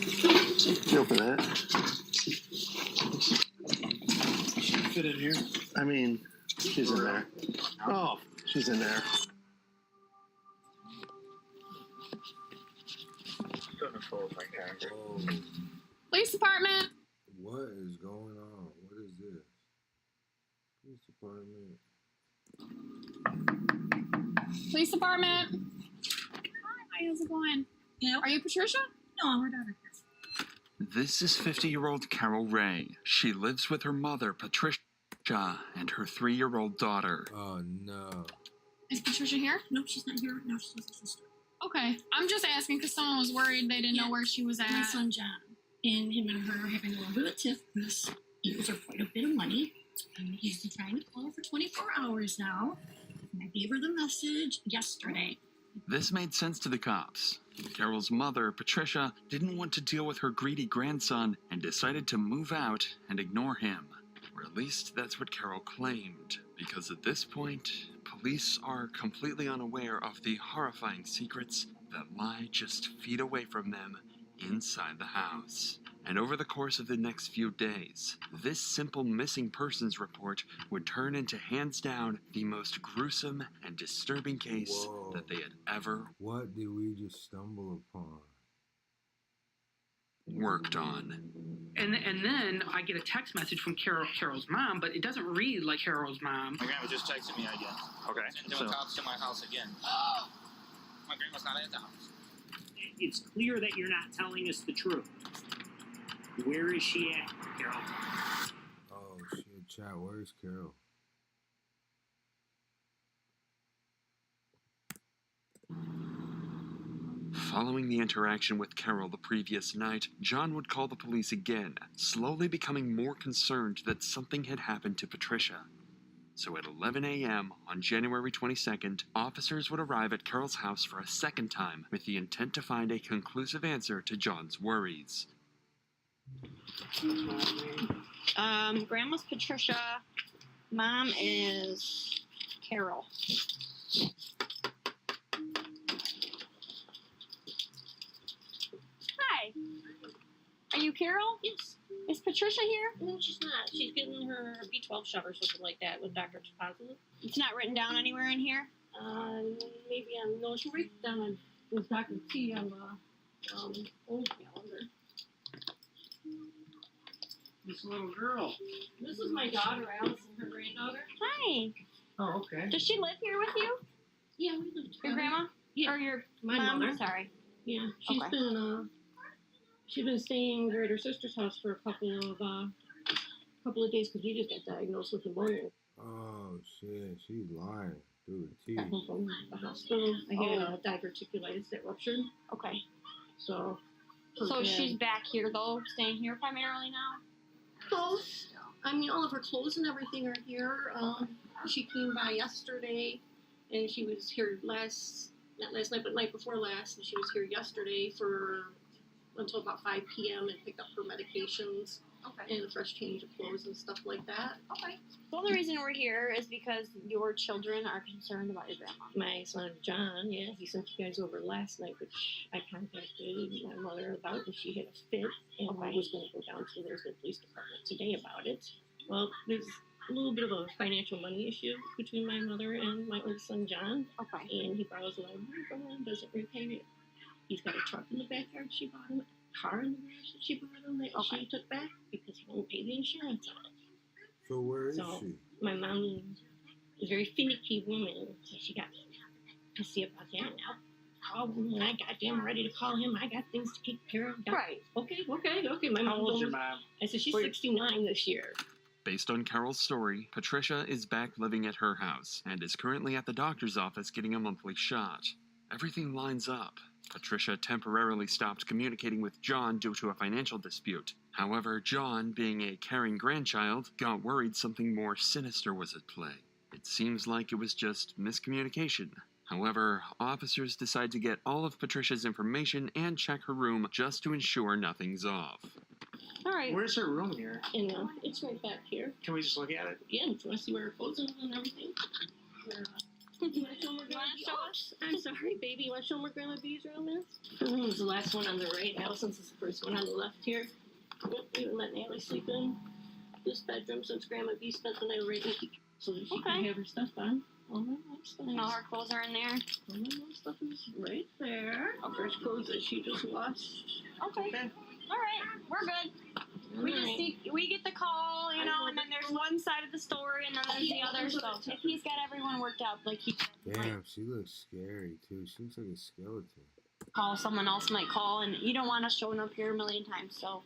Feel for that. She fit in here. I mean, she's in there. Oh, she's in there. Police department. What is going on? What is this? Police department. Police department. Hi, how's it going? Are you Patricia? No, I'm her daughter. This is 50-year-old Carol Ray. She lives with her mother, Patricia, and her 3-year-old daughter. Oh, no. Is Patricia here? No, she's not here. No, she's with her sister. Okay, I'm just asking because someone was worried they didn't know where she was at. My son John and him and her are having a little bit of a tiff because he owes her quite a bit of money. And he's been trying to call her for 24 hours now. And I gave her the message yesterday. This made sense to the cops. Carol's mother, Patricia, didn't want to deal with her greedy grandson and decided to move out and ignore him. Or at least that's what Carol claimed, because at this point, police are completely unaware of the horrifying secrets that lie just feet away from them inside the house. And over the course of the next few days, this simple missing persons report would turn into, hands down, the most gruesome and disturbing case that they had ever What did we just stumble upon? worked on. And then I get a text message from Carol's mom, but it doesn't read like Carol's mom. My grandma just texted me again. Okay. And there were cops to my house again. My grandma's not at the house. It's clear that you're not telling us the truth. Where is she at, Carol? Oh, shit, chat. Where's Carol? Following the interaction with Carol the previous night, John would call the police again, slowly becoming more concerned that something had happened to Patricia. So at 11 a.m. on January 22nd, officers would arrive at Carol's house for a second time with the intent to find a conclusive answer to John's worries. Grandma's Patricia. Mom is Carol. Hi. Are you Carol? Yes. Is Patricia here? No, she's not. She's getting her B12 shot or something like that with Dr. Positive. It's not written down anywhere in here? Maybe on, no, she writes down on, with Dr. T on the, old calendar. This little girl. This is my daughter, Allison, her granddaughter. Hi. Oh, okay. Does she live here with you? Yeah, we live Your grandma? Yeah. Or your My mom? mother. Sorry. Yeah, she's been staying over at her sister's house for a couple of days because we just got diagnosed with pneumonia. Oh, shit. She's lying through the Got teeth. home from the hospital. I had diverticulitis that ruptured. Okay. So She's back here though, staying here primarily now? clothes. I mean, all of her clothes and everything are here. She came by yesterday, and she was here not last night, but night before last, and she was here yesterday until about 5 p.m. and picked up her medications and a fresh change of clothes and stuff like that. Okay. The only reason we're here is because your children are concerned about your grandma. My son John, he sent you guys over last night, which I contacted my mother about, and she had a fit, and I was going to go down to the Lisbon Police Department today about it. Well, there's a little bit of a financial money issue between my mother and my oldest son John. Okay. And he borrows a lot of money from her and doesn't repay it. He's got a truck in the backyard she bought him, a car in the garage that she bought him that she took back because he won't pay the insurance on it. So where is she? My mom is a very finicky woman, so she got pissy about that. Now, when I goddamn ready to call him, I got things to take care of. Right. Okay. My mom. How old's your mom? I said she's 69 this year. Based on Carol's story, Patricia is back living at her house and is currently at the doctor's office getting a monthly shot. Everything lines up. Patricia temporarily stopped communicating with John due to a financial dispute. However, John, being a caring grandchild, got worried something more sinister was at play. It seems like it was just miscommunication. However, officers decide to get all of Patricia's information and check her room just to ensure nothing's off. All right. Where's her room here? And it's right back here. Can we just look at it? Yeah, if you want to see where her clothes are and everything. You want to show them where Grandma us? I'm sorry, baby. You want to show them where Grandma B's room is? Her room is the last one on the right. Allison's is the first one on the left here. We were letting Allie sleep in this bedroom since Grandma B spent the night right in here so that she can have her stuff on. All my mom stuff. And all her clothes are in there? All my mom stuff is right there. Fresh clothes that she just washed. Okay. All right. We're good. We get the call, you know, and then there's one side of the story, and then there's the other. So if he's got everyone worked out, like he Damn, she looks scary too. She looks like a skeleton. call, someone else might call, and you don't want us showing up here a million times. So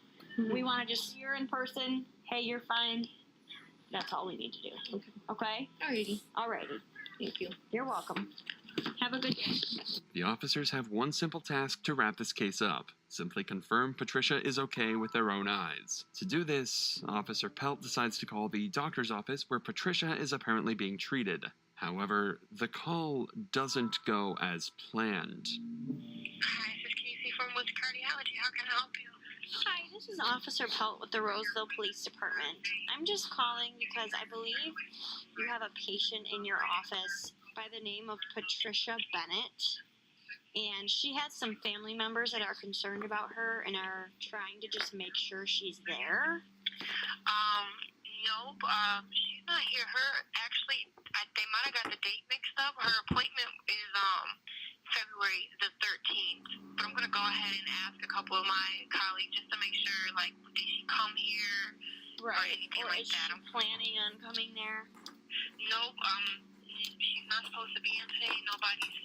we want to just see her in person. Hey, you're fine. That's all we need to do. Okay? Alrighty. Alrighty. Thank you. You're welcome. Have a good day. The officers have one simple task to wrap this case up. Simply confirm Patricia is okay with their own eyes. To do this, Officer Pelt decides to call the doctor's office where Patricia is apparently being treated. However, the call doesn't go as planned. Hi, this is Casey from Woods Cardiology. How can I help you? Hi, this is Officer Pelt with the Roseville Police Department. I'm just calling because I believe you have a patient in your office by the name of Patricia Bennett. And she has some family members that are concerned about her and are trying to just make sure she's there. Nope. She's not here. They might have got the date mixed up. Her appointment is February the 13th. But I'm gonna go ahead and ask a couple of my colleagues just to make sure, like, did she come here or anything Or like is that? she planning on coming there? Nope. She's not supposed to be in today. Nobody's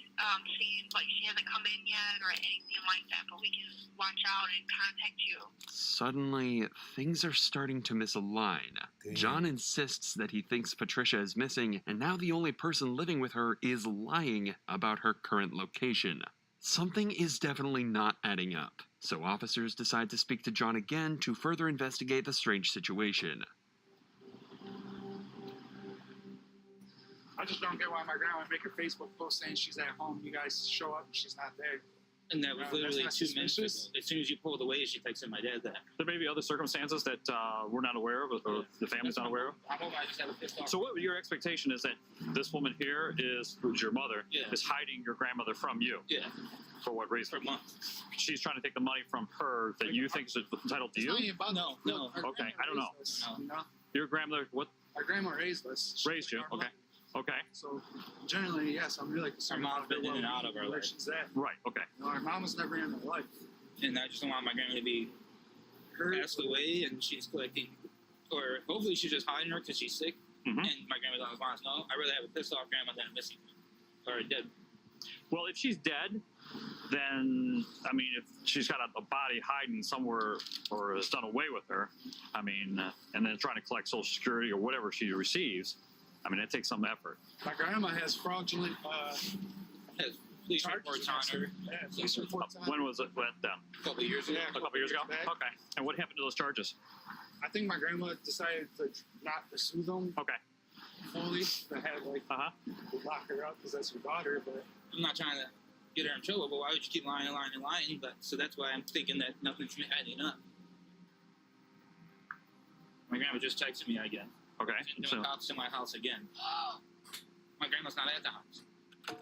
seen, like, she hasn't come in yet or anything like that. But we can watch out and contact you. Suddenly, things are starting to misalign. Damn. John insists that he thinks Patricia is missing, and now the only person living with her is lying about her current location. Something is definitely not adding up, so officers decide to speak to John again to further investigate the strange situation. I just don't get why my grandma would make her Facebook post saying she's at home. You guys show up and she's not there. And that was literally that's 2 not minutes ago. suspicious. As soon as you pulled away, she texted my dad that. There may be other circumstances that we're not aware of, or the family's not aware of. I hope I just have a pissed off. So what your expectation is that this woman here who's your mother, is hiding your grandmother from you? Yeah. For what reason? For months. She's trying to take the money from her that you think is entitled to you? No. Okay, I don't know. No. Your grandmother, what? Our grandma raised us. Raised you, okay. Okay. So generally, yes, I'm really concerned. Our mom's been in and out of our where life. she's at. Right, okay. You know, our mom was never in her life. And I just don't want my grandma to be passed away and she's collecting, or hopefully she's just hiding her because she's sick. And my grandma always wants to know. I'd rather have a pissed off grandma than a missing or dead. Well, if she's dead, then, I mean, if she's got a body hiding somewhere or is done away with her, I mean, and then trying to collect Social Security or whatever she receives, I mean, it takes some effort. My grandma has fraudulent has police reports on her. Yeah, police reports on her. When was it then? A couple years ago. A couple years ago? back. Okay. And what happened to those charges? I think my grandma decided to not pursue them. Okay. Fully. They had, like, lock her up because that's her daughter, but... I'm not trying to get her in trouble, but why would you keep lying? But so that's why I'm thinking that nothing's adding up. My grandma just texted me again. Okay. And no cops in my house again. My grandma's not at the house.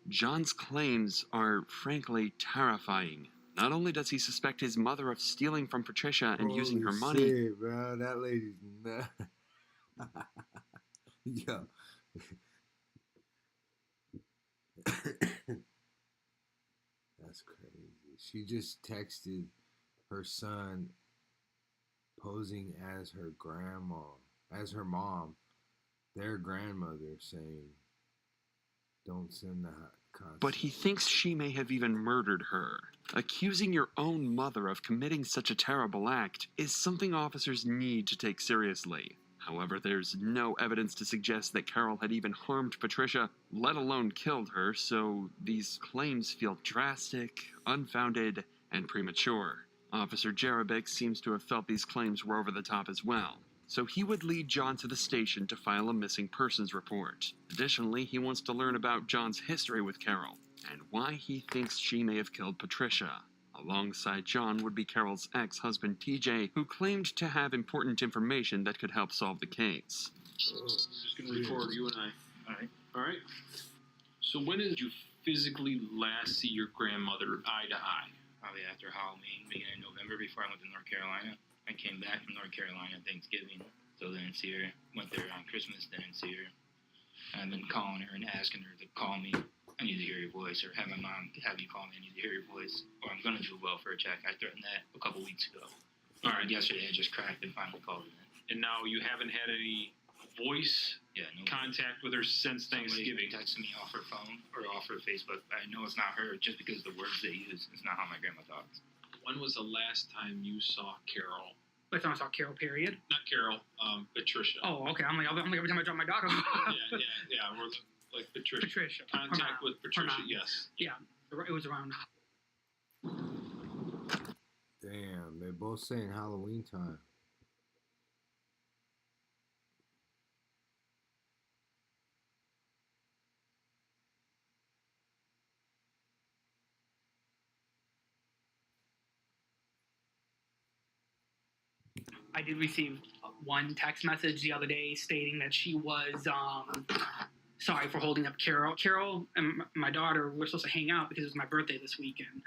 John's claims are frankly terrifying. Not only does he suspect his mother of stealing from Patricia and using her money... Shit, bro, that lady's nuts. Yo. That's crazy. She just texted her son posing as her grandma, as her mom, their grandmother, saying, don't send the cops. But he thinks she may have even murdered her. Accusing your own mother of committing such a terrible act is something officers need to take seriously. However, there's no evidence to suggest that Carol had even harmed Patricia, let alone killed her, so these claims feel drastic, unfounded, and premature. Officer Jarabek seems to have felt these claims were over the top as well, so he would lead John to the station to file a missing persons report. Additionally, he wants to learn about John's history with Carol, and why he thinks she may have killed Patricia. Alongside John would be Carol's ex-husband TJ, who claimed to have important information that could help solve the case. I'm just going to record you and I. All right. So when did you physically last see your grandmother eye to eye? Probably after Halloween, beginning of November, before I went to North Carolina. I came back from North Carolina Thanksgiving, so didn't see her. Went there on Christmas, didn't see her. I've been calling her and asking her to call me. I need to hear your voice, or have my mom have you call me. I need to hear your voice, or I'm going to do a welfare check. I threatened that a couple weeks ago. All right. Yesterday I just cracked and finally called it in. And now you haven't had any voice contact with her since Thanksgiving. Somebody texted me off her phone or off her Facebook. I know it's not her just because the words they use. It's not how my grandma talks. When was the last time you saw Carol? Last time I saw Carol, period. Not Carol, Patricia. Oh, okay. I'm like every time I drop my dog off. yeah. We're like Patricia. Patricia. Contact with Patricia, yes. Yeah, it was around. Damn, they're both saying Halloween time. I did receive one text message the other day stating that she was sorry for holding up Carol. Carol and my daughter were supposed to hang out because it was my birthday this weekend.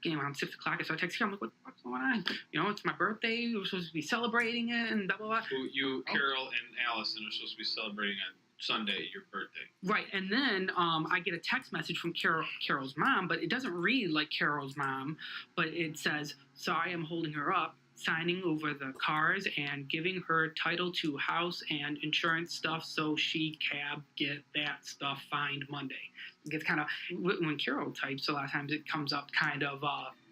Getting around 6 o'clock, I started texting her. I'm like, what the fuck's going on? You know, it's my birthday. We were supposed to be celebrating it and blah, blah, blah. You, Carol, and Allison are supposed to be celebrating on Sunday, your birthday. Right, and then I get a text message from Carol's mom, but it doesn't read like Carol's mom, but it says, sorry, I'm holding her up, signing over the cars and giving her title to house and insurance stuff so she can get that stuff fined Monday. It gets kind of, when Carol types, a lot of times it comes up kind of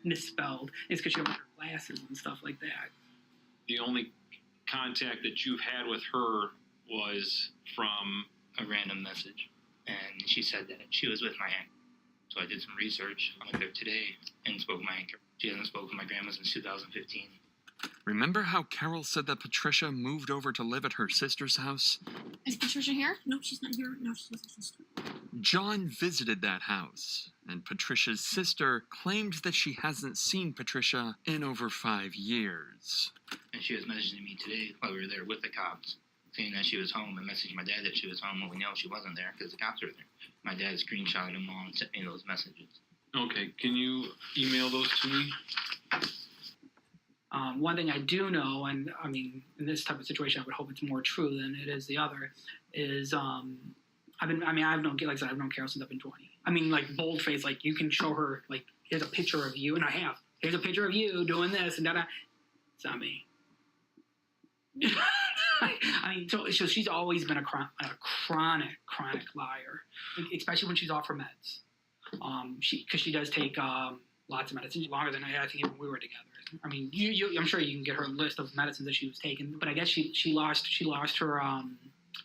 misspelled. It's because she has her glasses and stuff like that. The only contact that you've had with her was from a random message, and she said that she was with my aunt. So I did some research on her today and spoke to my aunt. She hasn't spoken to my grandma since 2015. Remember how Carol said that Patricia moved over to live at her sister's house? Is Patricia here? No, she's not here. No, she's not sister. John visited that house, and Patricia's sister claimed that she hasn't seen Patricia in over 5 years. And she was messaging me today while we were there with the cops, saying that she was home, and messaged my dad that she was home when we know she wasn't there because the cops were there. My dad screenshotted them all and sent me those messages. Okay, can you email those to me? One thing I do know, and I mean, in this type of situation, I would hope it's more true than it is the other, is I've known Carol since I've been 20. I mean, like, boldface, like, you can show her, like, here's a picture of you, and I have. Here's a picture of you doing this, and da-da. It's not me. I mean, so she's always been a chronic liar, especially when she's off her meds. Because she does take lots of medicine, longer than I think even we were together. I mean, I'm sure you can get her a list of medicines that she was taking, but I guess she lost her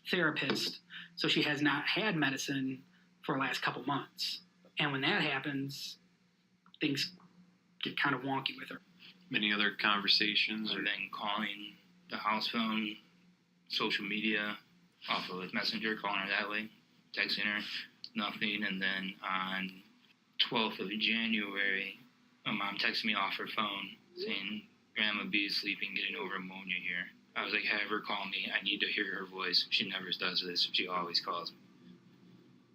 therapist, so she has not had medicine for the last couple months. And when that happens, things get kind of wonky with her. Any other conversations? I've been calling the house phone, social media, off of Messenger, calling her that way, texting her, nothing. And then on 12th of January, my mom texted me off her phone saying, Grandma B is sleeping, getting over pneumonia here. I was like, have her call me. I need to hear her voice. She never does this. She always calls me.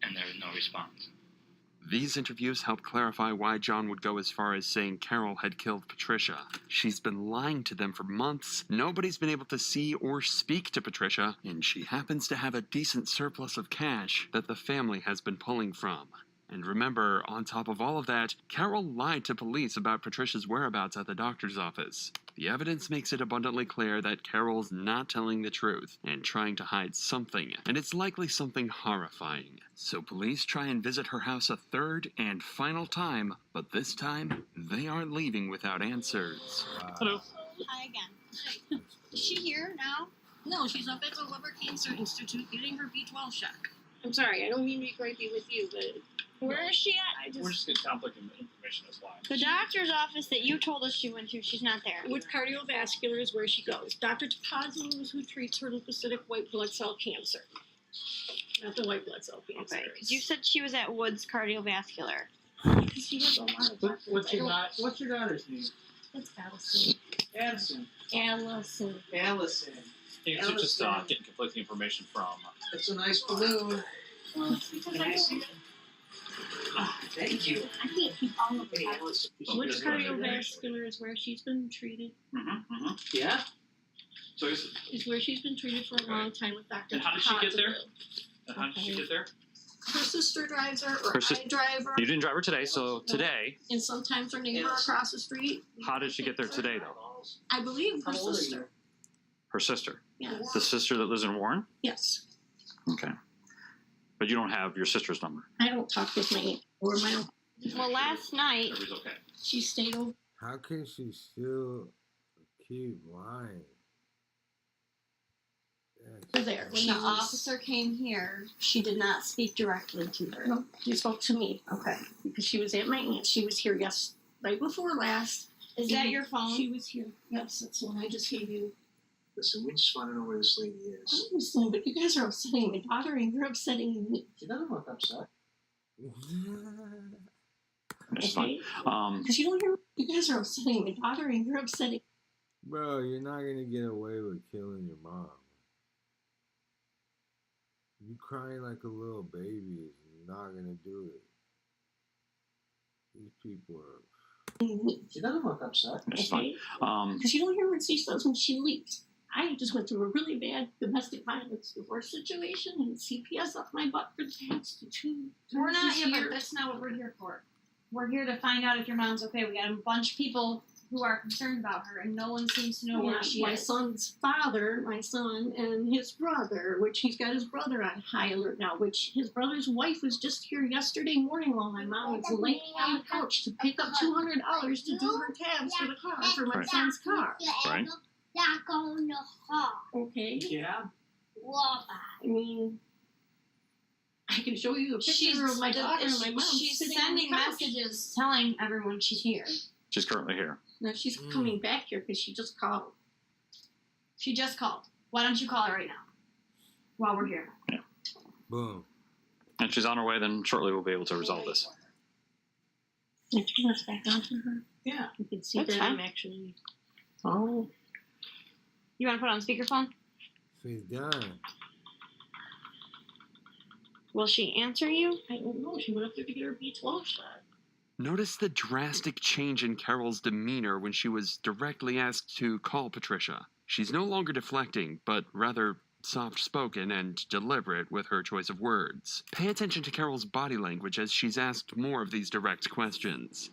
And there was no response. These interviews help clarify why John would go as far as saying Carol had killed Patricia. She's been lying to them for months. Nobody's been able to see or speak to Patricia, and she happens to have a decent surplus of cash that the family has been pulling from. And remember, on top of all of that, Carol lied to police about Patricia's whereabouts at the doctor's office. The evidence makes it abundantly clear that Carol's not telling the truth and trying to hide something, and it's likely something horrifying. So police try and visit her house a third and final time, but this time, they aren't leaving without answers. Hello. Hi again. Is she here now? No, she's up at the Liver Cancer Institute getting her B12 shot. I'm sorry, I don't mean to be gripey with you, but Where is she at? We're just getting conflicting information as well. The doctor's office that you told us she went to, she's not there. with cardiovascular is where she goes. Dr. Tapazzi is who treats her lymphocytic white blood cell cancer. Not the white blood cell cancer. Okay, 'cause you said she was at Woods Cardiovascular. Because she has a lot of What's your daughter's name? It's Allison. Addison. Allison. Allison. It's just getting conflicting information from. That's a nice balloon. Can I see it? Thank you. I can't keep all of it. Woods Cardiovascular is where she's been treated. Yeah? So Is where she's been treated for a long time with Dr. And how did she get there? Tapazzi. And how did she get there? Her sister drives her, or I drive her. You didn't drive her today, so today. And sometimes her neighbor across the street. How did she get there today, though? I believe her How old are you? sister. Her sister. Yes. The sister that lives in Warren? Yes. Okay. But you don't have your sister's number. I don't talk with my aunt or my. Well, last night Everybody's okay. She stayed over. How can she still keep lying? There. when the officer came here, she did not speak directly to her. No, she spoke to me. Okay. Because she was at my aunt. She was here right before last. Is that your phone? She was here. Yes, that's the one I just gave you. Listen, we just want to know where this lady I is. understand, but you guys are upsetting my daughter and you're upsetting me. She doesn't look upset. It's fine. Because you don't hear. You guys are upsetting my daughter and you're upsetting. Bro, you're not gonna get away with killing your mom. You crying like a little baby is not gonna do it. These people are. She doesn't look upset. It's fine. Because you don't hear what she says when she leaves. I just went through a really bad domestic violence divorce situation and CPS up my butt for the past 2 We're not years. here, but that's not what we're here for. We're here to find out if your mom's okay. We got a bunch of people who are concerned about her, and no one seems to know where she my is. son's father, my son, and his brother, which he's got his brother on high alert now, which his brother's wife was just here yesterday morning while my mom was laying on the couch to pick up $200 to do her tabs for the car, for my Right. son's car. Right. Okay. Yeah. I mean, I can show you a picture of my daughter and my mom She's sitting on sending the couch. messages telling everyone she's here. She's currently here. No, she's coming back here because she just called. She just called. Why don't you call her right now? While we're here. Boom. And she's on her way, then shortly we'll be able to resolve this. Can you turn this back on for her? Yeah. You can see That's that fine. I'm actually. Oh. You want to put on speakerphone? She's done. Will she answer you? I don't know. She went up there to get her B12 shot. Notice the drastic change in Carol's demeanor when she was directly asked to call Patricia. She's no longer deflecting, but rather soft-spoken and deliberate with her choice of words. Pay attention to Carol's body language as she's asked more of these direct questions.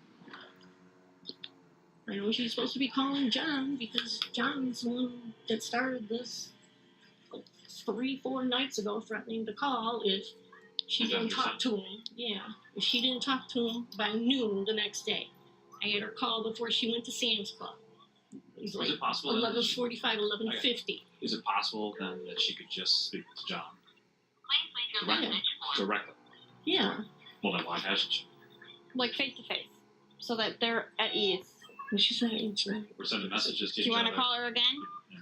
I know she's supposed to be calling John because John's the one that started this like 3-4 nights ago, threatening to call if she didn't talk to him. Yeah, if she didn't talk to him by noon the next day. I had her call before she went to Sam's Club. It was like Is it possible then that 11:45, 11:50. Is it possible then that she could just speak to John Yeah. directly? Yeah. Well, then why hasn't she? Like face to face, so that they're at ease. She's not answering. We're sending messages to Do each you want other. to call her again? And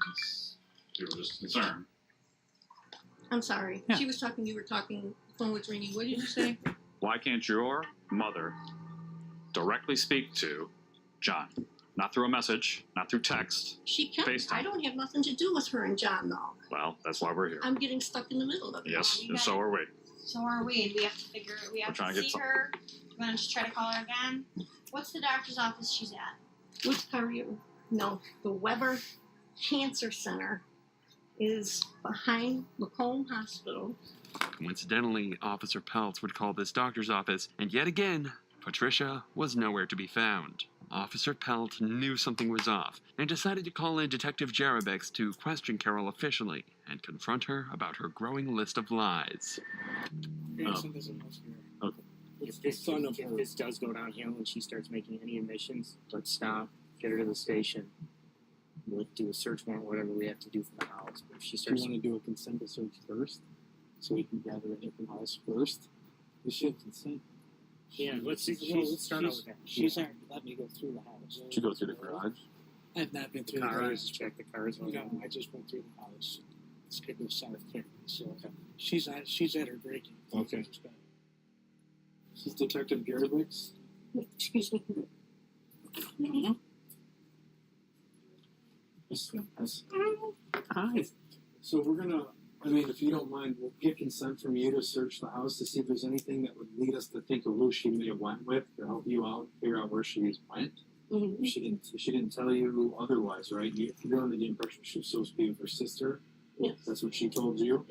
we were just concerned. I'm sorry. She was talking, you were talking, the phone was ringing. What did you say? Why can't your mother directly speak to John? Not through a message, not through text. She can't. FaceTime. I don't have nothing to do with her and John, though. Well, that's why we're here. I'm getting stuck in the middle of it. Yes, and so are we. So are we. We have to figure. We have trying to to get see her. You want to just try to call her again? What's the doctor's office she's at? Which car are you? No, the Weber Cancer Center is behind Macomb Hospital. Coincidentally, Officer Peltz would call this doctor's office, and yet again, Patricia was nowhere to be found. Officer Pelt knew something was off and decided to call in Detective Jarabeks to question Carol officially and confront her about her growing list of lies. Grandson doesn't live here. Okay. If this does go downhill and she starts making any admissions, let's stop, get her to the station. We'll do a search warrant, whatever we have to do for the house. But if she starts, Do you want to do a consent search first, so we can gather it at the house first? We should consent. yeah, let's see. Well, let's start out with that. She's already let me go through the house. Did you go through the garage? I have not been The through the cars, garage. check the cars. No, I just went through the house. It was South Kennedy, so she's at her breaking. Okay. This is Detective Garabix. Excuse me. Hi. So we're gonna, I mean, if you don't mind, we'll get consent from you to search the house to see if there's anything that would lead us to think of who she may have went with to help you out, figure out where she went. Mm-hmm. She didn't tell you otherwise, right? You're under the impression she was supposed to be with her sister. Yes. That's what she told you.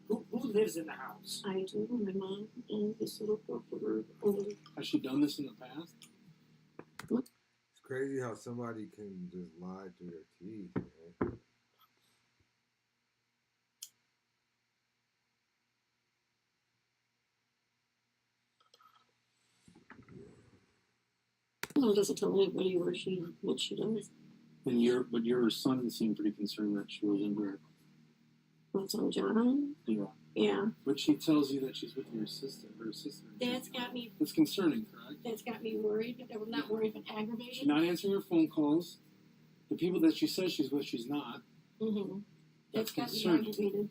Who lives in the house? I do, my mom and this little girl. Has she done this in the past? It's Crazy how somebody can just lie through their teeth, man. No, it doesn't tell anybody what she does. And your son seemed pretty concerned that she was in there. What's on John? Yeah. Yeah. But she tells you that she's with her sister. That's got me. It's concerning, correct? That's got me worried. I'm not worried, but aggravated. She's not answering her phone calls. The people that she says she's with, she's not. Mm-hmm. That's got me concerning. aggravated.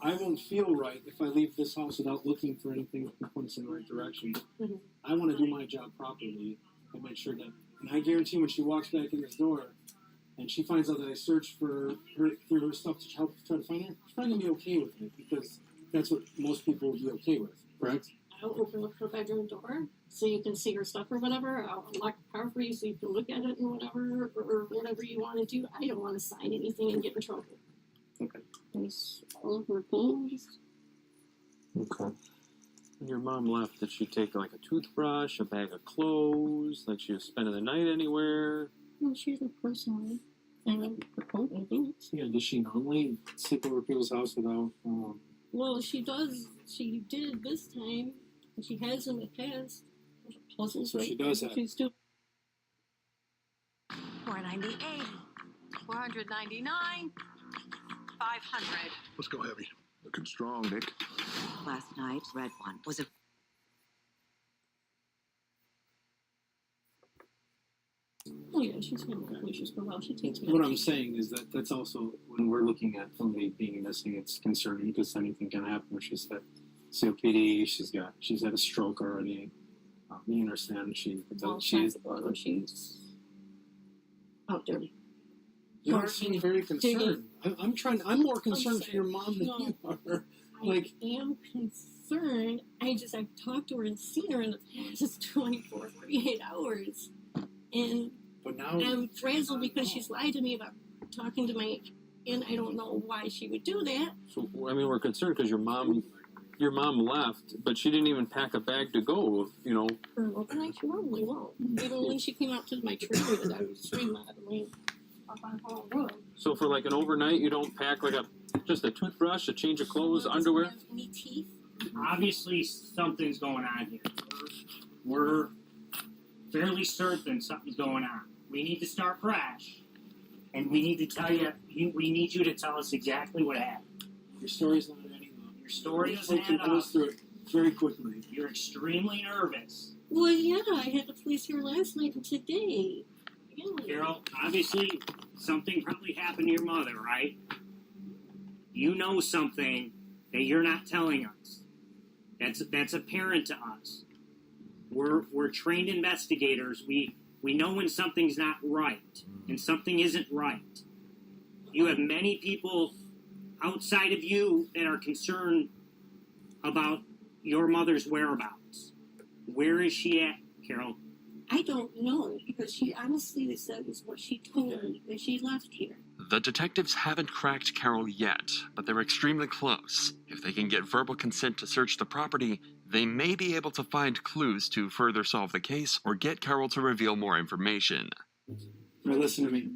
I won't feel right if I leave this house without looking for anything that points in the right direction. Mhm. I want to do my job properly and make sure that. And I guarantee when she walks back in this door and she finds out that I searched for her stuff to help try to find her, she's probably gonna be okay with it because that's what most people would be okay with, correct? I'll open up her bedroom door so you can see her stuff or whatever. I'll unlock the car for you so you can look at it and whatever, or whatever you want to do. I don't want to sign anything and get in trouble. Okay. There's all of her things. Okay. When your mom left, did she take like a toothbrush, a bag of clothes? Like she was spending the night anywhere? Well, she's a person. And her coat and things. Yeah, does she normally sleep over people's house without? Well, she does. She did this time. And she has in the past. Puzzles, So right? she does have. She's still. 498, 499, 500. Let's go heavy. Looking strong, Nick. Last night's red one was a Oh yeah, she's been malicious for a while. She takes me. What I'm saying is that that's also when we're looking at somebody being missing, it's concerning because anything can happen. She's had COPD. She's had a stroke already. We understand she's out there. You don't seem very concerned. I'm more concerned for your mom than you are. Like, I am concerned. I've talked to her and seen her in the past 24, 48 hours. And but now I'm frazzled because she's lied to me about talking to my, and I don't know why she would do that. So I mean, we're concerned because your mom left, but she didn't even pack a bag to go. You know. For an overnight, she normally won't. Even when she came out to my trailer that I was remodeling up on Hall Road. So for like an overnight, you don't pack like just a toothbrush, a change of clothes, underwear. Any teeth? Obviously, something's going on here. We're fairly certain something's going on. We need to start fresh, and we need to tell you. We need you to tell us exactly what happened. Your story's not adding up. Your story doesn't add up. Go through it very quickly. You're extremely nervous. Well, yeah, I had the police here last night and today. Yeah. Carol, obviously, something probably happened to your mother, right? You know something that you're not telling us. That's apparent to us. We're trained investigators. We know when something's not right and something isn't right. You have many people outside of you that are concerned about your mother's whereabouts. Where is she at, Carol? I don't know, because she honestly said is what she told me when she left here. The detectives haven't cracked Carol yet, but they're extremely close. If they can get verbal consent to search the property, they may be able to find clues to further solve the case or get Carol to reveal more information. Now listen to me.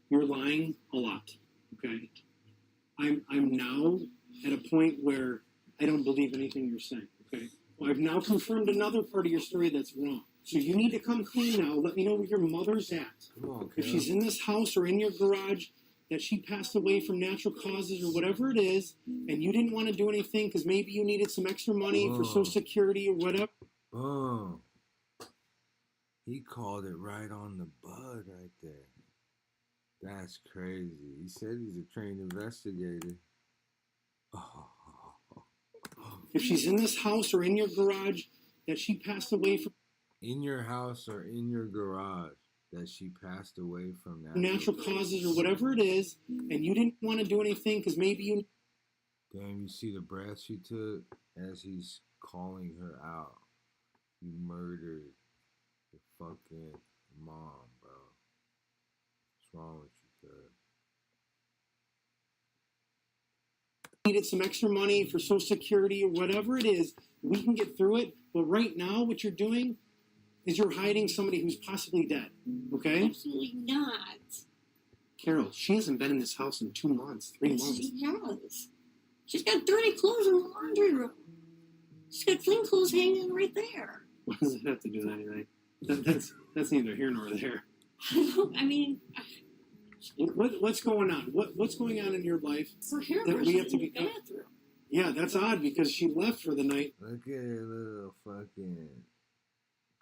You're lying a lot, okay? I'm now at a point where I don't believe anything you're saying, okay? Well, I've now confirmed another part of your story that's wrong. So you need to come clean now. Let me know where your mother's at. If she's in this house or in your garage, that she passed away from natural causes or whatever it is, and you didn't want to do anything because maybe you needed some extra money for Social Security or whatever. Oh. He called it right on the bud right there. That's crazy. He said he's a trained investigator. Oh. If she's in this house or in your garage, that she passed away from... In your house or in your garage, that she passed away from natural causes or whatever it is, and you didn't want to do anything because maybe you... Damn, you see the breath she took as he's calling her out. You murdered your fucking mom, bro. What's wrong with you, cuz? Needed some extra money for Social Security or whatever it is, we can get through it. But right now, what you're doing is you're hiding somebody who's possibly dead. Okay? Absolutely not. Carol, she hasn't been in this house in 2 months, 3 Yes, months. she has. She's got dirty clothes in the laundry room. She's got clean clothes hanging right there. What does that have to do with anything? That's neither here nor there. I mean, What's going on? What's going on in your life her hair that brush we have is to in the become? bathroom. Yeah, that's odd because she left for the night. Look at her little fucking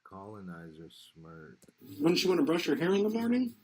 colonizer smirk. Wouldn't she want to brush her hair in the morning?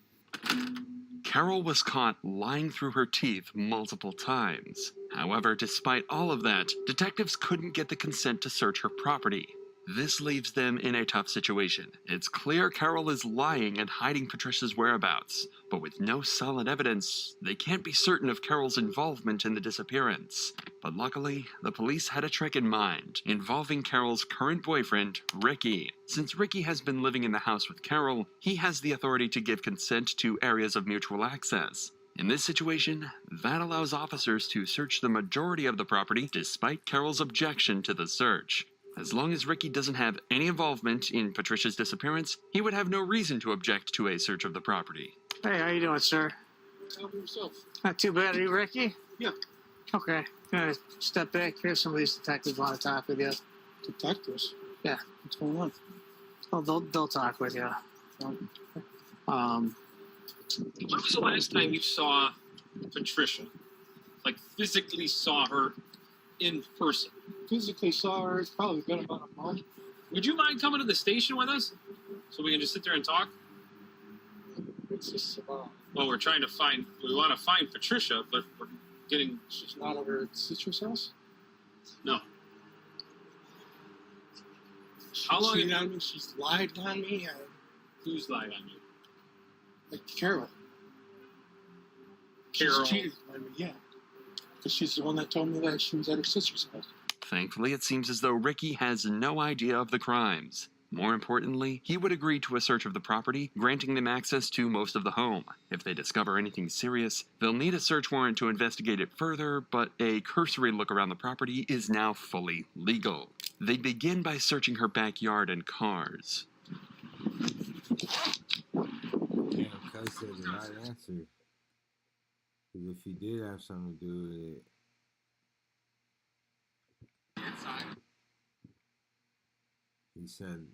Carol was caught lying through her teeth multiple times. However, despite all of that, detectives couldn't get the consent to search her property. This leaves them in a tough situation. It's clear Carol is lying and hiding Patricia's whereabouts, but with no solid evidence, they can't be certain of Carol's involvement in the disappearance. But luckily, the police had a trick in mind, involving Carol's current boyfriend, Ricky. Since Ricky has been living in the house with Carol, he has the authority to give consent to areas of mutual access. In this situation, that allows officers to search the majority of the property despite Carol's objection to the search. As long as Ricky doesn't have any involvement in Patricia's disappearance, he would have no reason to object to a search of the property. Hey, how you doing, sir? Help yourself. Not too bad. Are you Ricky? Yeah. Okay. Gonna step back here. Some of these detectives want to talk with you. Detectives? Yeah. What's going on? Oh, they'll talk with you. When was the last time you saw Patricia? Like, physically saw her in person? Physically saw her. It's probably been about a month. Would you mind coming to the station with us? So we can just sit there and talk? It's just about. Well, we want to find Patricia, but we're getting... She's not over at Citrus House? No. How long... Cheated on me. She's lied on me. Who's lied on you? Like Carol. Carol? She's cheated on me, yeah. Because she's the one that told me that she was at her sister's house. Thankfully, it seems as though Ricky has no idea of the crimes. More importantly, he would agree to a search of the property, granting them access to most of the home. If they discover anything serious, they'll need a search warrant to investigate it further, but a cursory look around the property is now fully legal. They begin by searching her backyard and cars. Damn, Cuz said the right answer. Because if he did have something to do with it. He said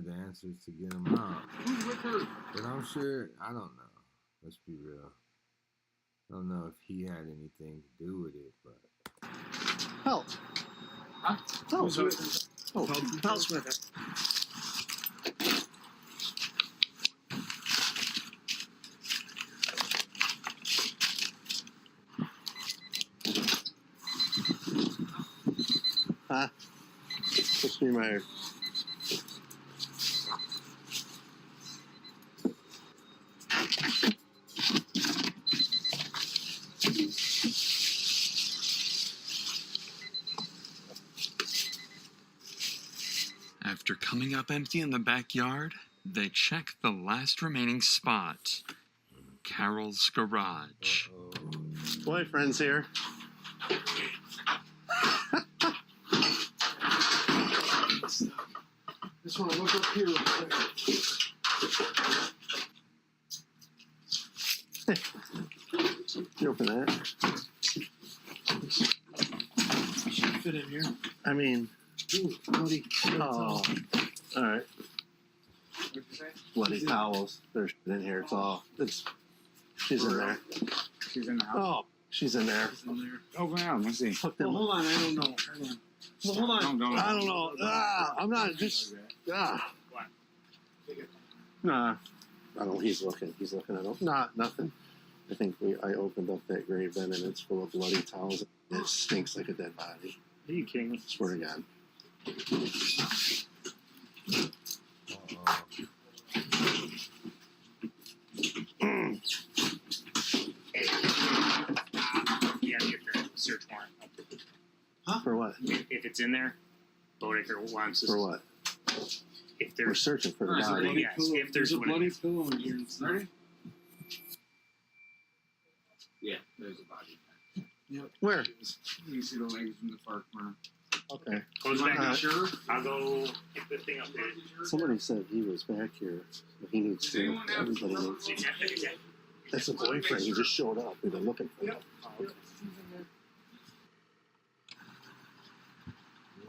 the answer is to get him out. Who's with her? But I'm sure, I don't know. Let's be real. I don't know if he had anything to do with it, but. Help. Huh? Help's with her. Help's with her. Huh? Supposed to be my... After coming up empty in the backyard, they check the last remaining spot. Carol's garage. Boyfriend's here. Just want to look up here real quick. You open that? She fit in here. I mean... Ooh, bloody. Oh. Alright. Bloody towels. There's in here. She's in there. She's in the house. Oh, she's in there. Oh, wow. Let's see. Well, hold on. I don't know. Hang on. Well, hold on. I don't know. I'm not just... Nah. I don't know. He's looking. He's looking at it. Nothing. I think I opened up that grave bin and it's full of bloody towels. It stinks like a dead body. Are you kidding me? Swear to God. Yeah, get the search warrant. Huh? For what? If it's in there, Bodeker wants us. For what? If there's We're searching for the body. Yes, if there's a one. bloody pillow in here. Ready? Yeah, there's a body. Yep. Where? You see the legs in the far corner. Okay. Goes back. Sure. I'll go get this thing up there. Somebody said he was back here. He needs to. Everybody needs. That's a boyfriend. He just showed up. We've been looking for him.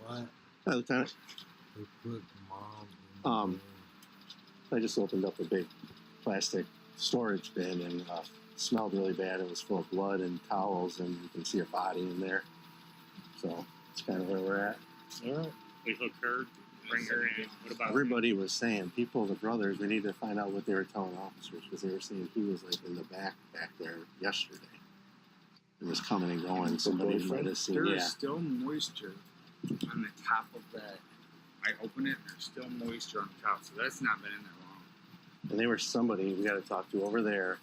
What? Hi, Lieutenant. They put mom in I just opened up a big plastic storage bin and smelled really bad. It was full of blood and towels, and you can see a body in there. So that's kind of where we're at. All right. We hook her, bring her in. What about Everybody was saying, people, the brothers, we need to find out what they were telling officers, because they were saying he was like in the back there yesterday. It was coming and going. Somebody might have seen. There Yeah. is still moisture on the top of that. I open it, and there's still moisture on the top, so that's not been in there long. And they were somebody we got to talk to over there.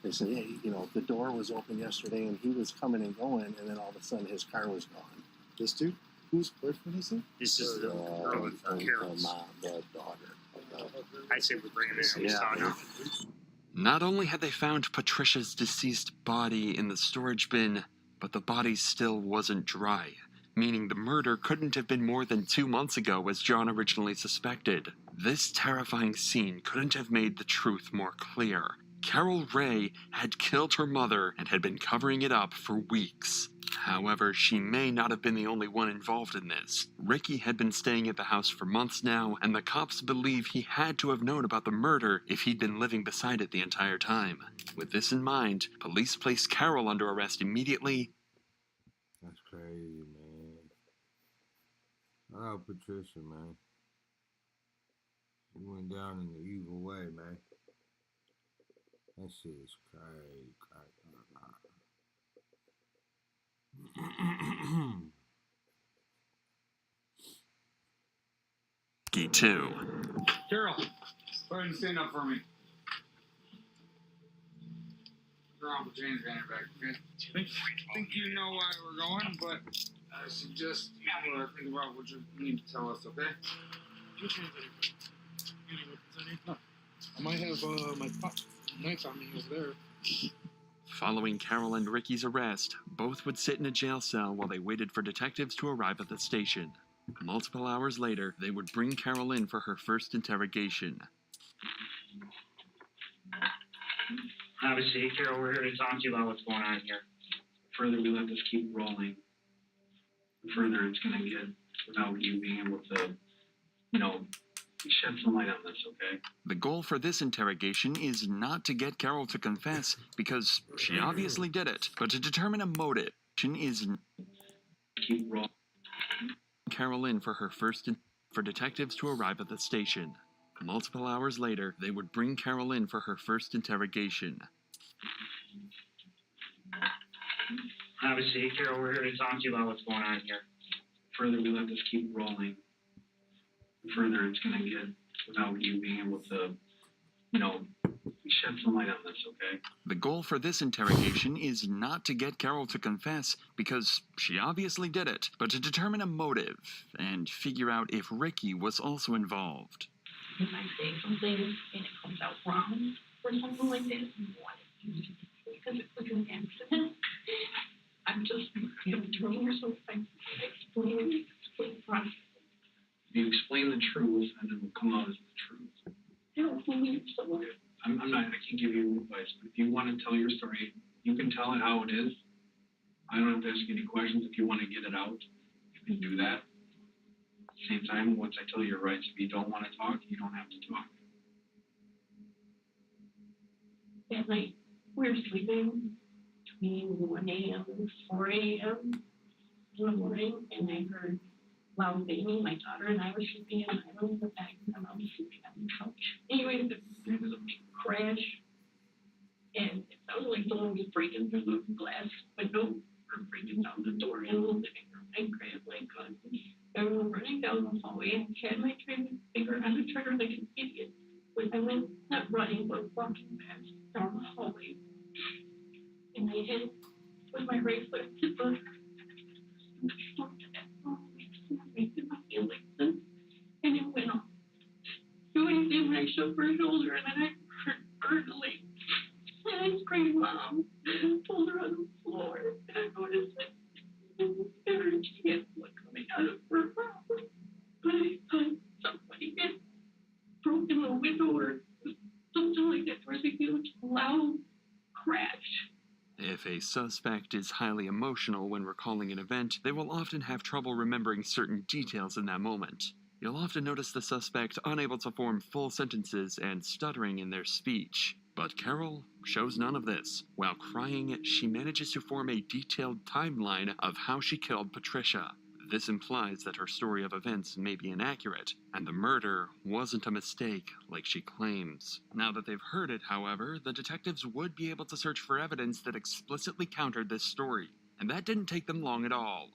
They said, hey, you know, the door was open yesterday, and he was coming and going, and then all of a sudden his car was gone. This dude? Whose boyfriend is it? This is the girl with Carol's. The daughter. I say we bring him in. Yeah. Not only had they found Patricia's deceased body in the storage bin, but the body still wasn't dry, meaning the murder couldn't have been more than 2 months ago as John originally suspected. This terrifying scene couldn't have made the truth more clear. Carol Ray had killed her mother and had been covering it up for weeks. However, she may not have been the only one involved in this. Ricky had been staying at the house for months now, and the cops believe he had to have known about the murder if he'd been living beside it the entire time. With this in mind, police placed Carol under arrest immediately. That's crazy, man. Oh, Patricia, man. She went down in the evil way, man. That shit is crazy. Ricky, too. Carol, go ahead and stand up for me. Your Uncle James got your back, okay? I think you know why we're going, but I suggest you think about what you need to tell us, okay? I might have my knife on me over there. Following Carol and Ricky's arrest, both would sit in a jail cell while they waited for detectives to arrive at the station. Multiple hours later, they would bring Carol in for her first interrogation. Obviously, Carol, we're here to talk to you about what's going on here. The further we let this keep rolling, the further it's going to get without you being able to, shed some light on this, okay? The goal for this interrogation is not to get Carol to confess, because she obviously did it, but to determine a motive. Is keep rolling. Carol in for her first for detectives to arrive at the station. Multiple hours later, they would bring Carol in for her first interrogation. Obviously, Carol, we're here to talk to you about what's going on here. The further we let this keep rolling, the further it's going to get without you being able to, shed some light on this, okay? The goal for this interrogation is not to get Carol to confess, because she obviously did it, but to determine a motive and figure out if Ricky was also involved. If I say something and it comes out wrong or something like that, because it was an accident, I'm doing her, so if I explain process. You explain the truth, and it will come out as the truth. I don't believe someone. I can't give you advice, but if you want to tell your story, you can tell it how it is. I don't have to ask you any questions. If you want to get it out, you can do that. At the same time, once I tell you your rights, if you don't want to talk, you don't have to talk. At night, we were sleeping between 1 a.m. and 4 a.m. in the morning, and I heard loud banging. My daughter and I were sleeping, and I was in the back, and my mom was sleeping on the couch. Anyway, there was a big crash, and it sounded like someone was breaking through the glass window or breaking down the door in the living room. I grabbed my gun, and we were running down the hallway, and had my finger on the trigger like an idiot. When I went, not running, but walking fast down the hallway, and I hit with my right foot to the and it went off. Doing it when I shook her shoulder, and then I heard gurgling. And I screamed, Mom, pulled her on the floor, and I noticed that she had blood coming out of her house by somebody had broken the window or something like that. There was a huge loud crash. If a suspect is highly emotional when recalling an event, they will often have trouble remembering certain details in that moment. You'll often notice the suspect unable to form full sentences and stuttering in their speech. But Carol shows none of this. While crying, she manages to form a detailed timeline of how she killed Patricia. This implies that her story of events may be inaccurate, and the murder wasn't a mistake like she claims. Now that they've heard it, however, the detectives would be able to search for evidence that explicitly countered this story, and that didn't take them long at all.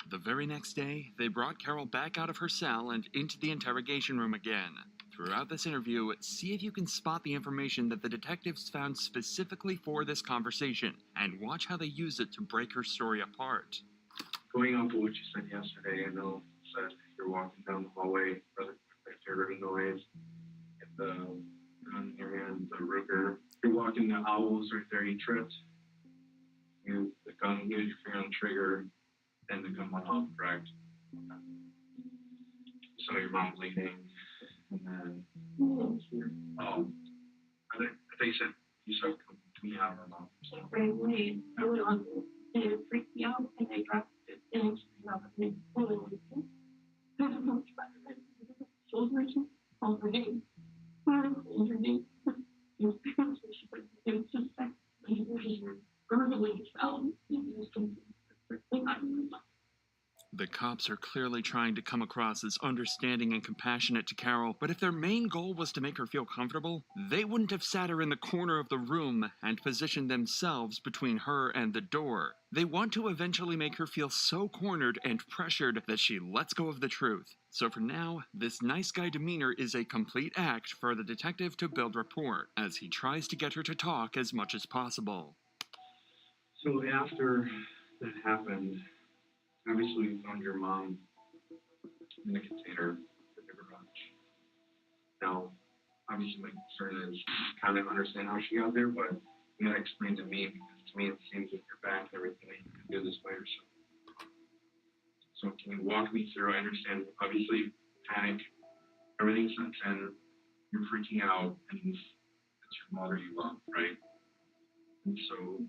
The very next day, they brought Carol back out of her cell and into the interrogation room again. Throughout this interview, see if you can spot the information that the detectives found specifically for this conversation, and watch how they use it to break her story apart. Going off of what you said yesterday, I know that you're walking down the hallway, brother, I heard a noise, and the gun in your hand, the Ruger. You're walking the owls right there, you tripped. The gun, you used your finger on the trigger, and the gun went off, correct? So your mom bleeding, and then, I thought you said, come to me out of her mouth. She ran away. I went on and it freaked me out, and I dropped it, and I just ran out and I pulled it. I don't know much about her. Shoulders, all her name. Her name. It was just like, it was just gurgling sound. It was completely not moving. The cops are clearly trying to come across as understanding and compassionate to Carol, but if their main goal was to make her feel comfortable, they wouldn't have sat her in the corner of the room and positioned themselves between her and the door. They want to eventually make her feel so cornered and pressured that she lets go of the truth. So for now, this nice guy demeanor is a complete act for the detective to build rapport, as he tries to get her to talk as much as possible. So after that happened, obviously we found your mom in the container in the garage. Now, obviously my concern is kind of understand how she got there, but you gotta explain to me, because to me it seems with your back and everything that you can do this by yourself. So can you walk me through? I understand, obviously, panic, everything's in, you're freaking out, and it's your mother you love, right? And so,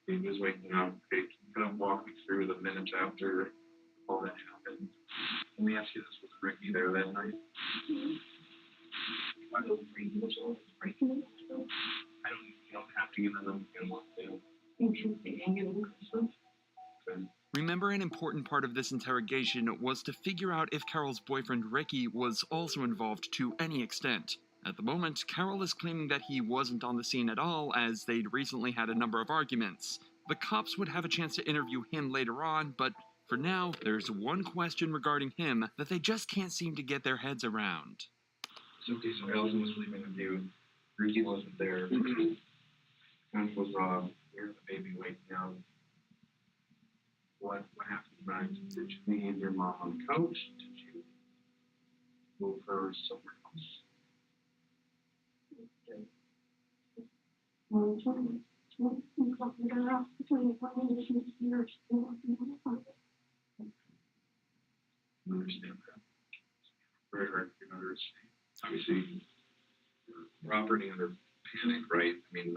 baby was waking up. Okay, can you kind of walk me through the minutes after all that happened? Let me ask you this, was Ricky there that night? I don't you don't have to get into them if you don't want to. Okay. Remember, an important part of this interrogation was to figure out if Carol's boyfriend Ricky was also involved to any extent. At the moment, Carol is claiming that he wasn't on the scene at all, as they'd recently had a number of arguments. The cops would have a chance to interview him later on, but for now, there's one question regarding him that they just can't seem to get their heads around. So, okay, so Allison was sleeping with you. Ricky wasn't there. Gun was off. Here's the baby waking up. What happened next? Did you leave your mom on the couch? Did you move her somewhere else? I understand that. Very hard to understand. Obviously, you're operating under panic, right? I mean,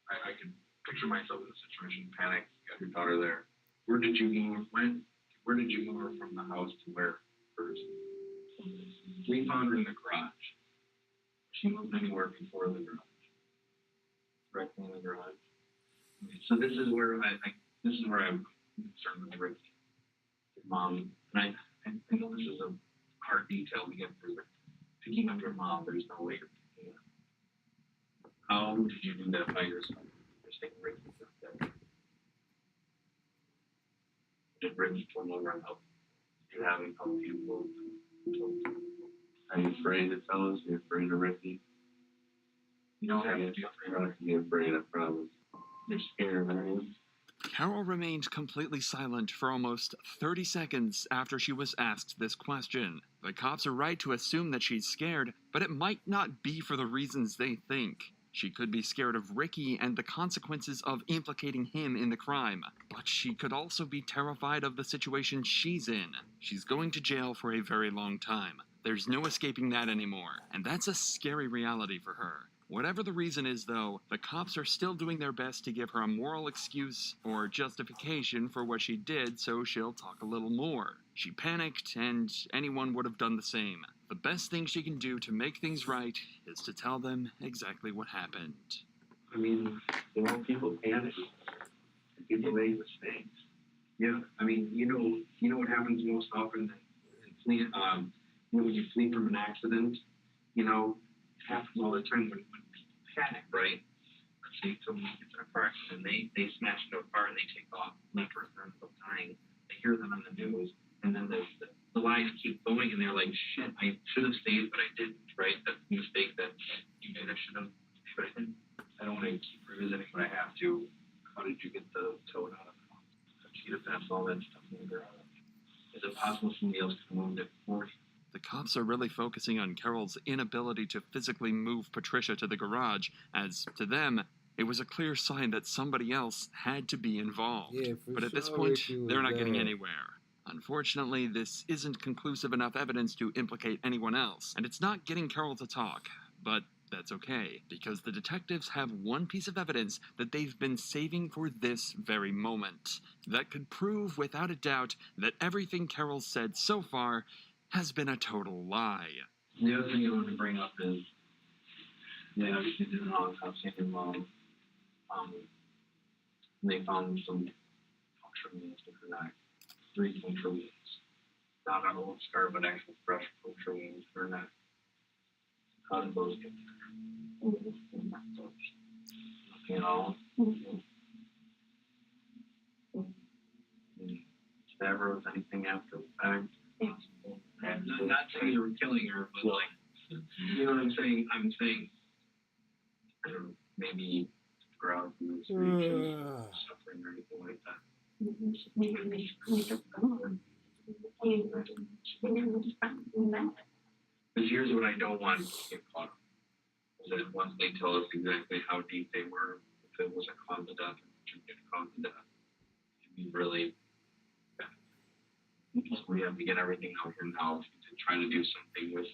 I can picture myself in a situation, panic, you got your daughter there. Where did you move her from the house to where first? We found her in the garage. She moved anywhere before the garage. Directly in the garage. Okay, so this is where I'm concerned with Ricky. Your mom, and I know this is a hard detail to get through, but picking up your mom, there's no way you're picking up. How did you do that by yourself? Just taking Ricky up there. Did Ricky come over and help? Did you have him help you move? Are you afraid of fellas? Are you afraid of Ricky? You don't have to be afraid, I promise. You're scared, are you? Carol remained completely silent for almost 30 seconds after she was asked this question. The cops are right to assume that she's scared, but it might not be for the reasons they think. She could be scared of Ricky and the consequences of implicating him in the crime, but she could also be terrified of the situation she's in. She's going to jail for a very long time. There's no escaping that anymore, and that's a scary reality for her. Whatever the reason is, though, the cops are still doing their best to give her a moral excuse or justification for what she did, so she'll talk a little more. She panicked, and anyone would have done the same. The best thing she can do to make things right is to tell them exactly what happened. I mean, people panic. People make mistakes. Yeah, I mean, you know what happens most often in flee, when you flee from an accident, it happens all the time when people panic, right? Let's say someone gets in a car accident, they smash into a car and they take off left or right, up dying. They hear them on the news, and then the lies keep going, and they're like, shit, I should have stayed, but I didn't, right? That's a mistake that you made. I should have, but I didn't. I don't want to keep revisiting, but I have to. How did you get the toad out of the cheetah fence, all that stuff in the garage? Is it possible somebody else could have moved it for you? The cops are really focusing on Carol's inability to physically move Patricia to the garage, as, to them, it was a clear sign that somebody else had to be involved. Yeah, but at this sure, point, Ricky was they're not getting there. anywhere. Unfortunately, this isn't conclusive enough evidence to implicate anyone else, and it's not getting Carol to talk. But that's okay, because the detectives have one piece of evidence that they've been saving for this very moment, that could prove without a doubt that everything Carol said so far has been a total lie. The other thing I want to bring up is they obviously did an autopsy on your mom. They found some puncture wounds in her neck, 3 puncture wounds. Not an old scar, but actual fresh puncture wounds in her neck. How did those get there? Nothing at all. Never was anything after the fact. Not saying you were killing her, but you know what I'm saying? I'm saying, I don't know, maybe growls and suffering or anything like that. Because here's what I don't want to get caught up. Is that once they tell us exactly how deep they were, if it was a cause of death, or should get a cause of death, it'd be really bad. We have to get everything out here now to try to do something with